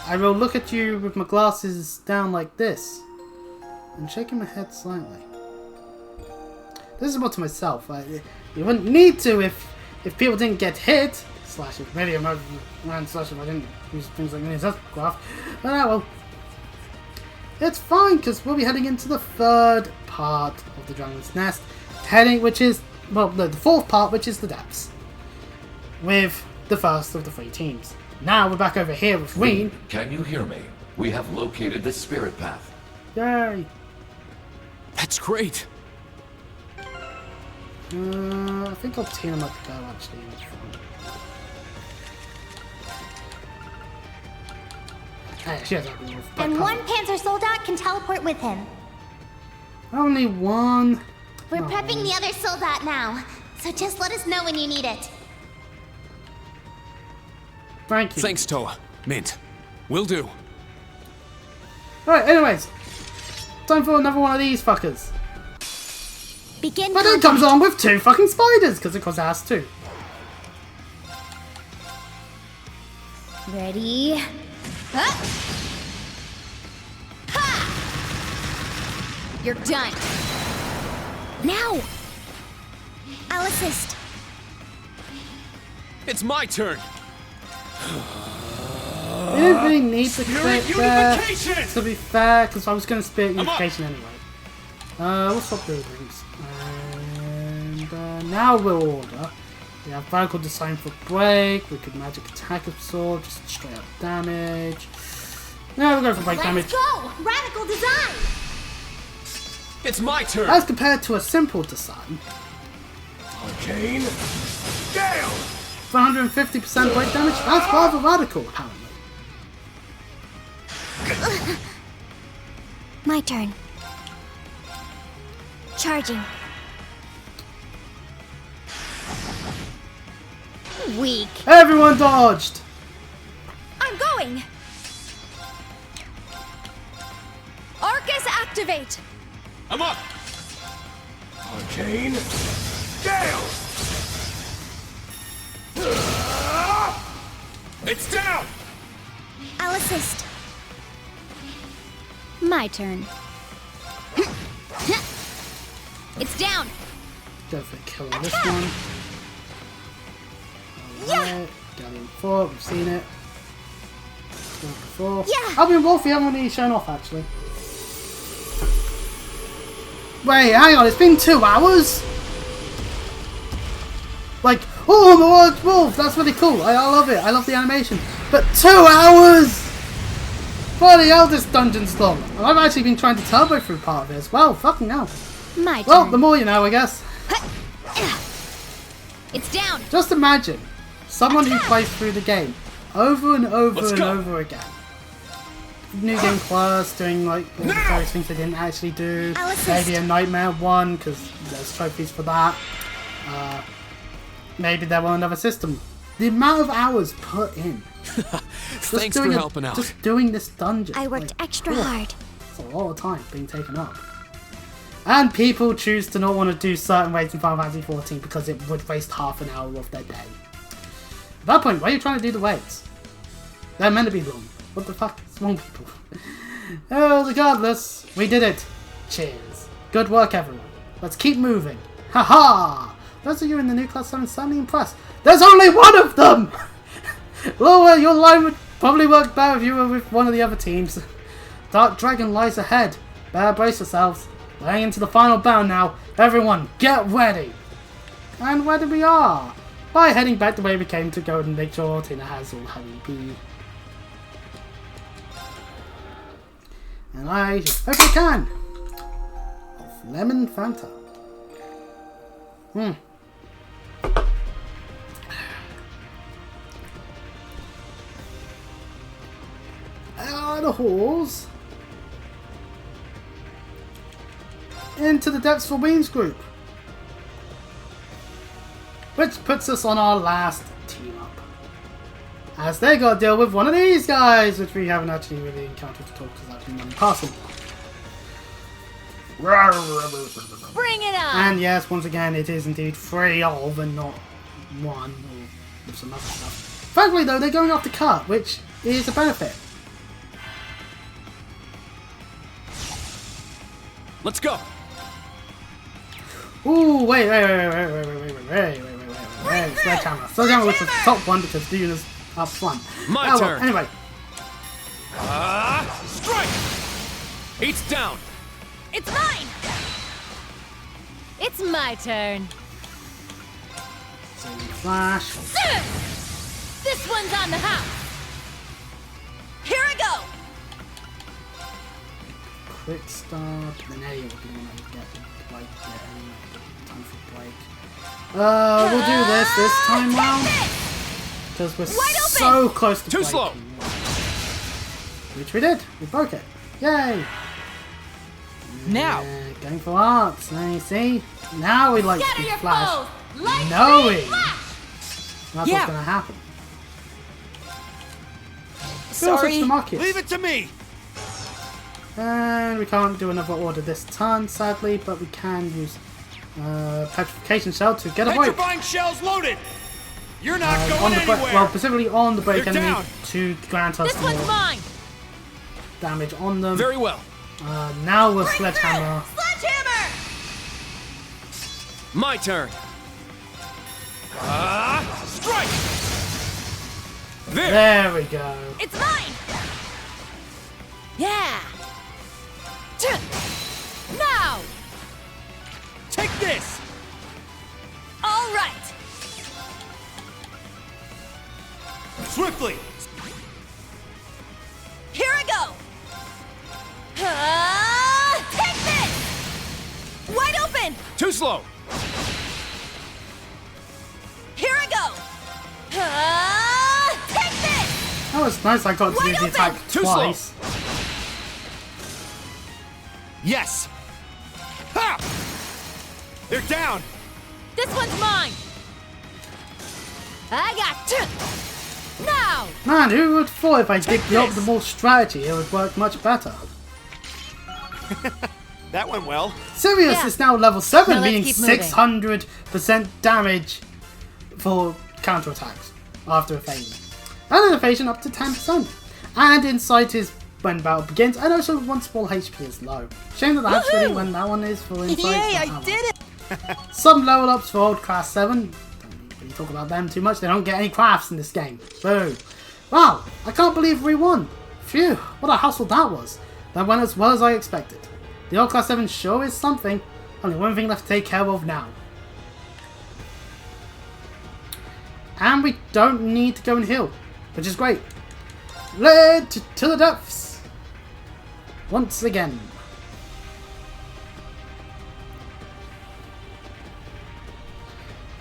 I will look at you with my glasses down like this, and shaking my head slightly. This is more to myself. You wouldn't need to if people didn't get hit. Slash if maybe I'm around slash if I didn't use things like this graph. But well. It's fine because we'll be heading into the 3rd part of the Dragon's Nest. Which is well the 4th part, which is the depths. With the first of the 3 teams. Now we're back over here with Ween. Can you hear me? We have located the spirit path. Yay! That's great. I think I'll team them up to go actually in this front. Hey, she has a wolf. And one Panzer soldat can teleport with him. Only one. We're prepping the other soldat now, so just let us know when you need it. Thank you. Thanks, Toa. Mint. Will do. Right, anyways. Time for another one of these fuckers. Begin But it comes along with 2 fucking spiders, because it has 2. Ready? Huh? Ha! You're done. Now! I'll assist. It's my turn. We didn't really need the spirit there, to be fair, because I was going to spirit unification anyway. We'll swap those rings. And now we'll order. We have Radical Design for break, we could magic attack absorb, just straight up damage. Now we'll go for break damage. Let's go! Radical design! It's my turn! As compared to a simple design. Arcane Gale! For 150% break damage, that's rather radical, apparently. My turn. Charging. Weak. Everyone dodged! I'm going! Arcus activate! I'm up! Arcane Gale! It's down! I'll assist. My turn. It's down! Go for killing this one. Alright, Galleon 4, we've seen it. Before. Yeah. Albion Wolf, we haven't really shown off actually. Wait, hang on, it's been 2 hours? Like, oh, my word, Wolf, that's really cool. I love it, I love the animation. But 2 hours! Bloody hell, this dungeon's long. And I've actually been trying to turbo through part of it as well, fucking hell. My Well, turn. the more you know, I guess. It's down! Just imagine someone who plays through the game over and over and over again. New Game Plus, doing like all the various things they didn't actually do. Maybe a Nightmare one, because there's trophies for that. Maybe they want another system. The amount of hours put in. Thanks for helping out. Just doing this dungeon. I worked extra hard. It's a lot of time being taken up. And people choose to not want to do certain raids in Final Fantasy XIV because it would waste half an hour of their day. At that point, why are you trying to do the raids? They're meant to be long. What the fuck is wrong with people? Oh, regardless, we did it. Cheers. Good work, everyone. Let's keep moving. Haha! Those of you in the new Class 7 certainly impressed. There's only one of them! Lower, your line would probably work better if you were with one of the other teams. Dark Dragon lies ahead. Better brace yourselves. Laying into the final bound now. Everyone, get ready! And where do we are? By heading back the way we came to go and make sure Tina has all her EP. And I hope I can. Of Lemon Fanta. Out of the halls. Into the depths for Ween's group. Which puts us on our last team up. As they got to deal with one of these guys, which we haven't actually really encountered at all because that's been passing. Bring it on! And yes, once again, it is indeed 3 of and not 1 or some other stuff. Frankly though, they're going after Cut, which is a benefit. Let's go! Ooh, wait, Sledgehammer. Sledgehammer was the top one because Dune is up front. My turn. Anyway. Strike! 8's down! It's mine! It's my turn. Flash. This one's on the house. Here I go! quick start. Then Eddie will be the one that will get like time for break. We'll do this time round because we're so close to breaking. Slow. Which we did. We broke it. Yay! Now, going for arts. Now you see. Now we like Scatter Speed your Flash, foes! Light knowing speed flash! that's what's going to happen. sorry. Leave it to me! And we can't do another order this turn, sadly, but we can use petrification shell to get a break. Petrifying shells loaded! You're not on going the anywhere! well, specifically on the break They're enemy down. to grant us This one's more mine! damage on them. Very well. Now we'll sledgehammer. Sledgehammer! My turn. Strike! There we go. It's mine! Yeah! Now! Take this! All right! Swiftly! Here I go! Take this! Wide open! Too slow. Here I go! Take this! That was nice. I got to do the attack Too twice. Yes! Ha! They're down! This one's mine! I got two! Now! Man, who would have thought if I did the optimal strategy, it would work much better? That went well. Sirius Yeah. is now level 7, Now let's being keep moving. 600% damage for counterattacks after evasion. And an evasion up to 10%. And Insight is when battle begins, and also once small HP is low. Shame that that's really when that one is for Insight. Yay, but I oh did well. it! Some level ups for old class 7. Don't really talk about them too much, they don't get any crafts in this game. Boo. Wow, I can't believe we won. Phew, what a hustle that was. That went as well as I expected. The old class 7 sure is something. Only one thing left to take care of now. And we don't need to go and heal, which is great. Led to the depths. Once again.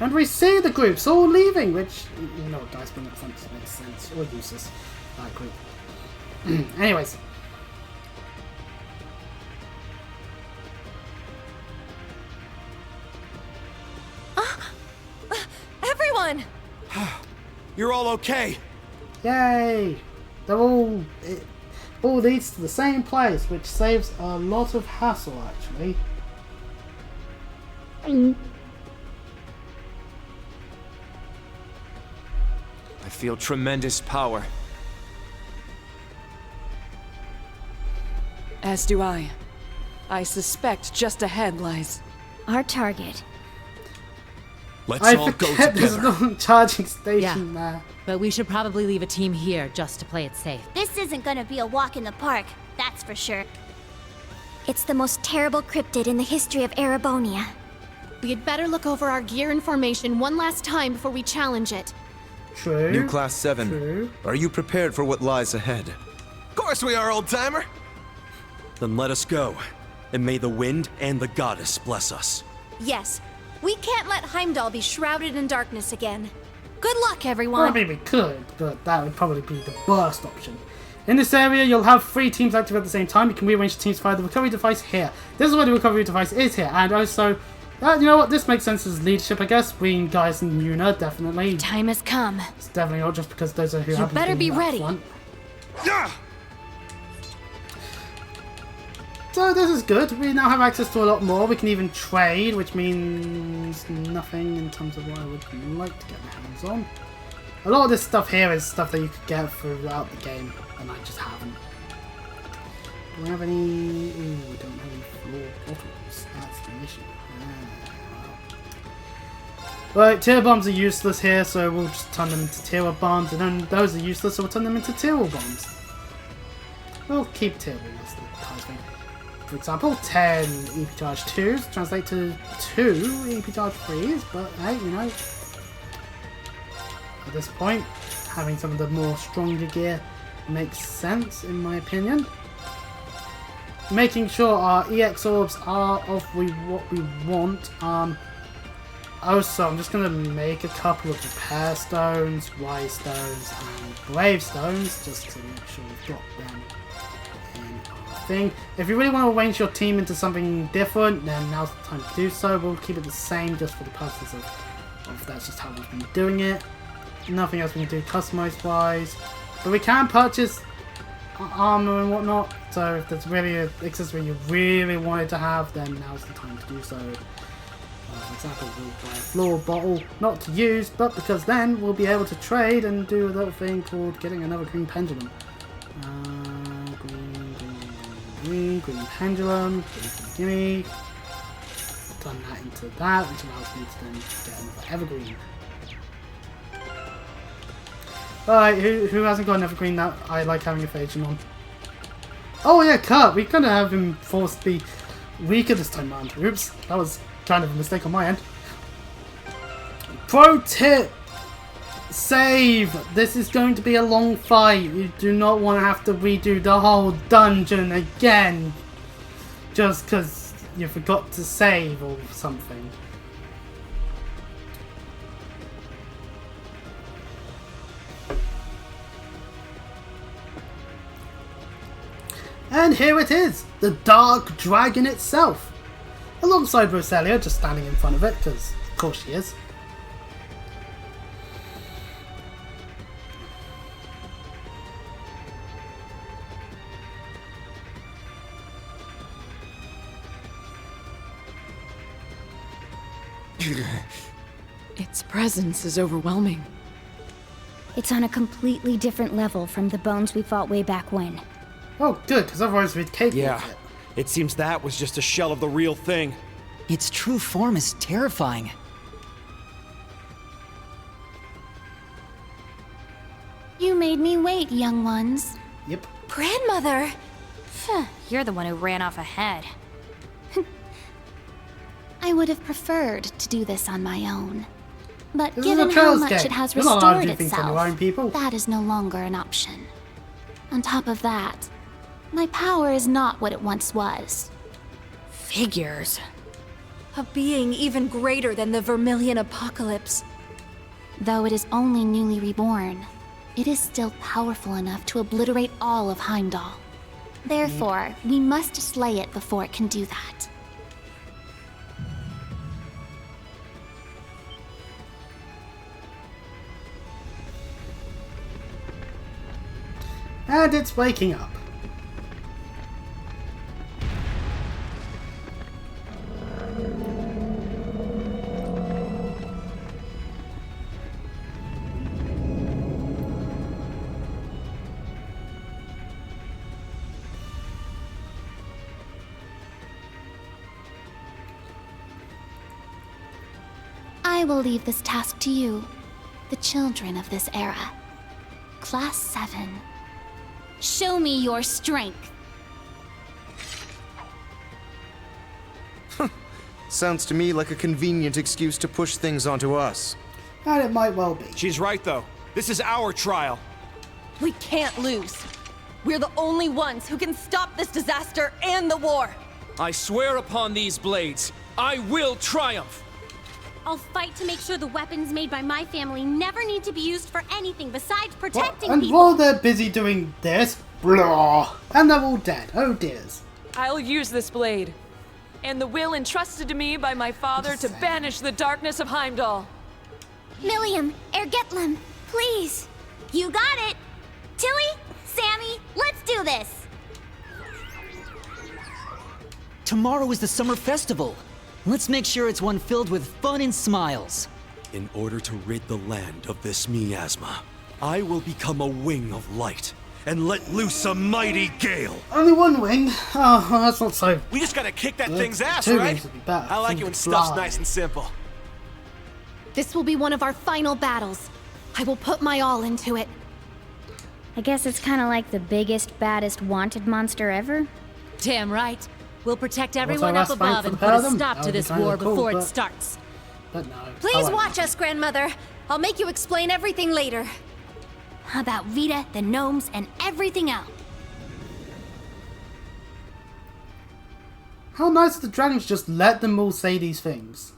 And we see the groups all leaving, which, you know, dice being up front makes sense. Or useless, that group. Anyways. Everyone! You're all okay. Yay! They're all... It all leads to the same place, which saves a lot of hassle, actually. I feel tremendous power. As do I. I suspect just ahead lies our target. Let's I all go forget there's together. no charging station Yeah. there. But we should probably leave a team here just to play it safe. This isn't gonna be a walk in the park, that's for sure. It's the most terrible cryptid in the history of Erebonia. We had better look over our gear and formation one last time before we challenge it. True. New Class 7, True. are you prepared for what lies ahead? Of course we are, old-timer! Then let us go, and may the wind and the goddess bless us. Yes, we can't let Heimdall be shrouded in darkness again. Good luck, Well, I everyone! mean, we could, but that would probably be the worst option. In this area, you'll have 3 teams active at the same time. You can rearrange the teams via the recovery device here. This is where the recovery device is here. And also, you know what? This makes sense as leadership, I guess. Being guys and Yuna, definitely. Time has come. It's definitely not just because those are who You happen better to be up ready. front. So this is good. We now have access to a lot more. We can even trade, which means nothing in terms of what I would like to get my hands on. A lot of this stuff here is stuff that you could get throughout the game, and I just haven't. Do we have any... Ooh, we don't have any floor bottles. That's the issue. Right, tier bombs are useless here, so we'll just turn them into tier bombs, and then those are useless, so we'll turn them into tier bombs. We'll keep tier bombs. For example, 10 EP charge 2s translate to 2 EP charge 3s, but hey, you know, at this point, having some of the more stronger gear makes sense, in my opinion. making sure our EX orbs are of what we want. Also, I'm just going to make a couple of repair stones, wise stones, and brave stones, just to make sure we've got them in our thing. If you really want to arrange your team into something different, then now's the time to do so. We'll keep it the same just for the purposes of that's just how we've been doing it. Nothing else we can do customize-wise. But we can purchase armor and whatnot, so if there's really an accessory you really wanted to have, then now's the time to do so. For example, we'll buy a floor bottle, not to use, but because then we'll be able to trade and do a little thing called getting another green pendulum. Green pendulum, gimme. Turn that into that, which allows me to then get another evergreen. Alright, who hasn't got an evergreen that I like having a Phasian on? Oh yeah, Kurt, we're gonna have him forced to be weaker this time around. Oops, that was kind of a mistake on my end. Pro tip! Save! This is going to be a long fight. You do not want to have to redo the whole dungeon again. Just because you forgot to save or something. And here it is, the Dark Dragon itself. Alongside Rosalia, just standing in front of it, because of course she is. Its presence is overwhelming. It's on a completely different level from the bones we fought way back when. Oh, good, because otherwise we'd cake Yeah, with it. it seems that was just a shell of the real thing. Its true form is terrifying. You made me wait, young ones. Yep. Grandmother! You're the one who ran off ahead. I would have preferred to do this on my own. But This is given a how Trails much game. it has You're not allowed to restored do things on your own, people. itself, that is no longer an option. On top of that, my power is not what it once was. Figures. A being even greater than the Vermilion Apocalypse. Though it is only newly reborn, it is still powerful enough to obliterate all of Heimdall. Therefore, we must slay it before it can do that. And it's waking up. I will leave this task to you, the children of this era. Class 7. Show me your strength. Sounds to me like a convenient excuse to push things onto us. And it might well be. She's right, though. This is our trial. We can't lose. We're the only ones who can stop this disaster and the war. I swear upon these blades, I will triumph! I'll fight to make sure the weapons made by my family never need to be used for anything besides protecting And people. while they're busy doing this, blah, and they're all dead. Oh dears. I'll use this blade. And the will entrusted to me by my father to banish the darkness of Heimdall. Milliam, Ergetlem, please. You got it. Tilly, Sammy, let's do this. Tomorrow is the summer festival. Let's make sure it's one filled with fun and smiles. In order to rid the land of this miasma, I will become a wing of light and let loose a mighty gale. Only one wing? Oh, that's not so. We just gotta kick that thing's ass, Two right? wings would be better. I like Something it when to stuff's fly. nice and simple. This will be one of our final battles. I will put my all into it. I guess it's kind of like the biggest, baddest wanted monster ever. Damn right. We'll protect everyone last up fight above for and the put pair a of them? stop That to would be this kinda war cool, before it but- starts. But no. Please I watch us, grandmother. I'll make you explain everything later. How about Vita, the gnomes, and everything else? How nice of the dragons just let them all say these things.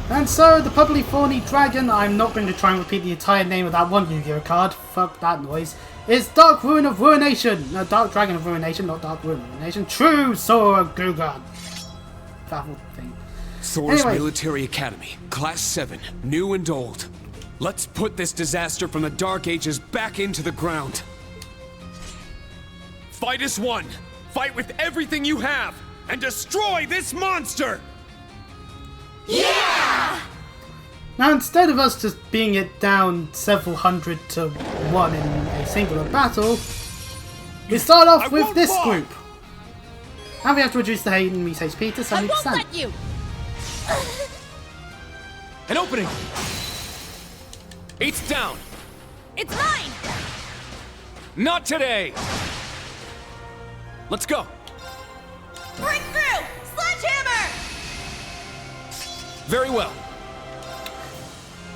And so, the Pubbly Thorny Dragon, I'm not going to try and repeat the entire name of that one Yu-Gi-Oh card, fuck that noise, is Dark Ruin of Ruination! No, Dark Dragon of Ruination, not Dark Ruin of Ruination. True Sora Gugan! Baffled thing. Thor's Military Academy, Class 7, new and old. Let's put this disaster from the Dark Ages back into the ground. Fight as one! Fight with everything you have! And destroy this monster! Yeah! Now, instead of us just being it down several hundred to one in a singular battle, we start off with this group. And we have to reduce the enemy's HP to 70%. I won't let you! An opening! 8's down! It's mine! Not today! Let's go! Break through! Sledgehammer! Very well.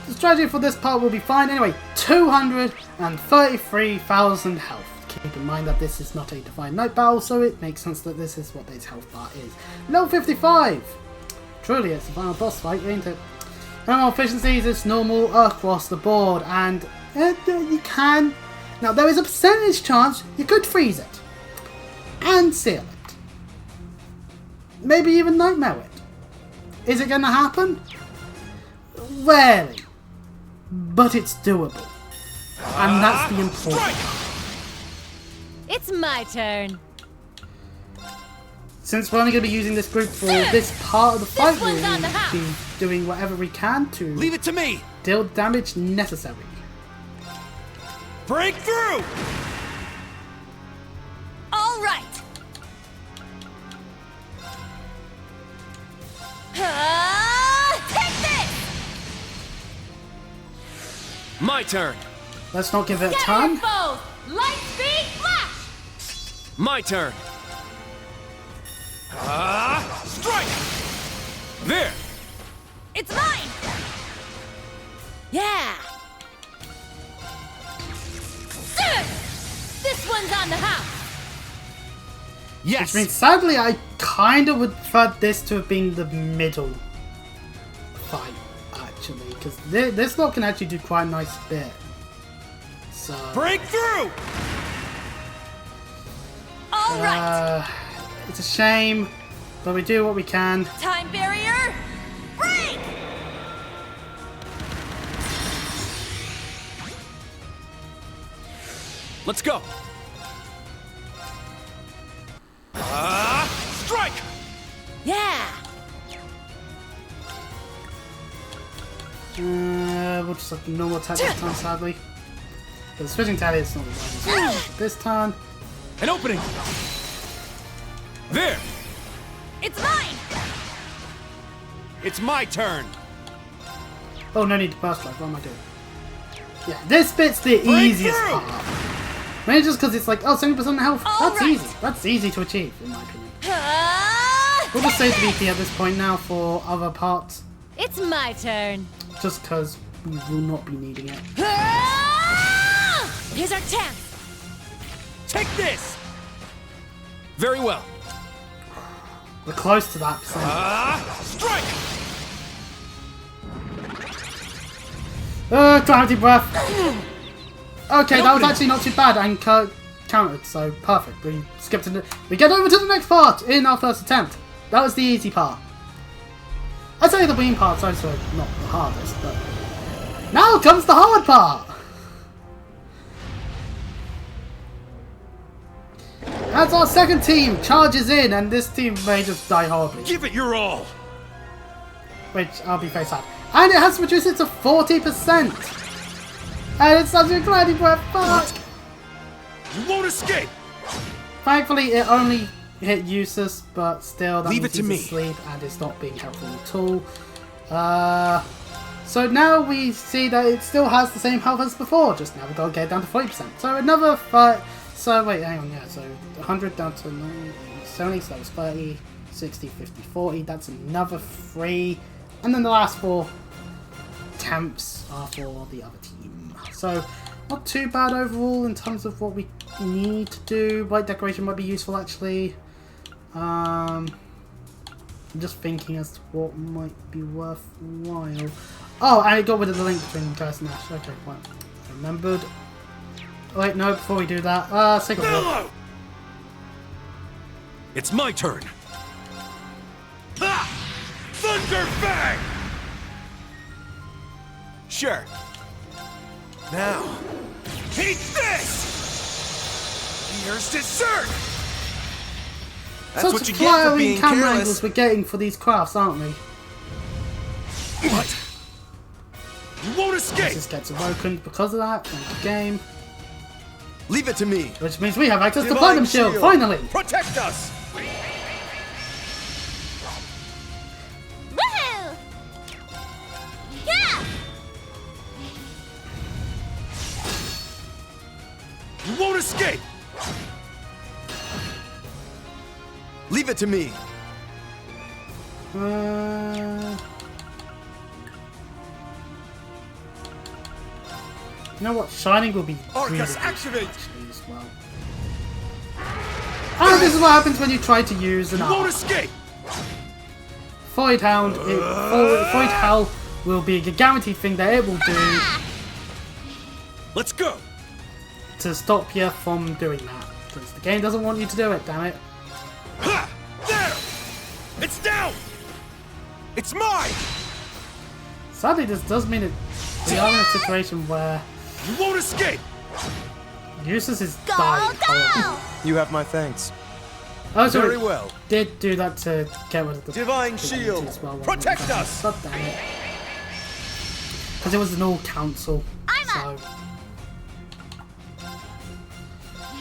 The strategy for this part will be fine. Anyway, 233,000 health. Keep in mind that this is not a Divine Night battle, so it makes sense that this is what this health bar is. Level 55! Truly, it's the final boss fight, ain't it? Normal efficiencies is normal across the board, and you can... Now, there is a percentage chance you could freeze it. And seal it. Maybe even nightmare it. Is it going to happen? Rarely. But it's doable. And that's the important part. It's my turn. Since we're only going to be using this group for this part of the fight, we'll be doing whatever we can to leave it to me. Deal the damage necessary. Break through! All right. Take this! My turn. Let's not give it a turn. Light speed flash! My turn. Strike! There! It's mine! Yeah! This one's on the house! Yes! Which means, sadly, I kind of would prefer this to have been the middle fight, actually. Because this lot can actually do quite a nice bit. So... Break through! All right! It's a shame, but we do what we can. Time barrier, break! Let's go! Strike! Yeah! We'll just have normal attack this time, sadly. But the switching tally is not this time. An opening! There! It's mine! It's my turn! Oh, no need to burst strike. What am I doing? Yeah, this bit's the easiest part. Maybe just because it's like, oh, 70% health. That's easy. That's easy to achieve, in my opinion. We'll just save the BP at this point now for other parts. It's my turn. Just because we will not be needing it. Here's our chance. Take this! Very well. We're close to that percent. Strike! Clarity breath. Okay, that was actually not too bad and countered, so perfect. We skipped it. We get over to the next part in our first attempt. That was the easy part. I'd say the beam part's also not the hardest, but now comes the hard part. As our second team charges in, and this team may just die horribly. Give it your all! Which, I'll be very sad. And it has reduced it to 40%! And it's such a glad breath, fuck! You won't escape! Thankfully, it only hit useless, but still, that leave means it to me. Asleep, and it's not being helpful at all. So now we see that it still has the same health as before, just now we've got to get it down to 40%. So another fight. So wait, hang on, yeah, so 100 down to 70, so that was 30, 60, 50, 40, that's another 3, and then the last 4, camps are for the other team. So, not too bad overall in terms of what we need to do. White decoration might be useful actually. I'm just thinking as to what might be worthwhile. Oh, and it got rid of the link between Ghost and Ash. Okay, well, remembered. Wait, no, before we do that, Sacred War. It's my turn. Ha! Thunder Fang! Sure. Now, Eat this! Here's dessert! that's Such what you get for flaring being camera careless. angles we're getting for these crafts, aren't we? What? You won't escape! This gets awoken because of that. Thank you, game. Leave it to me. Which means we have access to Divine Platinum Shield, Shield. finally! Protect us! Woohoo! Yeah! You won't escape! Leave it to me. You know what? Shining will be Arcus, really good activate! actually as well. And this is what happens when you try to use an You won't arc. escape! Void Hound, Void Howl will be a guaranteed thing that it will do Let's go! to stop you from doing that. Because the game doesn't want you to do it, damn it. Ha! There! It's down! It's mine! Sadly, this does mean that we are in a situation where You won't escape! Eustace is dying horribly. You have my thanks. Oh, sorry. Very well. Did do that to get rid of the Divine the Shield! as well, Protect us! God damn it. Because it was an all council. So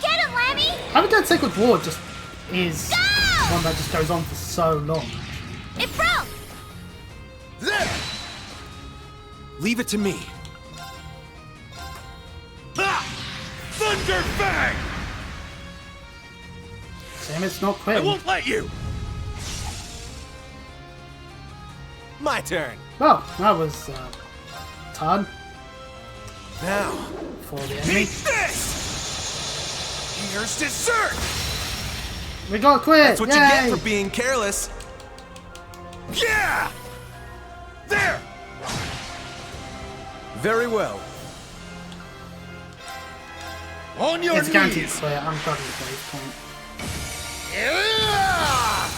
Get him, Lammy! having that Sacred War just is one that just goes on for so long. It broke! There! Leave it to me. Ha! Thunder Fang! Damn, it's not I quick. won't let you! My turn. Well, that was turn Now, for the enemy. Eat this! Here's dessert! We got quit! that's what Yay! you get for being careless. Yeah! There! Very well. On your It's guaranteed knees! clear. I'm done with Brave Point. Yeah!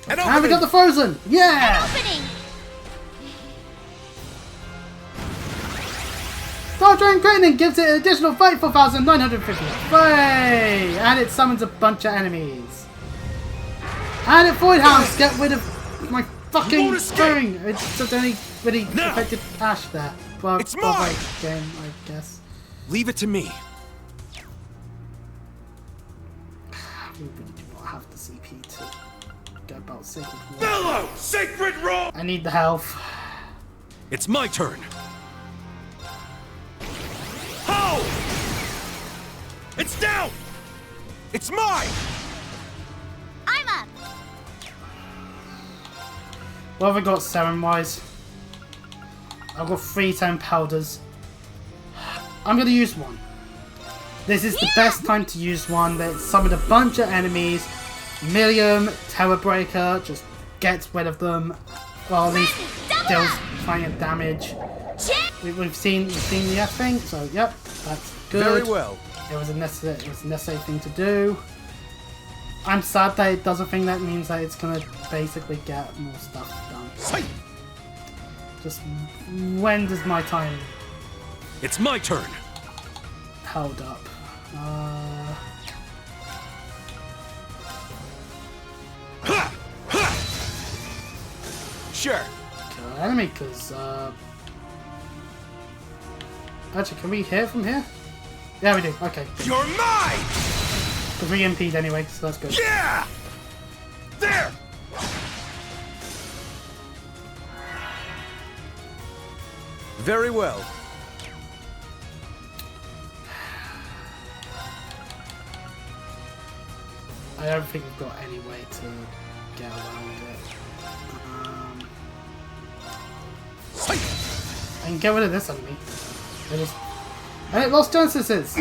An And we opening! got the Frozen! Yeah! Opening! Star Drain Greatning gives it an additional 34,950. Hooray! And it summons a bunch of enemies. And it Void Hounds get rid of my fucking won't escape. thing. It's only really Now. affected Ash there. Well, It's mine. Game, I guess. Leave it to me. We really do not have the CP to go about Sacred War. Fellow! Sacred Roar! I need the health. It's my turn! How? It's down! It's mine! I'm up! What have I got serum wise? I've got 3 10 powders. I'm gonna use one. This is the best time to use one. That summoned a bunch of enemies. Millium, Terror Breaker, just gets rid of them. Well, at least deals plenty of damage. We've seen the F thing, so yep, that's good. Very well. It was a necessary thing to do. I'm sad that it does a thing that means that it's gonna basically get more stuff done. Just when does my time It's my turn! held up? Sure. Kill an enemy, because actually, can we hear from here? Yeah, we do. Okay. You're mine! Because we impede anyway, so that's good. Yeah! There! Very well. I don't think we've got any way to get around it. and get rid of this enemy. And it lost Genesis.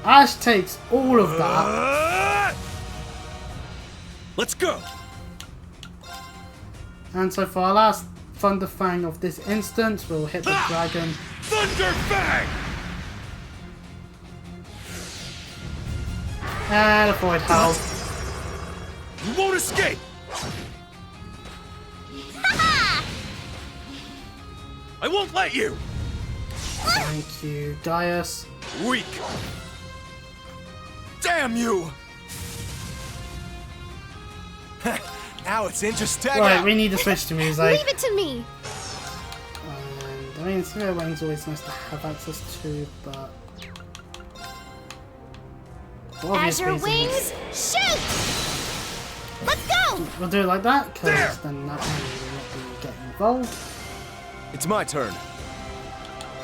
Ash takes all of that. Let's go. And so for our last Thunder Fang of this instance, we'll hit the dragon. Thunder Fang! And avoid Hal. You won't escape! I won't let you! Thank you, Gaius. Weak! Damn you! Now it's interesting. Right, we need to switch to music. Leave it to me! And I mean, Spirit Wing's always nice to have access to, but... for obvious Azure reasons, wings, shoot! Let's go! we'll do it like that, because then that enemy will not be getting involved. It's my turn.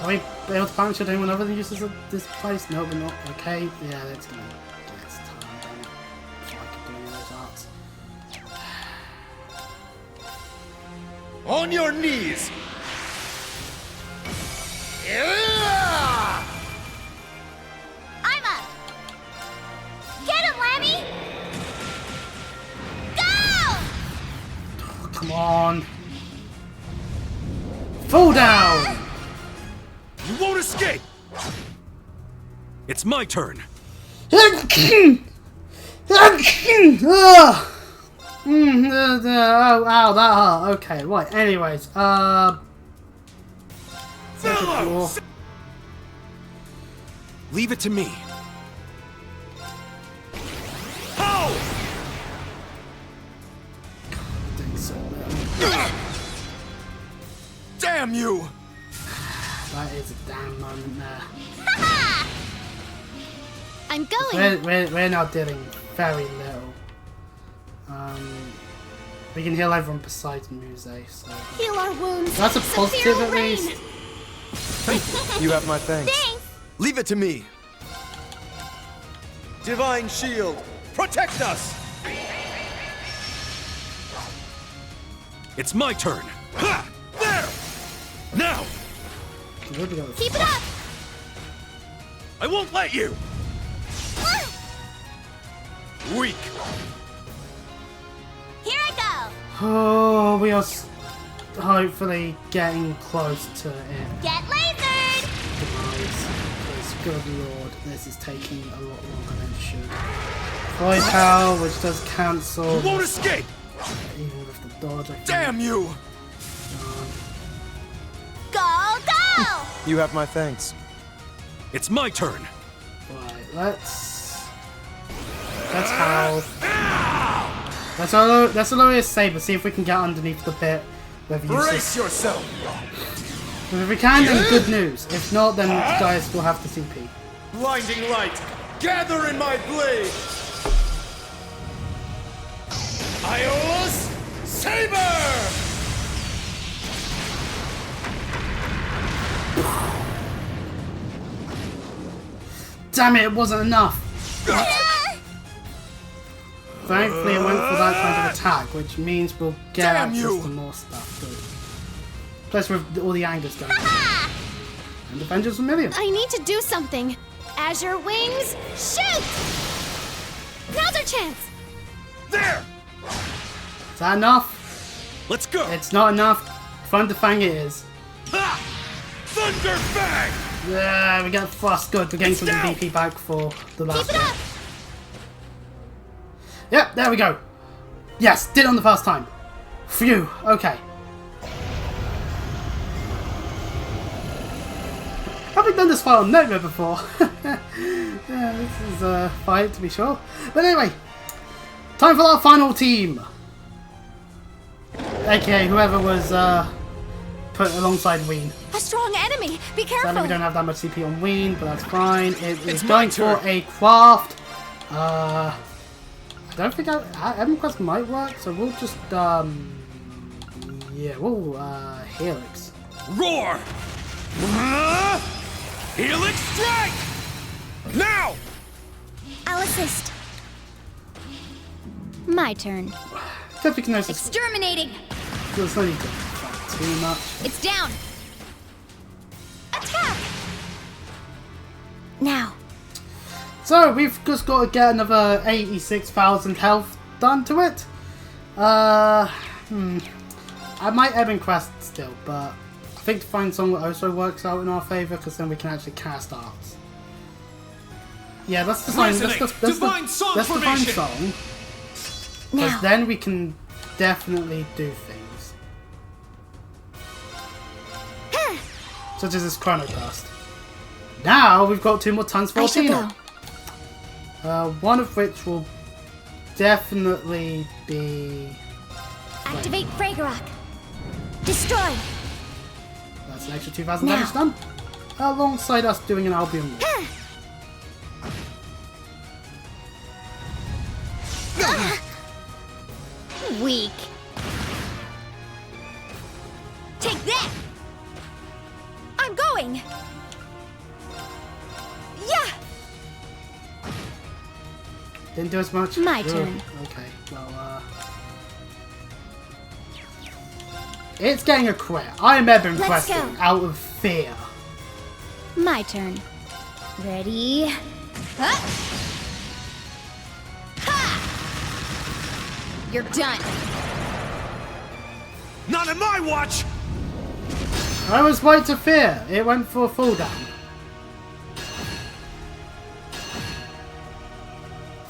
Are we able to punish anyone other than users of this place? No, we're not. Okay, yeah, that's gonna get us time, damn it. Before I can do any of those arts. On your knees! I'm up! Get him, Lammy! Go! Oh, come on! Fall down! You won't escape! It's my turn! Oh, ow, that hurt. Okay, right, anyways, Leave it to me. How? Damn you! That is a damn moment there. I'm going! We're now dealing very little. We can heal everyone besides Muse, so... Heal our wounds! That's a positive at rain. least. You have my thanks. Thanks! Leave it to me. Divine Shield, protect us! It's my turn! Ha! There! Now! Keep it up! I won't let you! Weak! Here I go! Oh, we are hopefully getting close to it. Get lasered! Because, good lord, this is taking a lot longer than it should. Void Power, which does cancel. You won't escape! Even with the dodge, I think. Damn you! Go, go! You have my thanks. It's my turn! Right, let's howl. Let's lower his saber, see if we can get underneath the bit where we Brace yourself! If we can, then good news. If not, then guys will have to CP. Blinding light, gather in my blade! Iola's Saber! Damn it, it wasn't enough! Thankfully, it went for that kind of attack, which means we'll get access to more stuff. Good. Plus, with all the angers going on. And Avengers Vermilion. I need to do something. Azure wings, shoot! Now's our chance! There! Is that enough? Let's go! It's not enough. Thunder Fang it is. Ha! Thunder Fang! Yeah, we got fast. Good. We're getting some BP back for the last Keep it up! Yep, there we go. Yes, did it on the first time. Phew, okay. Haven't done this fight on Nightmare before. Yeah, this is a fight to be sure. But anyway, time for our final team. AKA whoever was put alongside Ween. A strong enemy! Be careful! Sadly, we don't have that much CP on Ween, but that's fine. It is going for a craft. I don't think EverQuest might work, so we'll just, yeah, we'll, Helix. Roar! Helix strike! Now! I'll assist. My turn. Exterminating! There's no need to fight too much. It's down! Now. So we've just got to get another 86,000 health done to it. I might ebb and quest still, but I think Divine Song also works out in our favour because then we can actually cast arts. Yeah, let's Divine Song. Because then we can definitely do things. Such as this Chrono Burst. Now we've got 2 more tons for Tina. One of which will definitely be... Activate Fragorock. Destroy. That's an extra 2,000 damage done. Alongside us doing an Albion War. Weak. Take that! I'm going! Yeah! Didn't do as much? My turn. Okay, well, it's getting a crit. I'm ebbing questing out of fear. My turn. Ready? Huh? Ha! You're done. Not on my watch! I was right to fear. It went for a full down.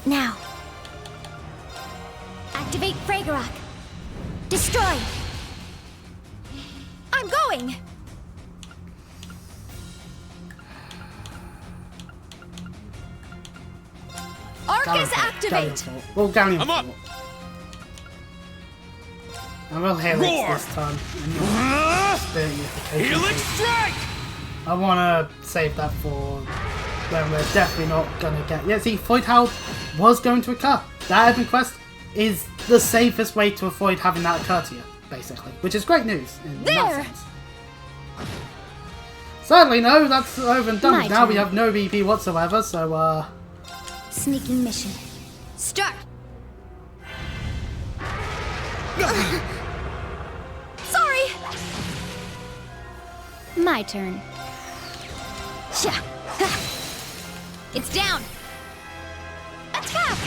Now. Activate Fragorock. Destroy. I'm going! Arcus activate! Well, Galleon I'm up! And we'll heal it this time. Helix strike! I want to save that for when we're definitely not going to get... Yeah, see, Void Howl was going to occur. That Evan quest is the safest way to avoid having that occur to you, basically. Which is great news in that sense. Sadly, no, that's over and done. Now we have no BP whatsoever, so, Sneaking mission. Start! Sorry! My turn. It's down! Attack!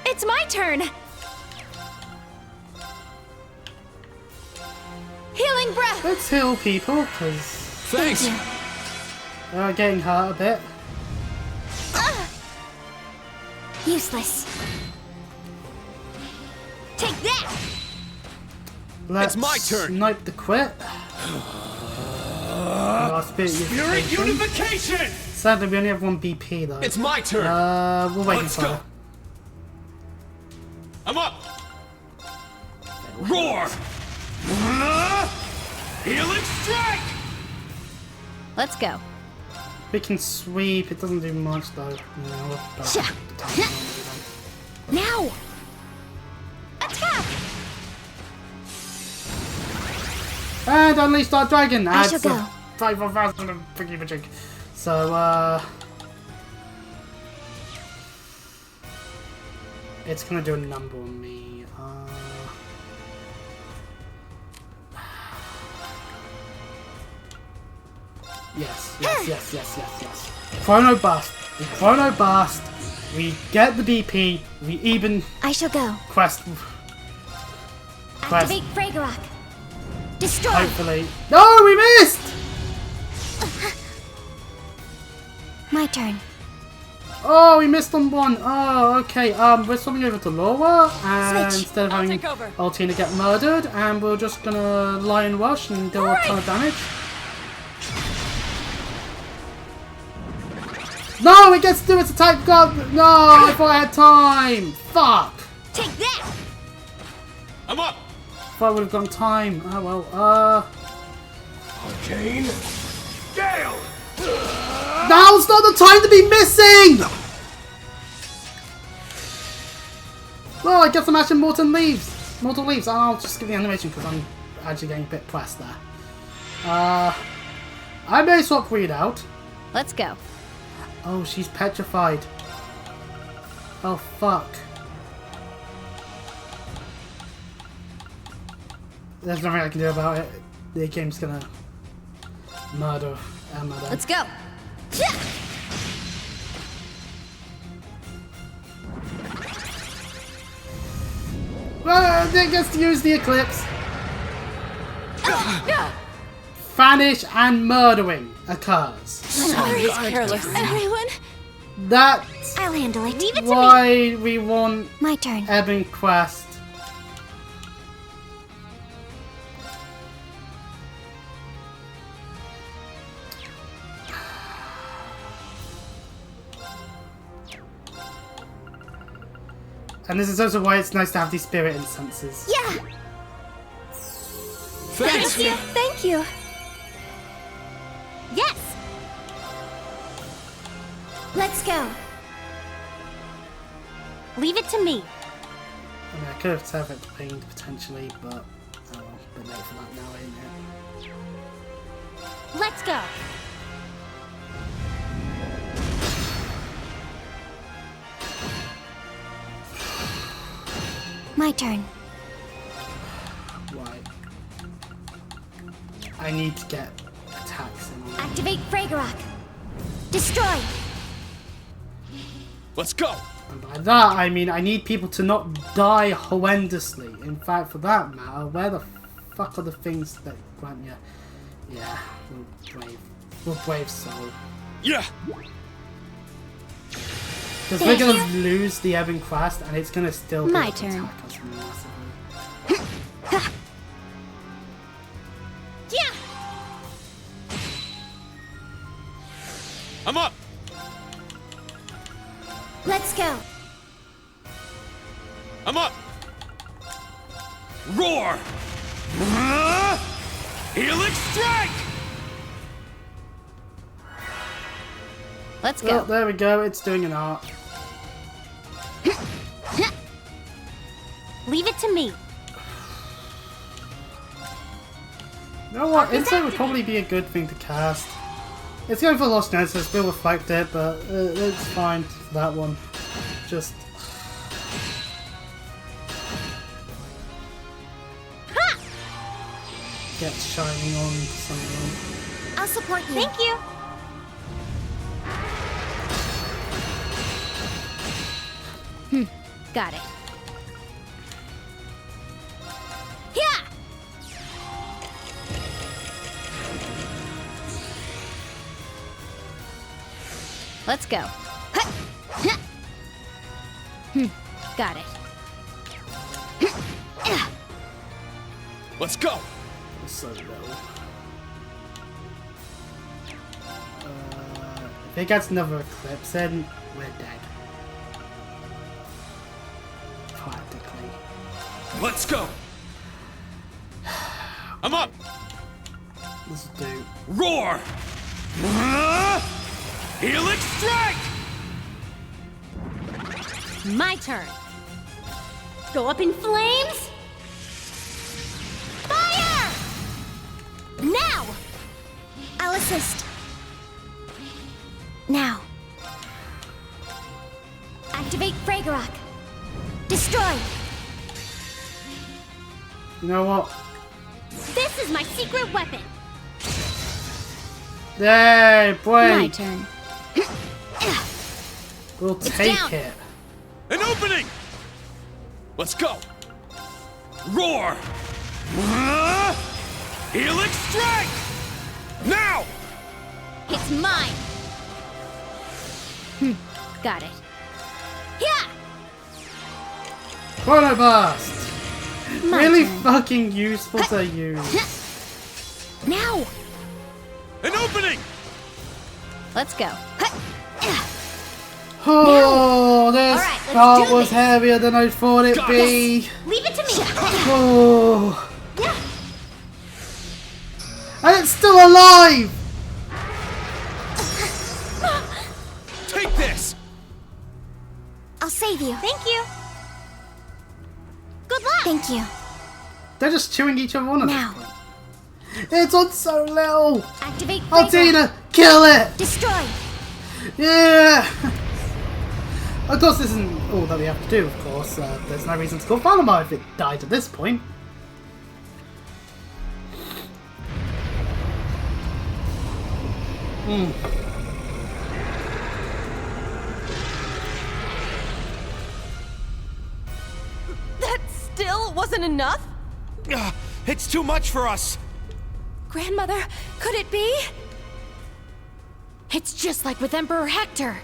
It's my turn! Healing breath! Let's heal people, because... Thanks! They're getting hurt a bit. Useless. Take that! Let's my turn. Snipe the quit. Spirit unification! Sadly, we only have 1 BP though. It's my turn! We'll wait Let's for go. I'm up! Roar! Helix strike! Let's go. We can sweep, it doesn't do much though. Now! Attack! And unleash our dragon! I shall go. 5,000 of freaking magic. So, it's gonna do a number on me. Yes. Chrono Burst. The Chrono Burst. We get the BP. We even. I shall go. Quest. Activate Fragorock. Destroy. Hopefully. No, we missed! My turn. Oh, we missed on one. Oh, okay. We're swapping over to Laura, and Switch. instead of I'll having take over. Altina get murdered, and we're just gonna Lion Rush and deal a ton of damage. No, it gets to do its attack. God, no! I thought I had time. Fuck. Take that! I'm up! Thought I would have gone time. Oh well. Arcane Gale! Now's not the time to be missing! Well, I guess I'm actually Mortal Leaves. I'll just skip the animation because I'm actually getting a bit pressed there. I may swap Reed out. Let's go. Oh, she's petrified. Oh, fuck. There's nothing I can do about it. The game's gonna murder Emma. Let's go. It gets to use the eclipse. Vanish and murdering occurs. Sorry, careless. Everyone, That's I'll handle it. Leave it to me. why we want My turn. Ebon Quest. And this is also why it's nice to have these spirit incenses. yeah. Thanks! Thank you. Thank you. Yes! Let's go. Leave it to me. I mean, I could have Severed Winged potentially, but oh well, a bit late for that now, ain't it? Let's go. My turn. Right. I need to get attacks in. Activate Fragorock. Destroy. Let's go! And by that, I mean I need people to not die horrendously. In fact, for that matter, where the fuck are the things that grant you? Yeah, we'll brave soul. Yeah! Because we're gonna lose the Ebon Quest, and it's gonna still be My able to turn. attack us massively. Yeah! I'm up! Let's go. I'm up! Roar! Helix strike! Let's Well, go. there we go. It's doing an art. Leave it to me. You know what? Insight would probably be a good thing to cast. It's going for Lost Genesis, we'll reflect it, but it's fine for that one. Just... get shining on someone. I'll support you. Thank you. Got it. Yeah. Let's go. Got it. Let's go! So low. If it gets another eclipse, then we're dead. Practically. Let's go! I'm up! Let's do. Roar! Helix strike! My turn. Go up in flames. Fire! Now. I'll assist. Now. Activate Fragorock. Destroy. You know what? This is my secret weapon. Yay, boy! My turn. We'll take it. An opening! Let's go! Roar! Helix strike! Now! It's mine. Got it. Yeah. Chrono Burst! My Really turn. fucking useful to use. Now. An opening! Let's go. Oh, this Alright, let's part do was this. heavier than I thought it'd be. Leave it to me. Oh. And it's still alive! Take this! I'll save you. Thank you. Good luck. Thank you. They're just chewing each other on at Now. this point. It's on so little! Activate Fragorock. Altina, kill it! Destroy. Yeah! Of course, this isn't all that we have to do, of course. There's no reason to call Valamar if it died at this point. wasn't enough? It's too much for us! Grandmother, could it be? It's just like with Emperor Hector.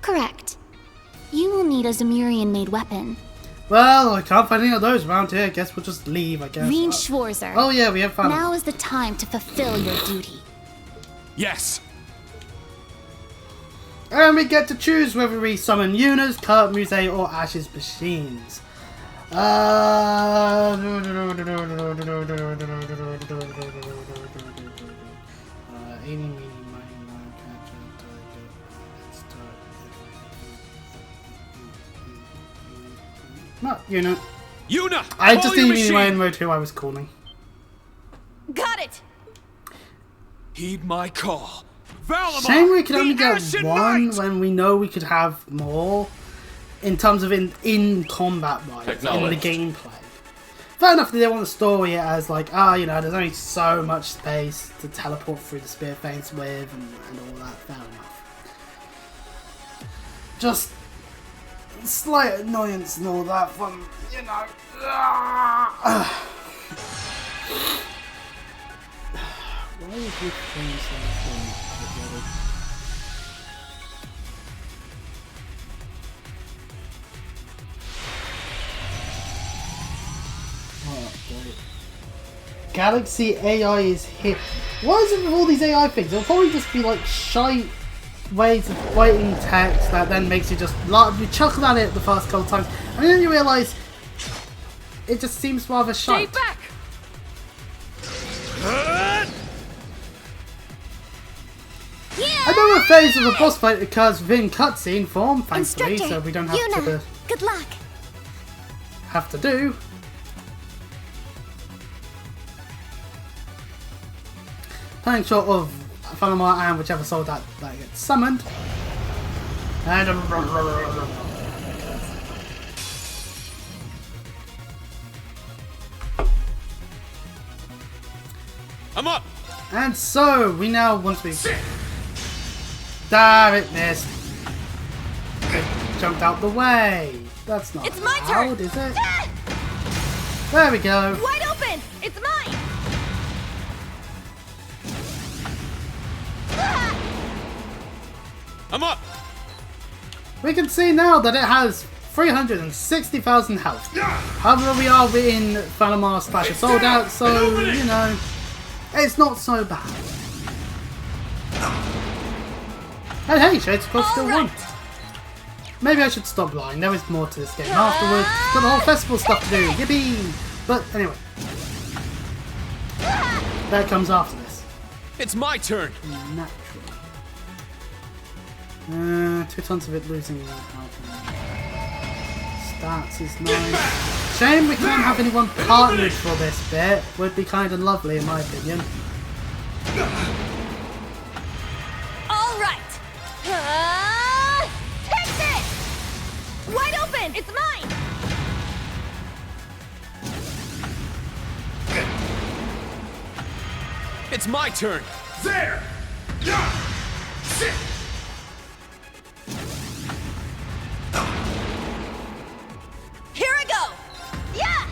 Correct. You will need a Zemurian-made weapon. Well, I can't find any of those around here. I guess we'll just leave, I guess. Reen Schwarzer. Oh yeah, we have found Now is the time to fulfill your duty. Yes! And we get to choose whether we summon Yuna's, Kurt, Muse, or Ash's machines. Not Yuna. Yuna! I just didn't even remember who I was calling. Got it! Heed my call. Valamar, Shame we could only the get Ashen one Knight! when we know we could have more in terms of in combat wise, in the gameplay. Fair enough that they want to story it as like, you know, there's only so much space to teleport through the Spirit Veins with and all that. Fair enough. Just slight annoyance and all that from, you know. Why would you change something? Galaxy AI is hip. What is it with all these AI things? It'll probably just be like shite ways of writing text that then makes you just you chuckle at it the first couple times, and then you realise it just seems rather shite. Stay back! Another phase of a boss fight occurs within cutscene form, thankfully, so we don't have to good luck. have to do. Playing short of Valamar and whichever soul that gets summoned. And I'm up! And so we now once we damn it, missed. It jumped out the way. That's not It's my allowed, turn. is it? There we go. Wide open! It's mine! I'm up! We can see now that it has 360,000 health. However, we are in Valamar / sold out, so you know, it's not so bad. And hey, Shades Cross still won. Maybe I should stop lying. There is more to this game afterwards. Got the whole festival stuff to do. Yippee! But anyway, that comes after this. It's my turn! Naturally. 2 tons of it losing stats is nice. Shame we can't have anyone partnered for this bit. Would be kind of lovely in my opinion. All right! Take this! Wide open! It's mine! It's my turn! There! Sit! Here I go! Yeah!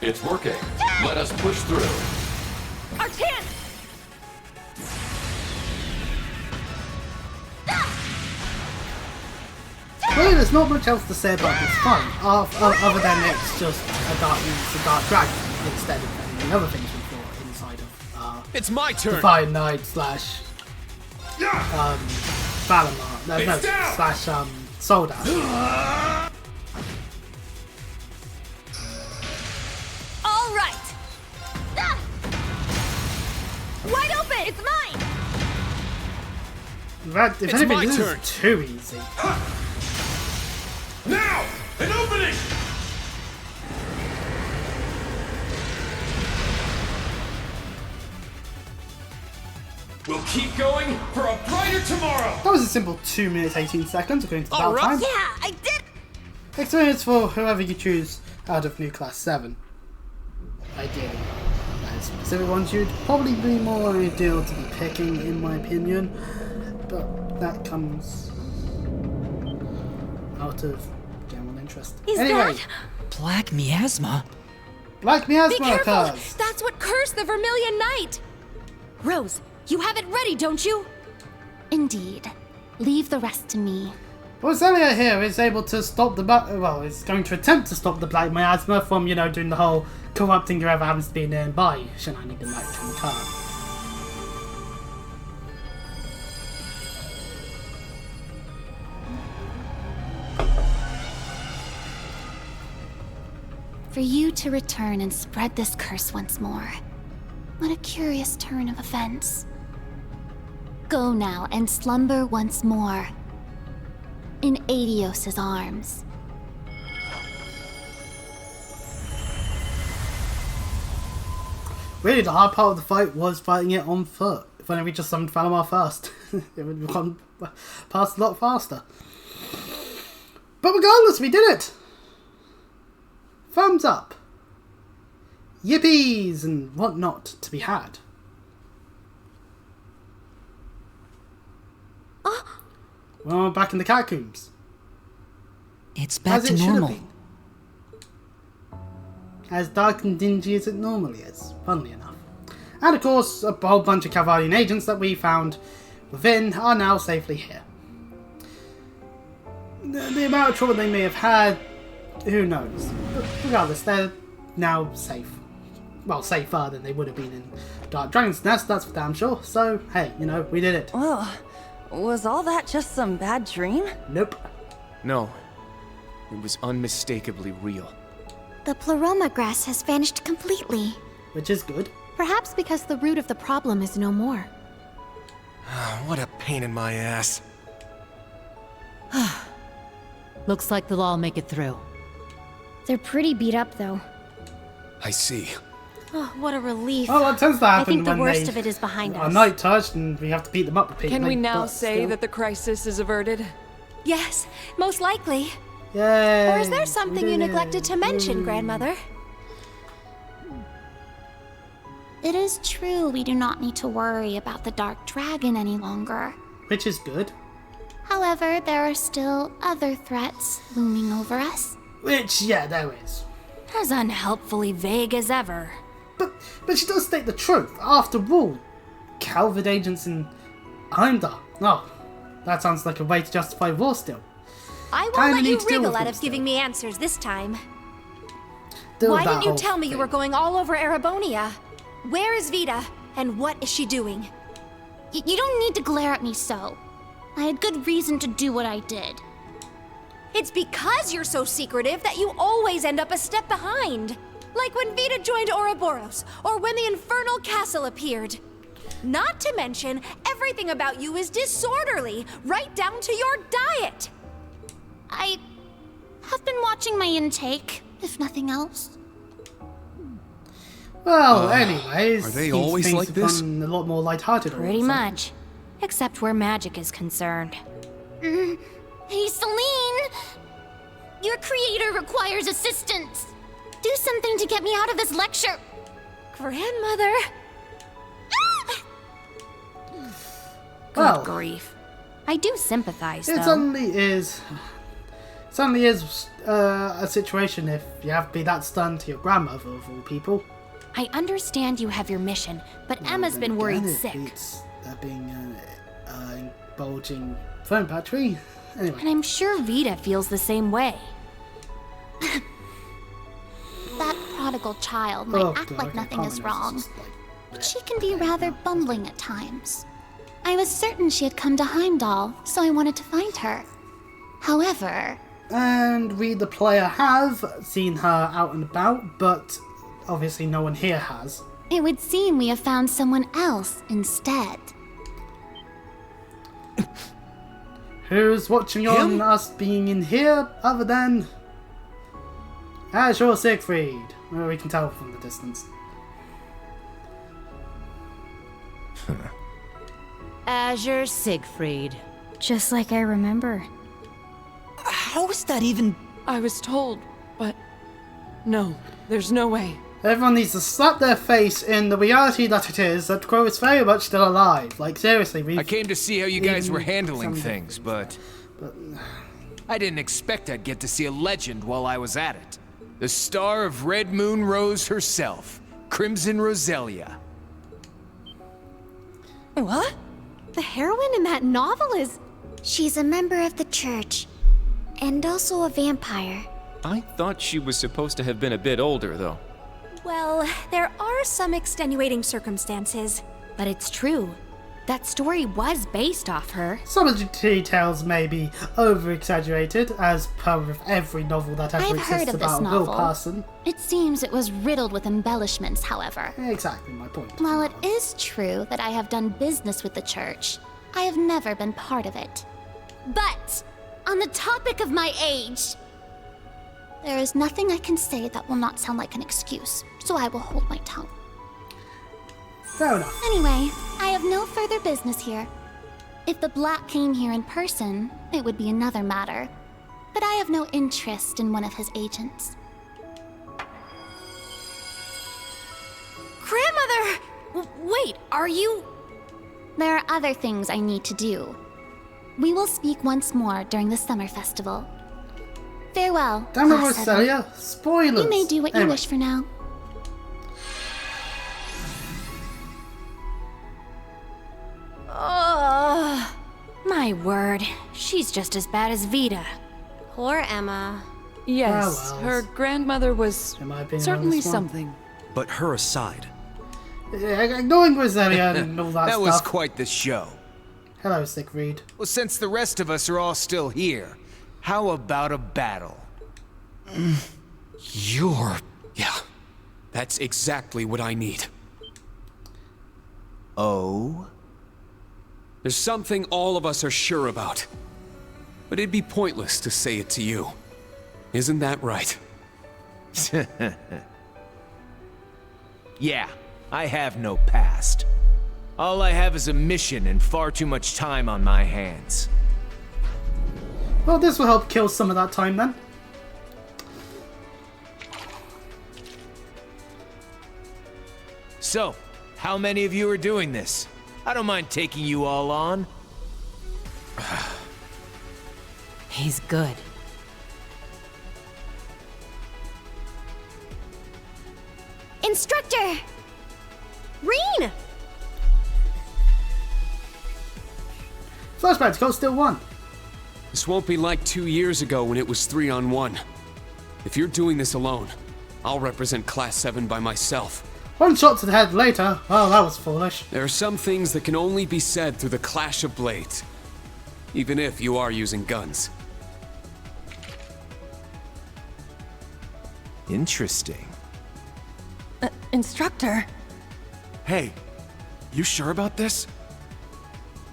It's working. Let us push through. Our chance! Really, there's not much else to say about this fight, other than it's just a dark dragon instead of any other things we fought inside of it's my turn! Divine Knight / Valamar. No, / Soldat. All right! Wide open! It's mine! If It's anything, my this turn. is too easy. Now! An opening! We'll keep going for a brighter tomorrow! That was a simple 2 minutes 18 seconds according to the battle time. Yeah, I did! Experience for whoever you choose out of New Class 7. Ideally. Those specific ones you'd probably be more ideal to be picking, in my opinion. But that comes out of general interest. interest. Is anyway, that... Black miasma? Black miasma Be careful! occurs. That's what cursed the Vermilion Knight! Rose, you have it ready, don't you? Indeed. Leave the rest to me. Well, Zelia here is able to stop the is going to attempt to stop the black miasma from, doing the whole corrupting whoever happens to be nearby shenanigan like from the car. For you to return and spread this curse once more. What a curious turn of events. Go now and slumber once more. In Adios's arms. Really, the hard part of the fight was fighting it on foot. If only we just summoned Valimar first, it would have gone past a lot faster. But regardless, we did it! Thumbs up. Yippies and whatnot to be had. Well, back in the catacombs. It's back as to it should have normal. been. As dark and dingy as it normally is, funnily enough. And of course, a whole bunch of Calvarian agents that we found within are now safely here. The amount of trouble they may have had, who knows. But regardless, they're now safe. Well, safer than they would have been in Dark Dragon's Nest, that's for damn sure. So, hey, we did it. Well, was all that just some bad dream? Nope. No. It was unmistakably real. The pleroma grass has vanished completely. Which is good. Perhaps because the root of the problem is no more. What a pain in my ass. Looks like they'll all make it through. They're pretty beat up, though. I see. Oh, what a relief. Oh, what tends to happen I think the when worst they of it is behind are us. night touched and we have to beat them up repeatedly. Can we now but say still. that the crisis is averted? Yes, most likely. Yay! Or is there something you neglected to mention, Grandmother? It is true we do not need to worry about the Dark Dragon any longer. Which is good. However, there are still other threats looming over us. Which, yeah, there is. As unhelpfully vague as ever. But she does state the truth. After all, Calvid agents in Heimdallr. Oh, that sounds like a way to justify war still. I won't Kinda let you need to deal wriggle with out it of giving me answers this time. Deal with Why that didn't you whole tell me you thing. were going all over Erebonia? Where is Vita? And what is she doing? You don't need to glare at me so. I had good reason to do what I did. It's because you're so secretive that you always end up a step behind. Like when Vita joined Ouroboros, or when the Infernal Castle appeared. Not to mention, everything about you is disorderly, right down to your diet. I have been watching my intake, if nothing else. Well, anyways, are they these always things like have this? gotten a lot more lighthearted. all of a Pretty sudden. much. Except where magic is concerned. Hey, Celine! Your creator requires assistance. Do something to get me out of this lecture. Grandmother. Good Well, grief. I do sympathize, it though. suddenly is a situation if you have to be that stern to your grandmother of all people. I understand you have your mission, but Emma's Then been again, worried it sick. beats there being bulging phone battery. Anyway. And I'm sure Vita feels the same way. That prodigal child might act God, like okay, nothing is Prominence wrong, just like- but she can be rather bumbling at times. I was certain she had come to Heimdall, so I wanted to find her. However... And we, the player, have seen her out and about, but obviously no one here has. It would seem we have found someone else instead. Who's watching on us being in here other than Azure Siegfried? Well, we can tell from the distance. Azure Siegfried. Just like I remember. How is that even... I was told, but... No, there's no way. Everyone needs to slap their face in the reality that it is that Crow is very much still alive. Like, seriously, I came to see how you guys were handling things, but... I didn't expect I'd get to see a legend while I was at it. The star of Red Moon Rose herself, Crimson Roselia. What? The heroine in that novel is... She's a member of the church, and also a vampire. I thought she was supposed to have been a bit older, though. Well, there are some extenuating circumstances. But it's true. That story was based off her. Some of the details may be over-exaggerated, as per with every novel that ever I've heard exists of this about a real novel. person. It seems it was riddled with embellishments, however. Exactly my point. While it is true that I have done business with the church, I have never been part of it. But, on the topic of my age, There is nothing I can say that will not sound like an excuse, so I will hold my tongue. Fair enough. Anyway, I have no further business here. If the Black came here in person, it would be another matter. But I have no interest in one of his agents. Grandmother! Wait, are you... There are other things I need to do. We will speak once more during the summer festival. Farewell, Damn it, Class 7. Roselia. Spoilers. You may do what you Anyway. wish for now. My word, she's just as bad as Vita. Poor Emma. Yes, well. her grandmother was In my opinion, on certainly this one. something. But her aside, Ignoring Roselia and all that That stuff. was quite the show. Hello, Siegfried. Well, since the rest of us are all still here, how about a battle? Yeah, that's exactly what I need. Oh? There's something all of us are sure about. But it'd be pointless to say it to you. Isn't that right? Yeah, I have no past. All I have is a mission and far too much time on my hands. Well, this will help kill some of that time then. So, how many of you are doing this? I don't mind taking you all on. He's good. Instructor! Reen! Flashback to Cold Steel 1. This won't be like 2 years ago when it was 3-on-1. If you're doing this alone, I'll represent Class 7 by myself. One shot to the head later. Oh, that was foolish. There are some things that can only be said through the clash of blades. Even if you are using guns. Interesting. Instructor. Hey, you sure about this?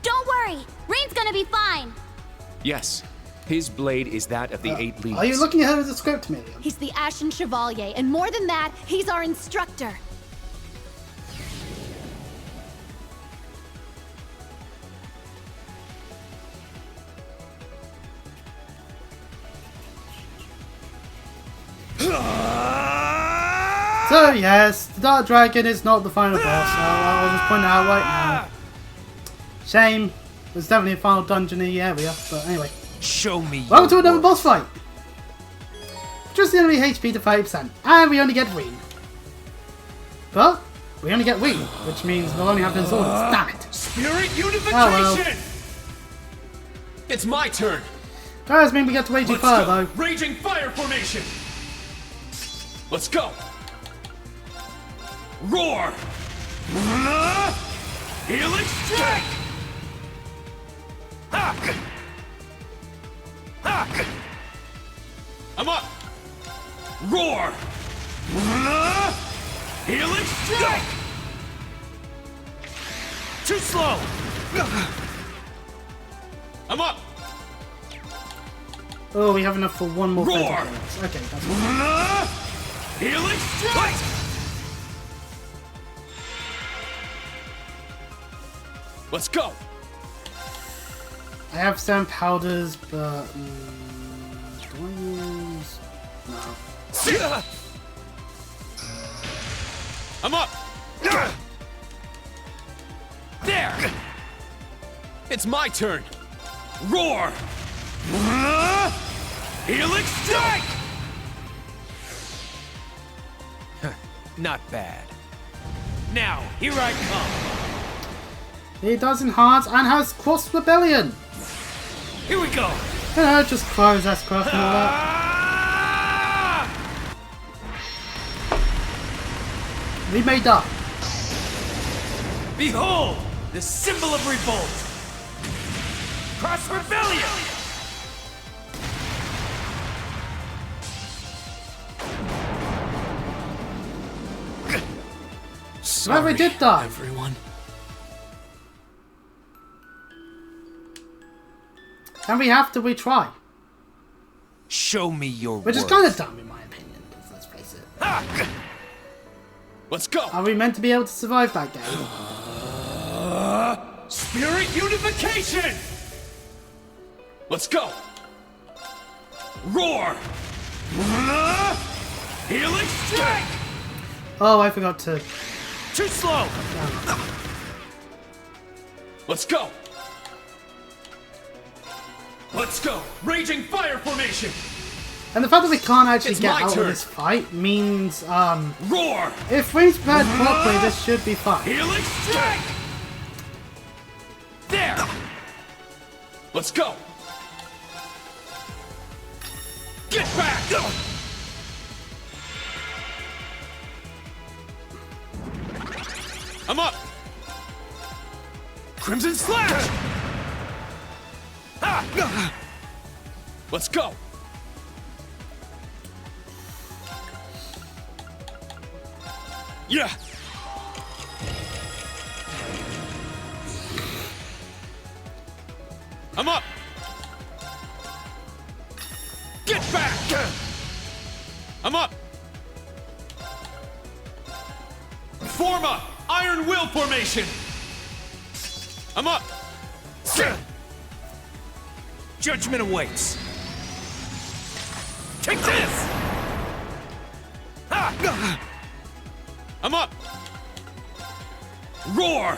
don't worry. Reen's gonna be fine. Yes, his blade is that of the 8 leaves. Are you looking ahead of the script, Miriam? He's the Ashen Chevalier, and more than that, he's our instructor. So yes, the Dark Dragon is not the final boss. I'll just point it out right now. Shame. There's definitely a final dungeon in the area, but anyway. Show me. Welcome to another boss fight. Just the enemy HP to 30%, and we only get Reen. But we only get Reen, which means we'll only have the Zordons. Damn it! Spirit unification! Oh, well. It's my turn. Does mean we get to Raging Let's Fire go. though. Raging fire formation. Let's go. Roar. Healing strike. Ha! Ha! I'm up. Roar. Healing strike. Too slow. I'm up. Oh, we have enough for one more. Roar. Physical. Okay, that's fine. Healing strike. Let's go. I have some powders, but do I use? No. I'm up. There. It's my turn. Roar. Helix strike! Not bad. Now, here I come. He does enhance and has cross rebellion. Here we go. You know, just crows, that's cross and all that. We made up. Behold, the symbol of revolt. Cross rebellion. Well, we did die. Everyone. And we have to retry. Show me your Which is worth. kind of dumb in my opinion, let's face it. Let's go. Are we meant to be able to survive that game? Spirit unification. Let's go. Roar. Helix strike. Oh, I forgot to... Too slow. Let's go. Let's go. Raging fire formation. And the fact that we can't actually It's get my out turn. of this fight means, Roar. if we prepared properly, this should be fine. Helix strike. There. Let's go. Get back. I'm up. Crimson slash. Ah. Let's go. Yeah. I'm up. Get back. I'm up. Form a Iron Will formation. I'm up. Judgment awaits. Take this. Ah. I'm up. Roar.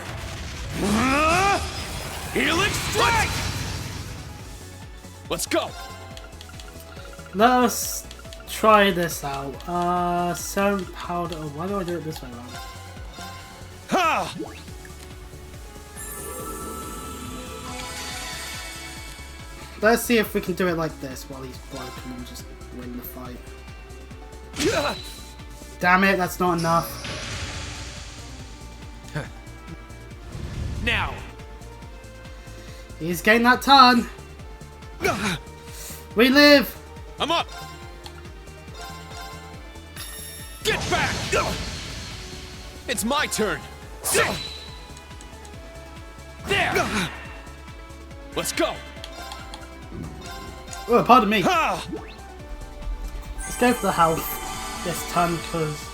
Helix strike. Let's go. Let us try this out. Serum powder. Oh, why do I do it this way around? Ha! Let's see if we can do it like this while he's broken and just win the fight. Damn it, that's not enough. Now. He's getting that turn. We live. I'm up. Get back. It's my turn. There. Let's go. Oh, pardon me. Let's go for the health this time because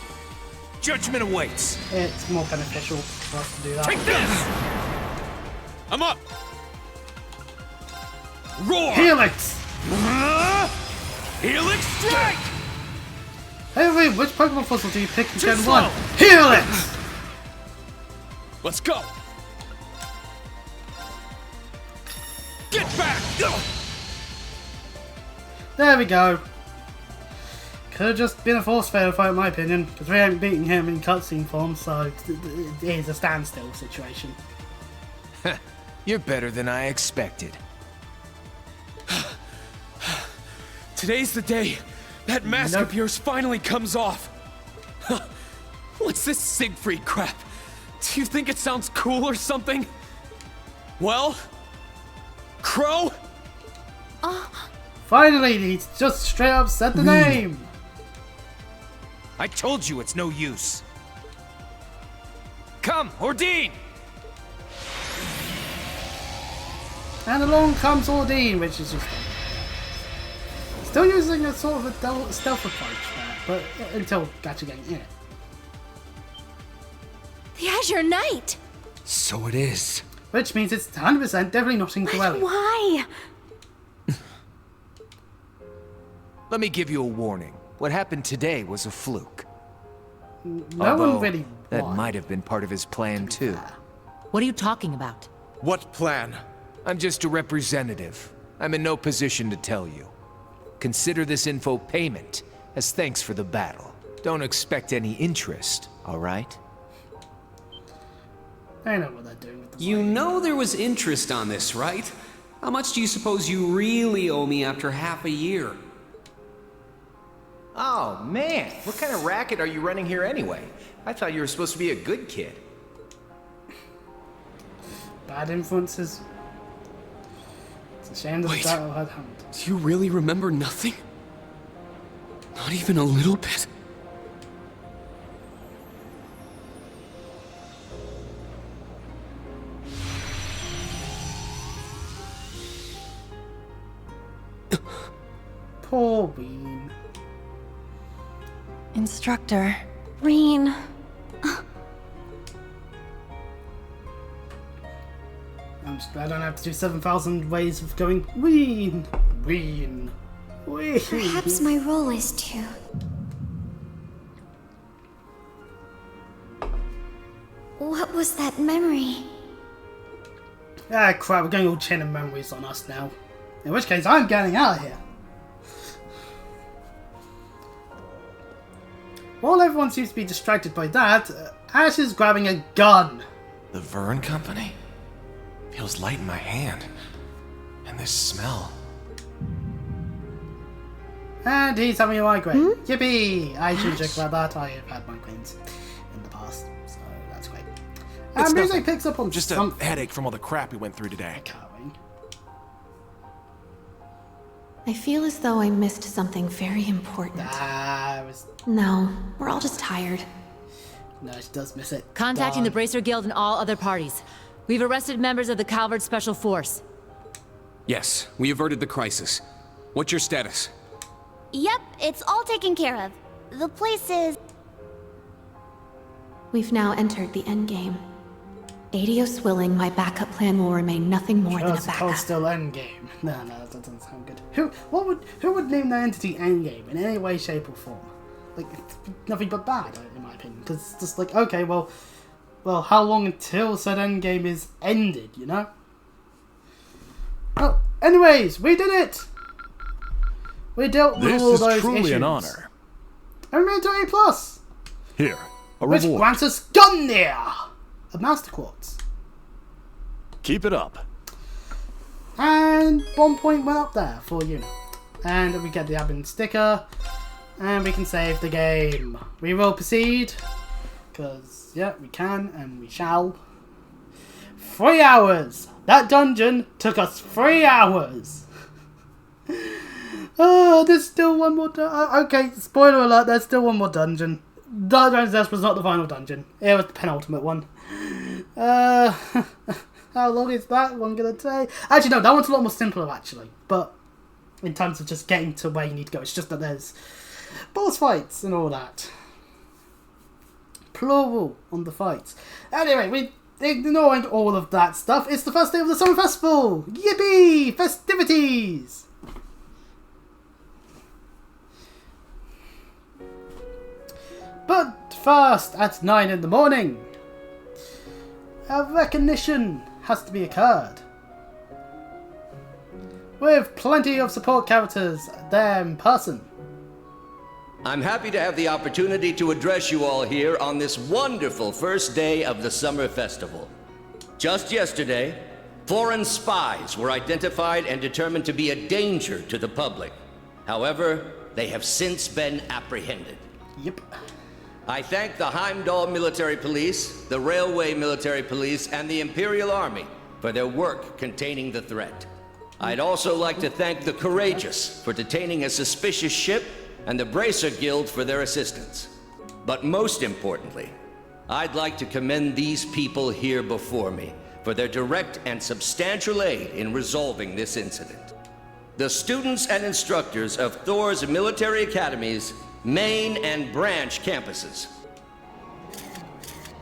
Judgment awaits. it's more beneficial for us to do that. Take this. I'm up. Roar. Helix. Helix strike. Hey, wait, which Pokemon fossil do you pick in Too Gen slow. 1? Helix! Let's go. Get back. There we go. Could have just been a force fail fight in my opinion, because we ain't beating him in cutscene form, so it is a standstill situation. You're better than I expected. Today's the day that mask of yours finally comes off. What's this Siegfried crap? Do you think it sounds cool or something? Well, Crow? Finally, he's just straight up said the name. I told you it's no use. Come, Ordine! And along comes Ordine, which is just still using a sort of a stealth approach there, but until actually getting in it. The Azure Knight! So it is. Which means it's 100% definitely not in Dwelling. Why? Let me give you a warning. What happened today was a fluke. No one really that won. might have been part of his plan too. What are you talking about? What plan? I'm just a representative. I'm in no position to tell you. Consider this info payment, as thanks for the battle. Don't expect any interest, alright? I know what they're doing with the You know there was interest on this, right? How much do you suppose you really owe me after half a year? Oh, man. What kind of racket are you running here anyway? I thought you were supposed to be a good kid. Bad influences. It's a shame that the battle had happened. Do you really remember nothing? Not even a little bit? Poor Ween. Instructor. Reen. I'm just glad I don't have to do 7,000 ways of going Ween. Ween. Ween. Perhaps my role is to... What was that memory? Ah, crap, we're going all chain of memories on us now. In which case, I'm getting out of here. While everyone seems to be distracted by that, Ash is grabbing a gun. The Vern Company? Feels light in my hand. And this smell. And he's having a migraine. Yippee! I should check about that. I have had migraines in the past, so that's great. It's music nothing. picks up on just a headache from all the crap we went through today. I feel as though I missed something very important. No, we're all just tired. No, she does miss it. Contacting the Bracer Guild and all other parties. We've arrested members of the Calvard Special Force. Yes, we averted the crisis. What's your status? Yep, it's all taken care of. The place is... We've now entered the endgame. Adios willing, my backup plan will remain nothing more than a backup. Still endgame. No, that doesn't sound good. Who would name their entity endgame in any way, shape, or form? Like, it's nothing but bad, in my opinion. Because it's just like, okay, well, how long until said endgame is ended, you know? Well, anyways, we did it! We dealt with all those issues. This is truly an honor. And we made it to A+. Here, a which reward. grants us Gunneer! A Master Quartz. Keep it up. And 1 point went up there for you. And we get the admin sticker. And we can save the game. We will proceed. Because, yeah, we can and we shall. 3 hours! That dungeon took us 3 hours! Oh, there's still one more okay, spoiler alert, there's still one more dungeon. Dark Dragon's Nest was not the final dungeon. It was the penultimate one. How long is that one gonna take? Actually, no, that one's a lot more simpler, actually. But in terms of just getting to where you need to go, it's just that there's boss fights and all that. Plural on the fights. Anyway, ignoring all of that stuff, it's the first day of the Summer Festival! Yippee! Festivities! But first, at 9 in the morning, a recognition has to be occurred. With plenty of support characters there in person. I'm happy to have the opportunity to address you all here on this wonderful first day of the Summer Festival. Just yesterday, foreign spies were identified and determined to be a danger to the public. However, they have since been apprehended. Yep. I thank the Heimdallr Military Police, the Railway Military Police, and the Imperial Army for their work containing the threat. I'd also like to thank the Courageous for detaining a suspicious ship and the Bracer Guild for their assistance. But most importantly, I'd like to commend these people here before me for their direct and substantial aid in resolving this incident. The students and instructors of Thor's military academies, main and branch campuses.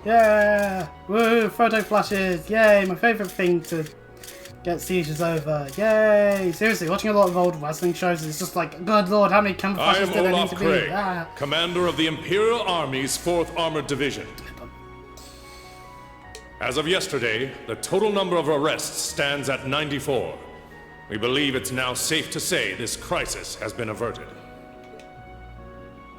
Yeah! Woo! Photo flashes! Yay! My favourite thing to get seizures over. Yay! Seriously, watching a lot of old wrestling shows is just like, good lord, how many camera I flashes am do there need Olaf to Craig, be? Ah. commander of the Imperial Army's 4th Armored Division. As of yesterday, the total number of arrests stands at 94. We believe it's now safe to say this crisis has been averted.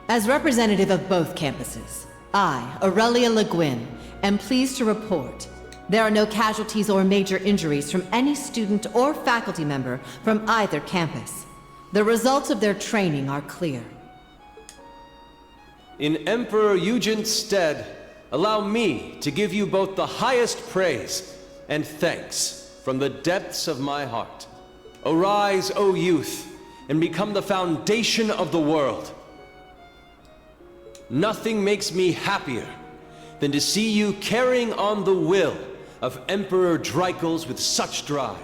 As representative of both campuses, I, Aurelia Le Guin, am pleased to report there are no casualties or major injuries from any student or faculty member from either campus. The results of their training are clear. In Emperor Eugen's stead, allow me to give you both the highest praise and thanks from the depths of my heart. Arise, O youth, and become the foundation of the world. Nothing makes me happier than to see you carrying on the will of Emperor Dreikels with such drive.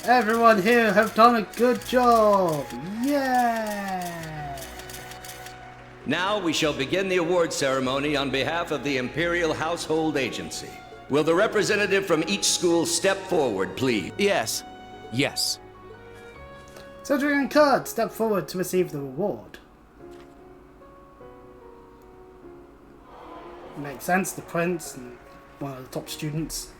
Everyone here have done a good job. Yeah. Now we shall begin the award ceremony on behalf of the Imperial Household Agency. Will the representative from each school step forward, please? Yes. Yes. Cedric and Kurt, step forward to receive the reward. Makes sense, the prince and one of the top students.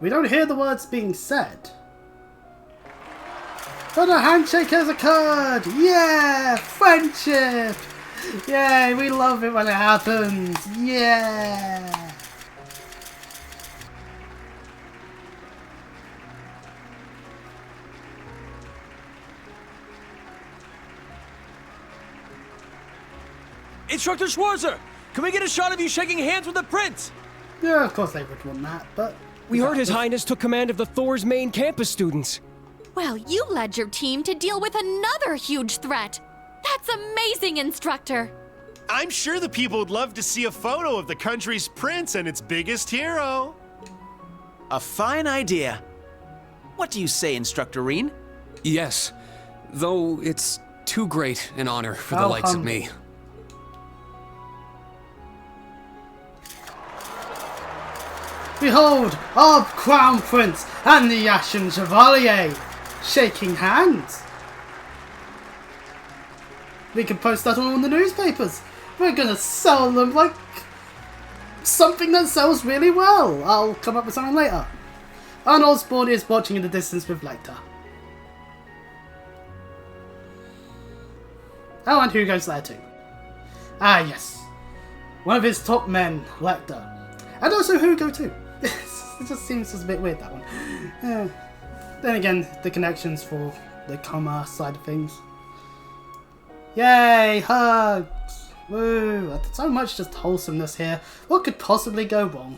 We don't hear the words being said. But a handshake has occurred! Yeah! Friendship! Yay! We love it when it happens! Yeah! Instructor Schwarzer! Can we get a shot of you shaking hands with the prince? Yeah, of course they would want that, but... We heard His Highness took command of the Thor's main campus students. Well, you led your team to deal with another huge threat. That's amazing, Instructor. I'm sure the people would love to see a photo of the country's prince and its biggest hero. A fine idea. What do you say, Instructor Reen? Yes, though it's too great an honor for the likes of me. Behold, our Crown Prince and the Ashen Chevalier shaking hands. We can post that all in the newspapers. We're gonna sell them like something that sells really well. I'll come up with something later. And Osborne is watching in the distance with Lecter. Oh, and Hugo's there too. Ah, yes. One of his top men, Lecter. And also Hugo too. It just seems just a bit weird, that one. Then again, the connections for the commerce side of things. Yay, hugs! Woo! So much just wholesomeness here. What could possibly go wrong?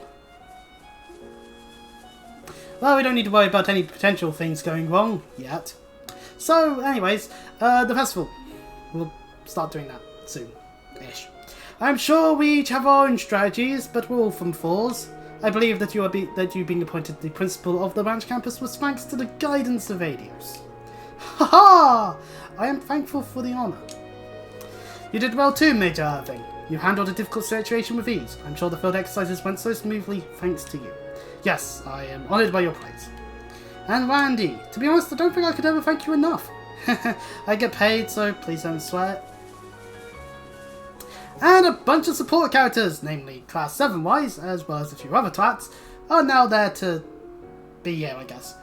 Well, we don't need to worry about any potential things going wrong yet. So, anyways, the festival. We'll start doing that soon-ish. I'm sure we each have our own strategies, but we're all from fours. I believe that you being appointed the principal of the branch campus was thanks to the guidance of Adios. Haha! I am thankful for the honour. You did well too, Major Irving. You handled a difficult situation with ease. I'm sure the field exercises went so smoothly thanks to you. Yes, I am honoured by your praise. And Randy, to be honest, I don't think I could ever thank you enough. I get paid, so please don't sweat. And a bunch of support characters, namely Class 7 wise, as well as a few other twats, are now there to be here, I guess.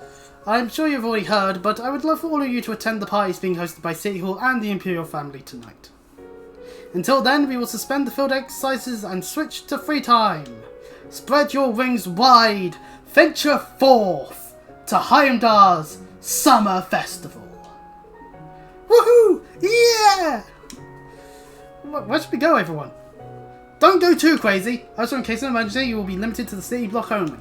I'm sure you've already heard, but I would love for all of you to attend the parties being hosted by City Hall and the Imperial family tonight. Until then, we will suspend the field exercises and switch to free time. Spread your wings wide, venture forth to Heimdallr's Summer Festival. Woohoo! Yeah! Where should we go, everyone? Don't go too crazy. Also, in case of emergency, you will be limited to the city block only.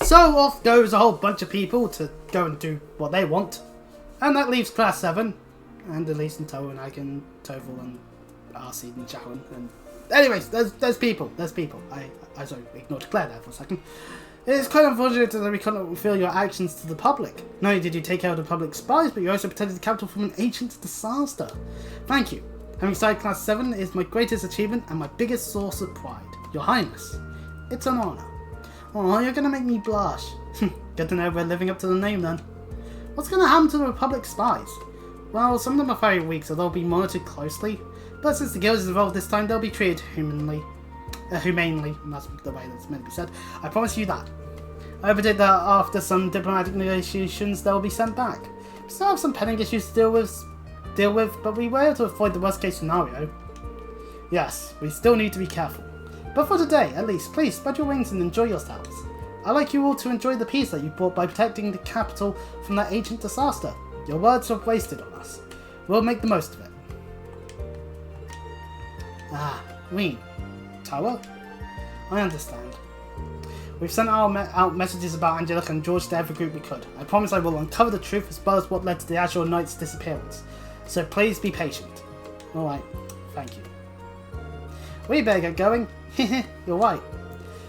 So off goes a whole bunch of people to go and do what they want. And that leaves Class 7. And Elise and Toe and Ike and Toval and RC and Sharon. And anyways, there's people. I sorry, ignored Claire there for a second. It is quite unfortunate that we cannot reveal your actions to the public. Not only did you take out the public spies, but you also protected the capital from an ancient disaster. Thank you. Having started Class 7 is my greatest achievement and my biggest source of pride. Your Highness. It's an honour. Oh, you're gonna make me blush. Good to know we're living up to the name then. What's gonna happen to the Republic spies? Well, some of them are very weak, so they'll be monitored closely. But since the guild is involved this time, they'll be treated humanely. Humanely, that's the way that's meant to be said. I promise you that. I predict that after some diplomatic negotiations, they'll be sent back. We still have some pending issues to deal with, but we were able to avoid the worst case scenario. Yes, we still need to be careful. But for today, at least, please spread your wings and enjoy yourselves. I'd like you all to enjoy the peace that you brought by protecting the capital from that ancient disaster. Your words are wasted on us. We'll make the most of it. Ah, Ween. Tower? I understand. We've sent out messages about Angelica and George to every group we could. I promise I will uncover the truth as well as what led to the Azure Knight's disappearance. So please be patient. Alright, thank you. We better get going. You're right.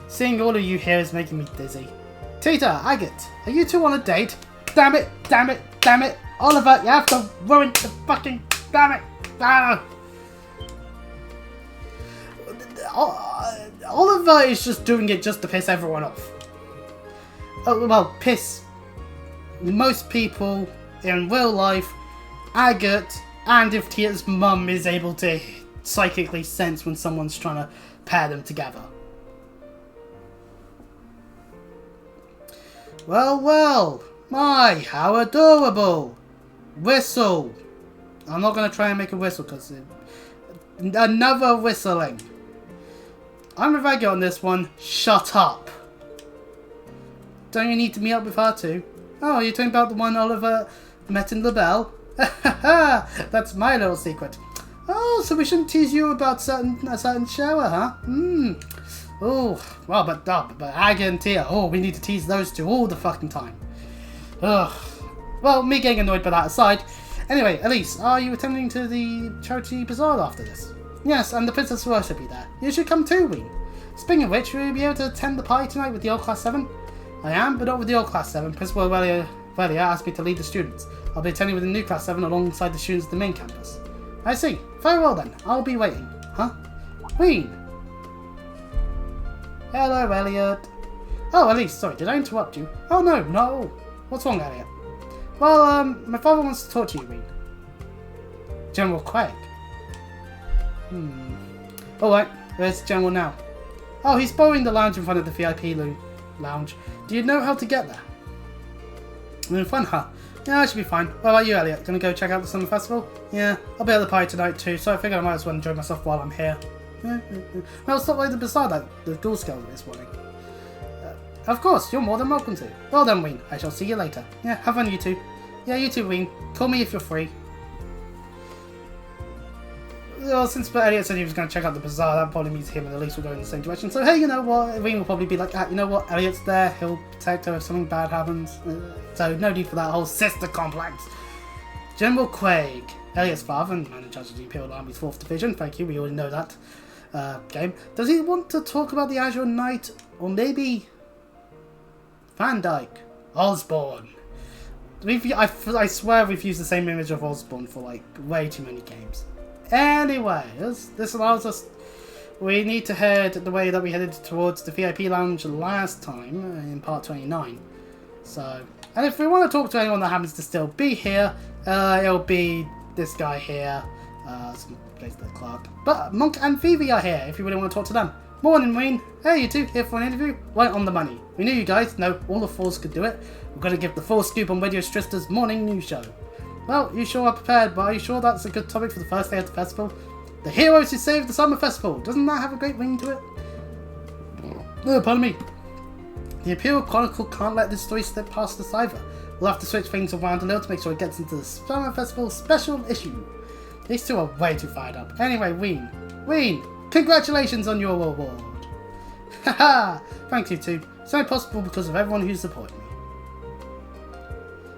Seeing all of you here is making me dizzy. Tita, Agate, are you two on a date? Damn it, damn it, damn it. Oliver, you have to ruin the fucking... Damn it. Ah. Oliver is just doing it just to piss everyone off. Oh, well, piss most people in real life, Agate, and if Tita's mum is able to psychically sense when someone's trying to pair them together. Well, well, my, how adorable. Whistle. I'm not going to try and make a whistle because another whistling. I'm with Agate on this one. Shut up. Don't you need to meet up with her too? Oh, you're talking about the one Oliver met in LaBelle? That's my little secret. Oh, so we shouldn't tease you about a certain shower, huh? Oh, well, but Agate and Tia, oh, we need to tease those two all the fucking time. Ugh. Well, me getting annoyed by that aside. Anyway, Elise, are you attending to the charity bazaar after this? Yes, and the princess will also be there. You should come too, Ween. Speaking of which, will you be able to attend the party tonight with the old class 7? I am, but not with the old class 7. Principal Velia asked me to lead the students. I'll be attending with the new class 7 alongside the students at the main campus. I see. Very well then. I'll be waiting. Huh? Ween! Hello, Elliot. Oh, Elise, sorry, did I interrupt you? Oh, no. What's wrong, Elliot? Well, my father wants to talk to you, Ween. General Craig. Alright, where's the General now? Oh, he's borrowing the lounge in front of the VIP lounge. Do you know how to get there? Fun, huh? Yeah, I should be fine. What about you, Elliot? Gonna go check out the summer festival? Yeah, I'll be at the party tonight too, so I figure I might as well enjoy myself while I'm here. Well, stop by the bazaar that the Ghoul Scout this morning. Of course, you're more than welcome to. Well done, Ween. I shall see you later. Yeah, have fun, you two. Yeah, you too, Ween. Call me if you're free. Well, since Elliot said he was going to check out the bazaar, that probably means him and Elise will go in the same direction. So, hey, you know what? Ween will probably be like, you know what? Elliot's there. He'll protect her if something bad happens. So, no need for that whole sister complex. General Craig, Elliot's father and man in charge of the Imperial Army's 4th Division. Thank you, we already know that game. Does he want to talk about the Azure Knight? Or maybe Van Dyke? Osborne. I swear we've used the same image of Osborne for like way too many games. Anyway, this allows us... We need to head the way that we headed towards the VIP lounge last time, in part 29. So, and if we want to talk to anyone that happens to still be here, it'll be this guy here, basically the clerk. But Monk and Phoebe are here, if you really want to talk to them. Morning, Ween. Hey, you two, here for an interview? Right on the money. We knew you guys, no, all the Fours could do it. We're going to give the full scoop on Radio Strista's morning news show. Well, you sure are prepared, but are you sure that's a good topic for the first day of the festival? The heroes who saved the summer festival. Doesn't that have a great ring to it? Oh, pardon me. The Imperial Chronicle can't let this story slip past us either. We'll have to switch things around a little to make sure it gets into the summer festival special issue. These two are way too fired up. Anyway, Ween, congratulations on your award. Haha, thanks you two. It's only possible because of everyone who supported me.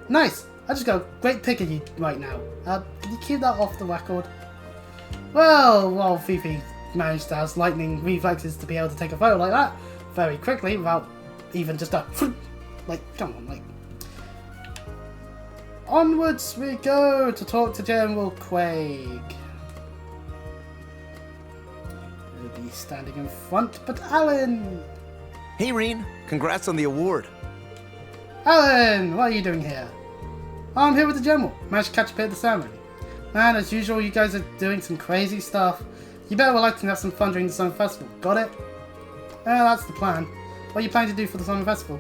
Nice. I just got a great pic of you right now. Can you keep that off the record? Well, while Fifi managed to have lightning reflexes to be able to take a photo like that very quickly without even just a like, come on, like. Onwards we go to talk to General Craig. He'll be standing in front, but Alan! Hey, Reen. Congrats on the award. Alan, what are you doing here? Oh, I'm here with the General. Managed to catch a bit of the ceremony. Man, as usual, you guys are doing some crazy stuff. You better like to have some fun during the summer festival. Got it? Yeah, that's the plan. What are you planning to do for the summer festival?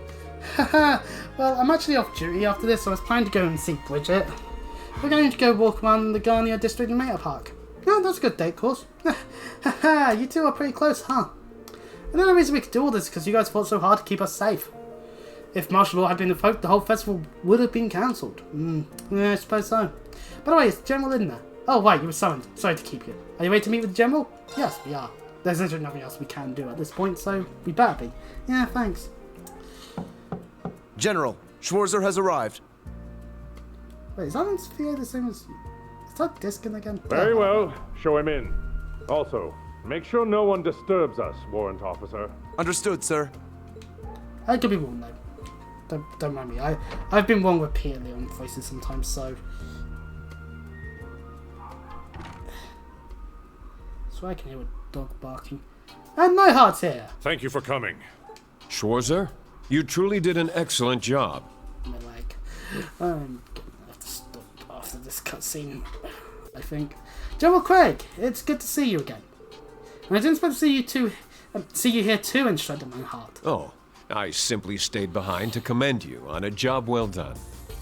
Haha, well, I'm actually off duty after this, so I was planning to go and see Bridget. We're going to go walk around the Garnia District in Meta Park. Oh, that's a good date course. Haha, you two are pretty close, huh? And the only reason we could do all this is because you guys fought so hard to keep us safe. If martial law had been invoked, the whole festival would have been cancelled. Yeah, I suppose so. By the way, is the General in there? Oh, wait, you were summoned. Sorry to keep you. Are you ready to meet with the General? Yes, we are. There's literally nothing else we can do at this point, so we better be. Yeah, thanks. General, Schwarzer has arrived. Wait, is that Sophia the same as... Is that Diskin again? Very well. Show him in. Also, make sure no one disturbs us, Warrant Officer. Understood, sir. I could be wrong, though. Don't mind me. I've been wrong repeatedly on voices sometimes, so... So I can hear a dog barking. And my heart's here! Thank you for coming. Schwarzer, you truly did an excellent job. My leg. I'm gonna have to stop after this cutscene, I think. General Craig, it's good to see you again. And I didn't expect to see you here too, Instructor Manhart. Oh, I simply stayed behind to commend you on a job well done.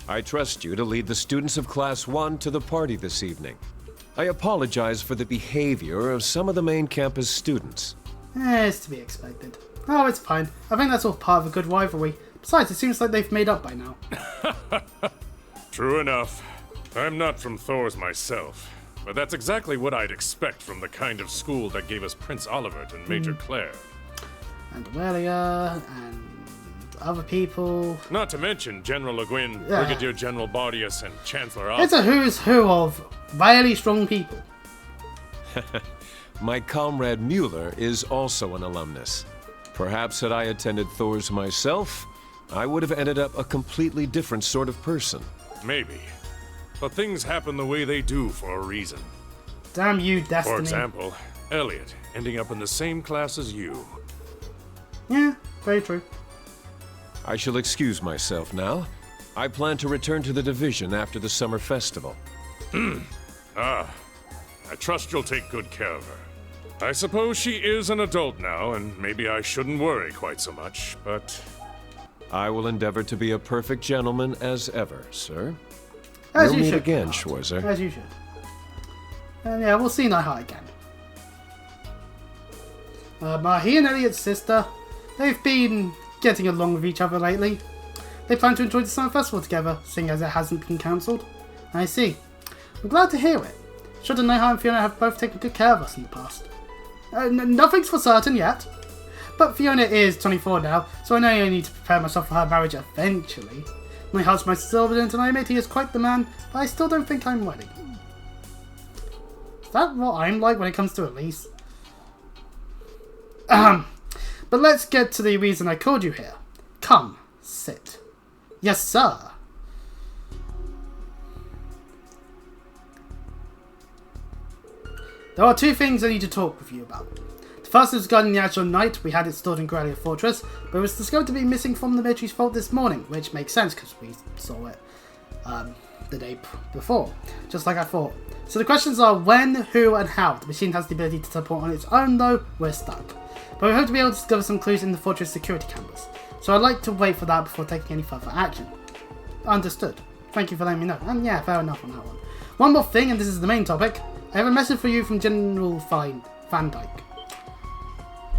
I trust you to lead the students of Class 1 to the party this evening. I apologize for the behavior of some of the main campus students. It's to be expected. Oh, it's fine. I think that's all part of a good rivalry. Besides, it seems like they've made up by now. True enough. I'm not from Thor's myself, but that's exactly what I'd expect from the kind of school that gave us Prince Olivert and Major Claire. And Aurelia, and other people. Not to mention General Le Guin, Yeah. Brigadier General Bardius, and Chancellor It's a who's who of really strong people. My comrade Mueller is also an alumnus. Perhaps had I attended Thor's myself, I would have ended up a completely different sort of person. Maybe. But things happen the way they do for a reason. Damn you, Destiny. For example, Elliot ending up in the same class as you. Yeah, very true. I shall excuse myself now. I plan to return to the division after the summer festival. I trust you'll take good care of her. I suppose she is an adult now, and maybe I shouldn't worry quite so much, but... I will endeavor to be a perfect gentleman as ever, sir. As We'll you meet should, again, Nightheart. Schwarzer. As you should. And yeah, we'll see Nightheart again. He and Elliot's sister, they've been getting along with each other lately. They plan to enjoy the summer festival together, seeing as it hasn't been cancelled. I see. I'm glad to hear it. Should Nightheart and Fiona have both taken good care of us in the past. Nothing's for certain yet. But Fiona is 24 now, so I know I need to prepare myself for her marriage eventually. Nightheart's my silver and I admit he is quite the man, but I still don't think I'm ready. Is that what I'm like when it comes to Elise? But let's get to the reason I called you here. Come, sit. Yes, sir. There are two things I need to talk with you about. The first is regarding the actual knight. We had it stored in Gralia Fortress, but it was discovered to be missing from the military's vault this morning, which makes sense because we saw it the day before, just like I thought. So the questions are when, who, and how. The machine has the ability to teleport on its own, though we're stuck. But we hope to be able to discover some clues in the fortress security cameras. So I'd like to wait for that before taking any further action. Understood. Thank you for letting me know. And yeah, fair enough on that one. One more thing, and this is the main topic. I have a message for you from General Van Dyke.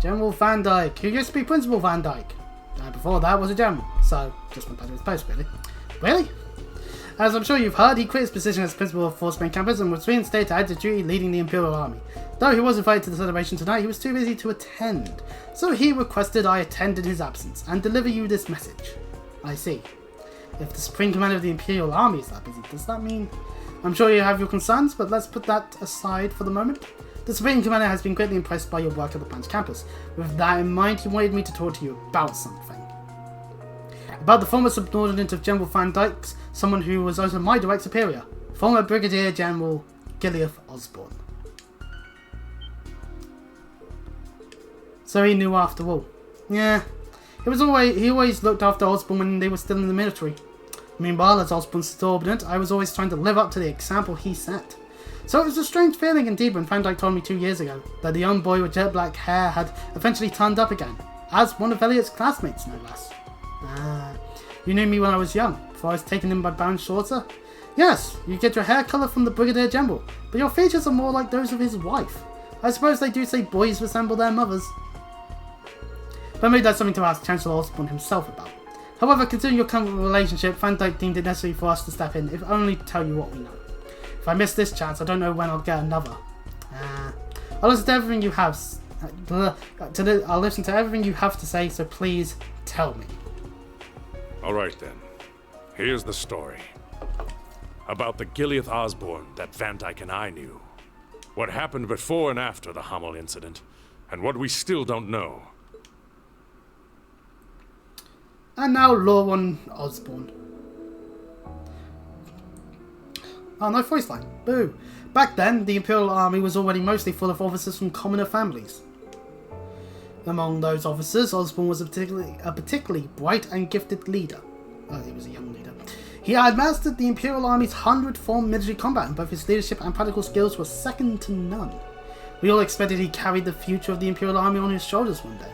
General Van Dyke, who used to be Principal Van Dyke. And before that was a general, so just went back to his post, really. Really? As I'm sure you've heard, he quit his position as Principal of Force Main Campus and was reinstated to active duty leading the Imperial Army. Though he was invited to the celebration tonight, he was too busy to attend. So he requested I attend in his absence and deliver you this message. I see. If the Supreme Commander of the Imperial Army is that busy, does that mean... I'm sure you have your concerns, but let's put that aside for the moment. The Supreme Commander has been greatly impressed by your work at the branch campus. With that in mind, he wanted me to talk to you about something. About the former subordinate of General Van Dyke, someone who was also my direct superior, former Brigadier General Gileath Osborne. So he knew after all. Yeah, He always looked after Osborn when they were still in the military. Meanwhile, as Osborn's subordinate, I was always trying to live up to the example he set. So it was a strange feeling indeed when Van Dyke told me 2 years ago that the young boy with jet black hair had eventually turned up again, as one of Elliot's classmates, no less. You knew me when I was young, before I was taken in by Baron Shorter? Yes, you get your hair colour from the Brigadier General, but your features are more like those of his wife. I suppose they do say boys resemble their mothers. But maybe that's something to ask Chancellor Osborn himself about. However, considering your current relationship, Van Dyke deemed it necessary for us to step in, if only to tell you what we know. If I miss this chance, I don't know when I'll get another. I'll listen to everything you have. I'll listen to everything you have to say, so please tell me. All right then. Here's the story. About the Gilead Osborn that Van Dyke and I knew. What happened before and after the Hummel incident, and what we still don't know. And now Lorwan Osborn. Oh, no voice line. Boo. Back then, the Imperial Army was already mostly full of officers from commoner families. Among those officers, Osborn was a particularly bright and gifted leader. Oh, he was a young leader. He had mastered the Imperial Army's 100 form military combat, and both his leadership and practical skills were second to none. We all expected he carried the future of the Imperial Army on his shoulders one day.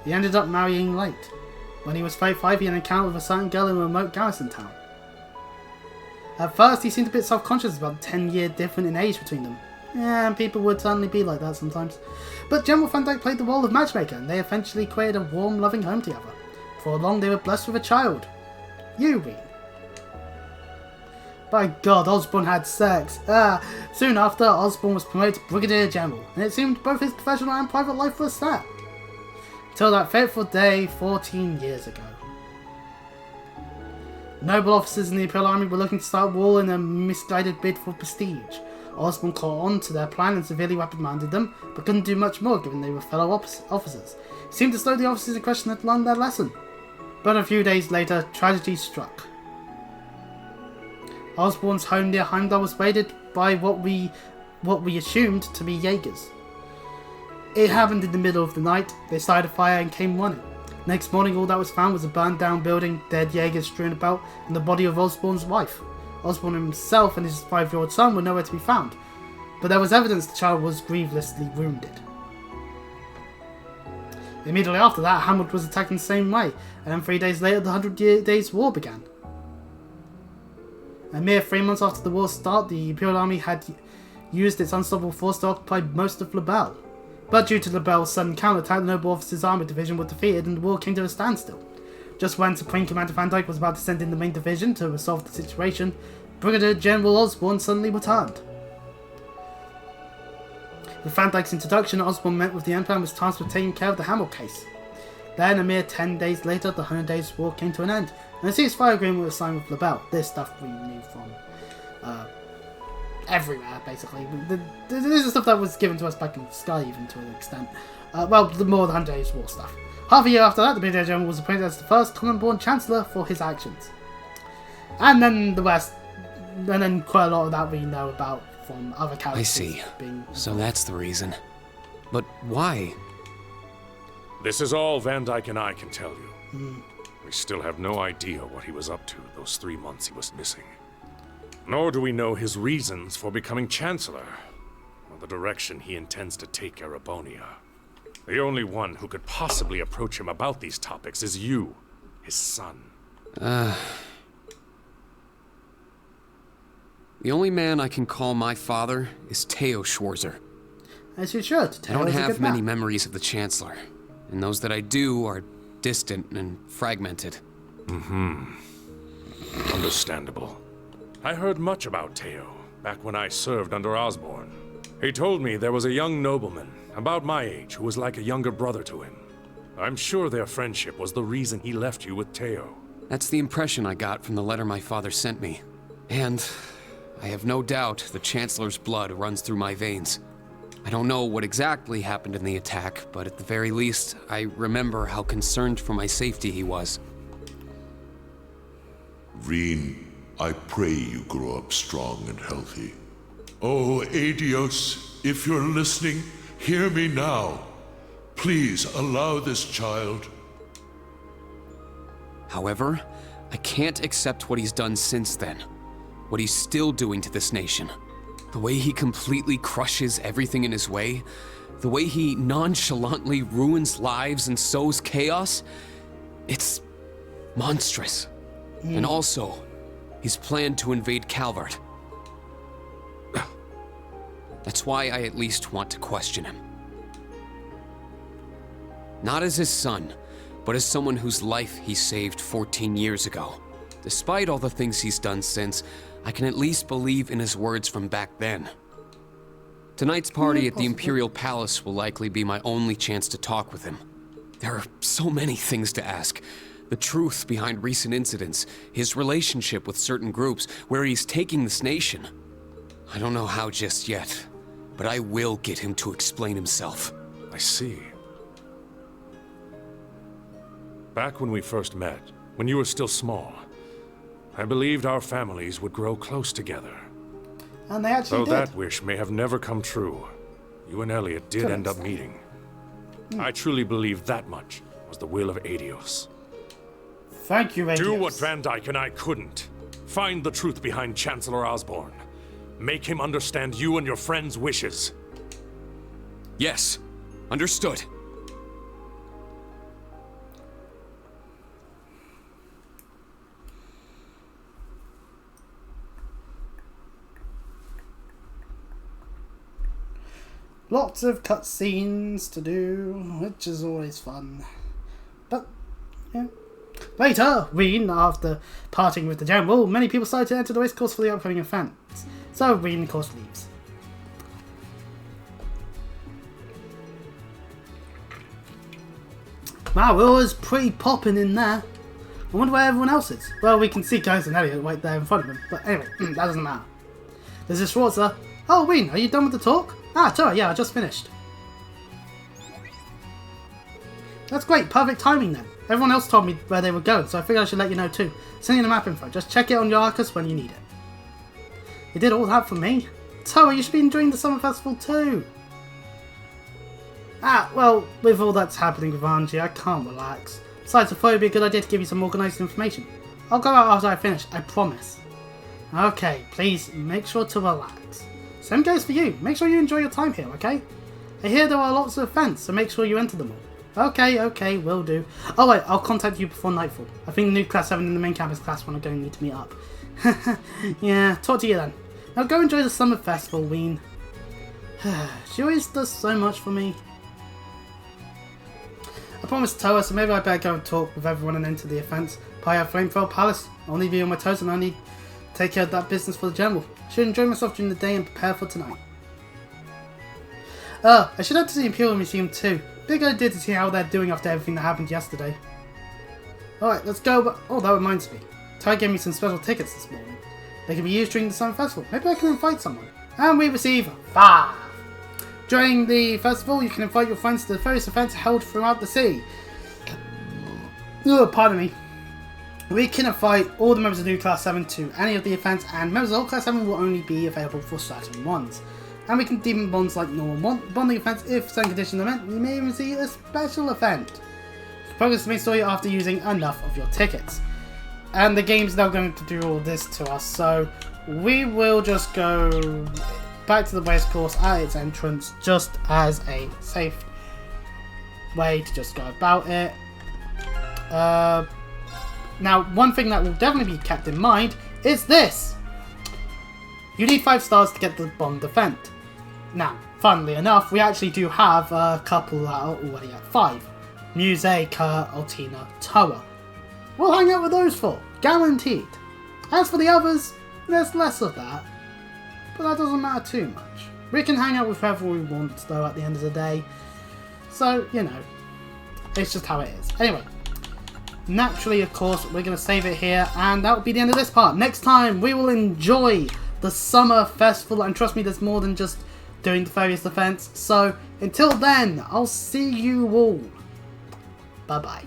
He ended up marrying late. When he was 35, he had an encounter with a certain girl in a remote garrison town. At first, he seemed a bit self-conscious about the 10-year difference in age between them. Yeah, and people would certainly be like that sometimes. But General Van Dyke played the role of matchmaker, and they eventually created a warm, loving home together. Before long, they were blessed with a child. Yuri. By God, Osborn had sex. Soon after, Osborn was promoted to Brigadier General, and it seemed both his professional and private life were set. Till that fateful day 14 years ago. Noble officers in the Imperial Army were looking to start war in a misguided bid for prestige. Osborn caught on to their plan and severely reprimanded them, but couldn't do much more given they were fellow officers. It seemed as though the officers in question had learned their lesson. But a few days later, tragedy struck. Osborn's home near Heimdallr was raided by what we assumed to be Jaegers. It happened in the middle of the night. They started a fire and came running. Next morning, all that was found was a burned down building, dead Jaegers strewn about, and the body of Osborn's wife. Osborn himself and his 5-year-old son were nowhere to be found, but there was evidence the child was grievously wounded. Immediately after that, Hamlet was attacked in the same way, and then 3 days later, the 100 Days War began. A mere 3 months after the war's start, the Imperial Army had used its unstoppable force to occupy most of Labelle. But due to Labelle's sudden counterattack, the Noble Officers' Army Division were defeated and the war came to a standstill. Just when Supreme Commander Van Dyke was about to send in the main division to resolve the situation, Brigadier General Osborn suddenly returned. With Van Dyke's introduction, Osborn met with the Emperor and was tasked with taking care of the Hamel case. Then, a mere 10 days later, the 100 Days War came to an end, and a ceasefire agreement was signed with Labelle. This stuff we knew from everywhere, basically. This is stuff that was given to us back in Sky, even to an extent. The more the 100 Days War stuff. Half a year after that, the Brigadier General was appointed as the first common-born Chancellor for his actions. And then the rest, and then quite a lot of that we know about from other characters. I see. So that's the reason. But why? This is all Van Dyke and I can tell you. We still have no idea what he was up to those 3 months he was missing. Nor do we know his reasons for becoming Chancellor, or the direction he intends to take Erebonia. The only one who could possibly approach him about these topics is you, his son. The only man I can call my father is Theo Schwarzer. As you should. I don't have many memories of the Chancellor, and those that I do are distant and fragmented. Understandable. I heard much about Theo back when I served under Osborn. He told me there was a young nobleman about my age who was like a younger brother to him. I'm sure their friendship was the reason he left you with Theo. That's the impression I got from the letter my father sent me. And I have no doubt the Chancellor's blood runs through my veins. I don't know what exactly happened in the attack, but at the very least, I remember how concerned for my safety he was. Reen, I pray you grow up strong and healthy. Oh, Adios, if you're listening, hear me now. Please allow this child. However, I can't accept what he's done since then. What he's still doing to this nation. The way he completely crushes everything in his way. The way he nonchalantly ruins lives and sows chaos. It's monstrous. And also, he's planned to invade Calvard. That's why I at least want to question him. Not as his son, but as someone whose life he saved 14 years ago. Despite all the things he's done since, I can at least believe in his words from back then. Tonight's party at the Imperial Palace will likely be my only chance to talk with him. There are so many things to ask. The truth behind recent incidents, his relationship with certain groups, where he's taking this nation. I don't know how just yet, but I will get him to explain himself. I see. Back when we first met, when you were still small, I believed our families would grow close together. And they actually did. Though that wish may have never come true, you and Elliot did end up meeting. I truly believe that much was the will of Adios. Thank you, Adios. Do what Van Dyke and I couldn't. Find the truth behind Chancellor Osborn. Make him understand you and your friends' wishes. Yes, understood. Lots of cutscenes to do, which is always fun. But, yeah. Later, Reen, after parting with the general, many people started to enter the race course for the upcoming events. So Reen, of course, leaves. Wow, it was pretty popping in there. I wonder where everyone else is. Well, we can see Ghost and Elliot right there in front of them. But anyway, that doesn't matter. There's this Schwarzer. Oh, Reen, are you done with the talk? Ah, sorry, yeah, I just finished. That's great, perfect timing then. Everyone else told me where they were going, so I figured I should let you know too. Send you the map info, just check it on your Arcus when you need it. You did all that for me? Toa, you should be enjoying the summer festival too. Ah, well, with all that's happening with Angie, I can't relax. Besides, I thought it'd be a good idea to give you some organised information. I'll go out after I finish, I promise. Okay, please make sure to relax. Same goes for you. Make sure you enjoy your time here, okay? I hear there are lots of events, so make sure you enter them all. Okay, will do. Oh wait, I'll contact you before nightfall. I think the new Class 7 and the main campus Class 1 are going to need to meet up. Yeah, talk to you then. Now go enjoy the summer festival, Ween. She always does so much for me. I promised Toa, so maybe I better go and talk with everyone and enter the events. Pie at Flamethrower Palace. I'll leave you on my toes and I need to take care of that business for the general. Should enjoy myself during the day and prepare for tonight. I should head to the Imperial Museum too. Big idea to see how they're doing after everything that happened yesterday. Alright, let's go, but oh, that reminds me. Ty gave me some special tickets this morning. They can be used during the summer festival. Maybe I can invite someone. And we receive 5. During the festival, you can invite your friends to the various events held throughout the city. Oh, pardon me. We can invite all the members of New Class 7 to any of the events, and members of Old Class 7 will only be available for certain ones. And we can deem bonds like normal bonding events if certain conditions are met. You may even see a special event. Progress the main story after using enough of your tickets. And the game's now going to do all this to us, so we will just go back to the race course at its entrance just as a safe way to just go about it. Now, one thing that will definitely be kept in mind is this. You need 5 stars to get the bond event. Now, funnily enough, we actually do have a couple that are already at 5. Muse, Kurt, Altina, Toa. We'll hang out with those 4, guaranteed. As for the others, there's less of that. But that doesn't matter too much. We can hang out with whoever we want, though, at the end of the day. So, you know, it's just how it is. Anyway. Naturally, of course, we're going to save it here, and that will be the end of this part. Next time, we will enjoy the summer festival, and trust me, there's more than just doing the various events. So, until then, I'll see you all. Bye-bye.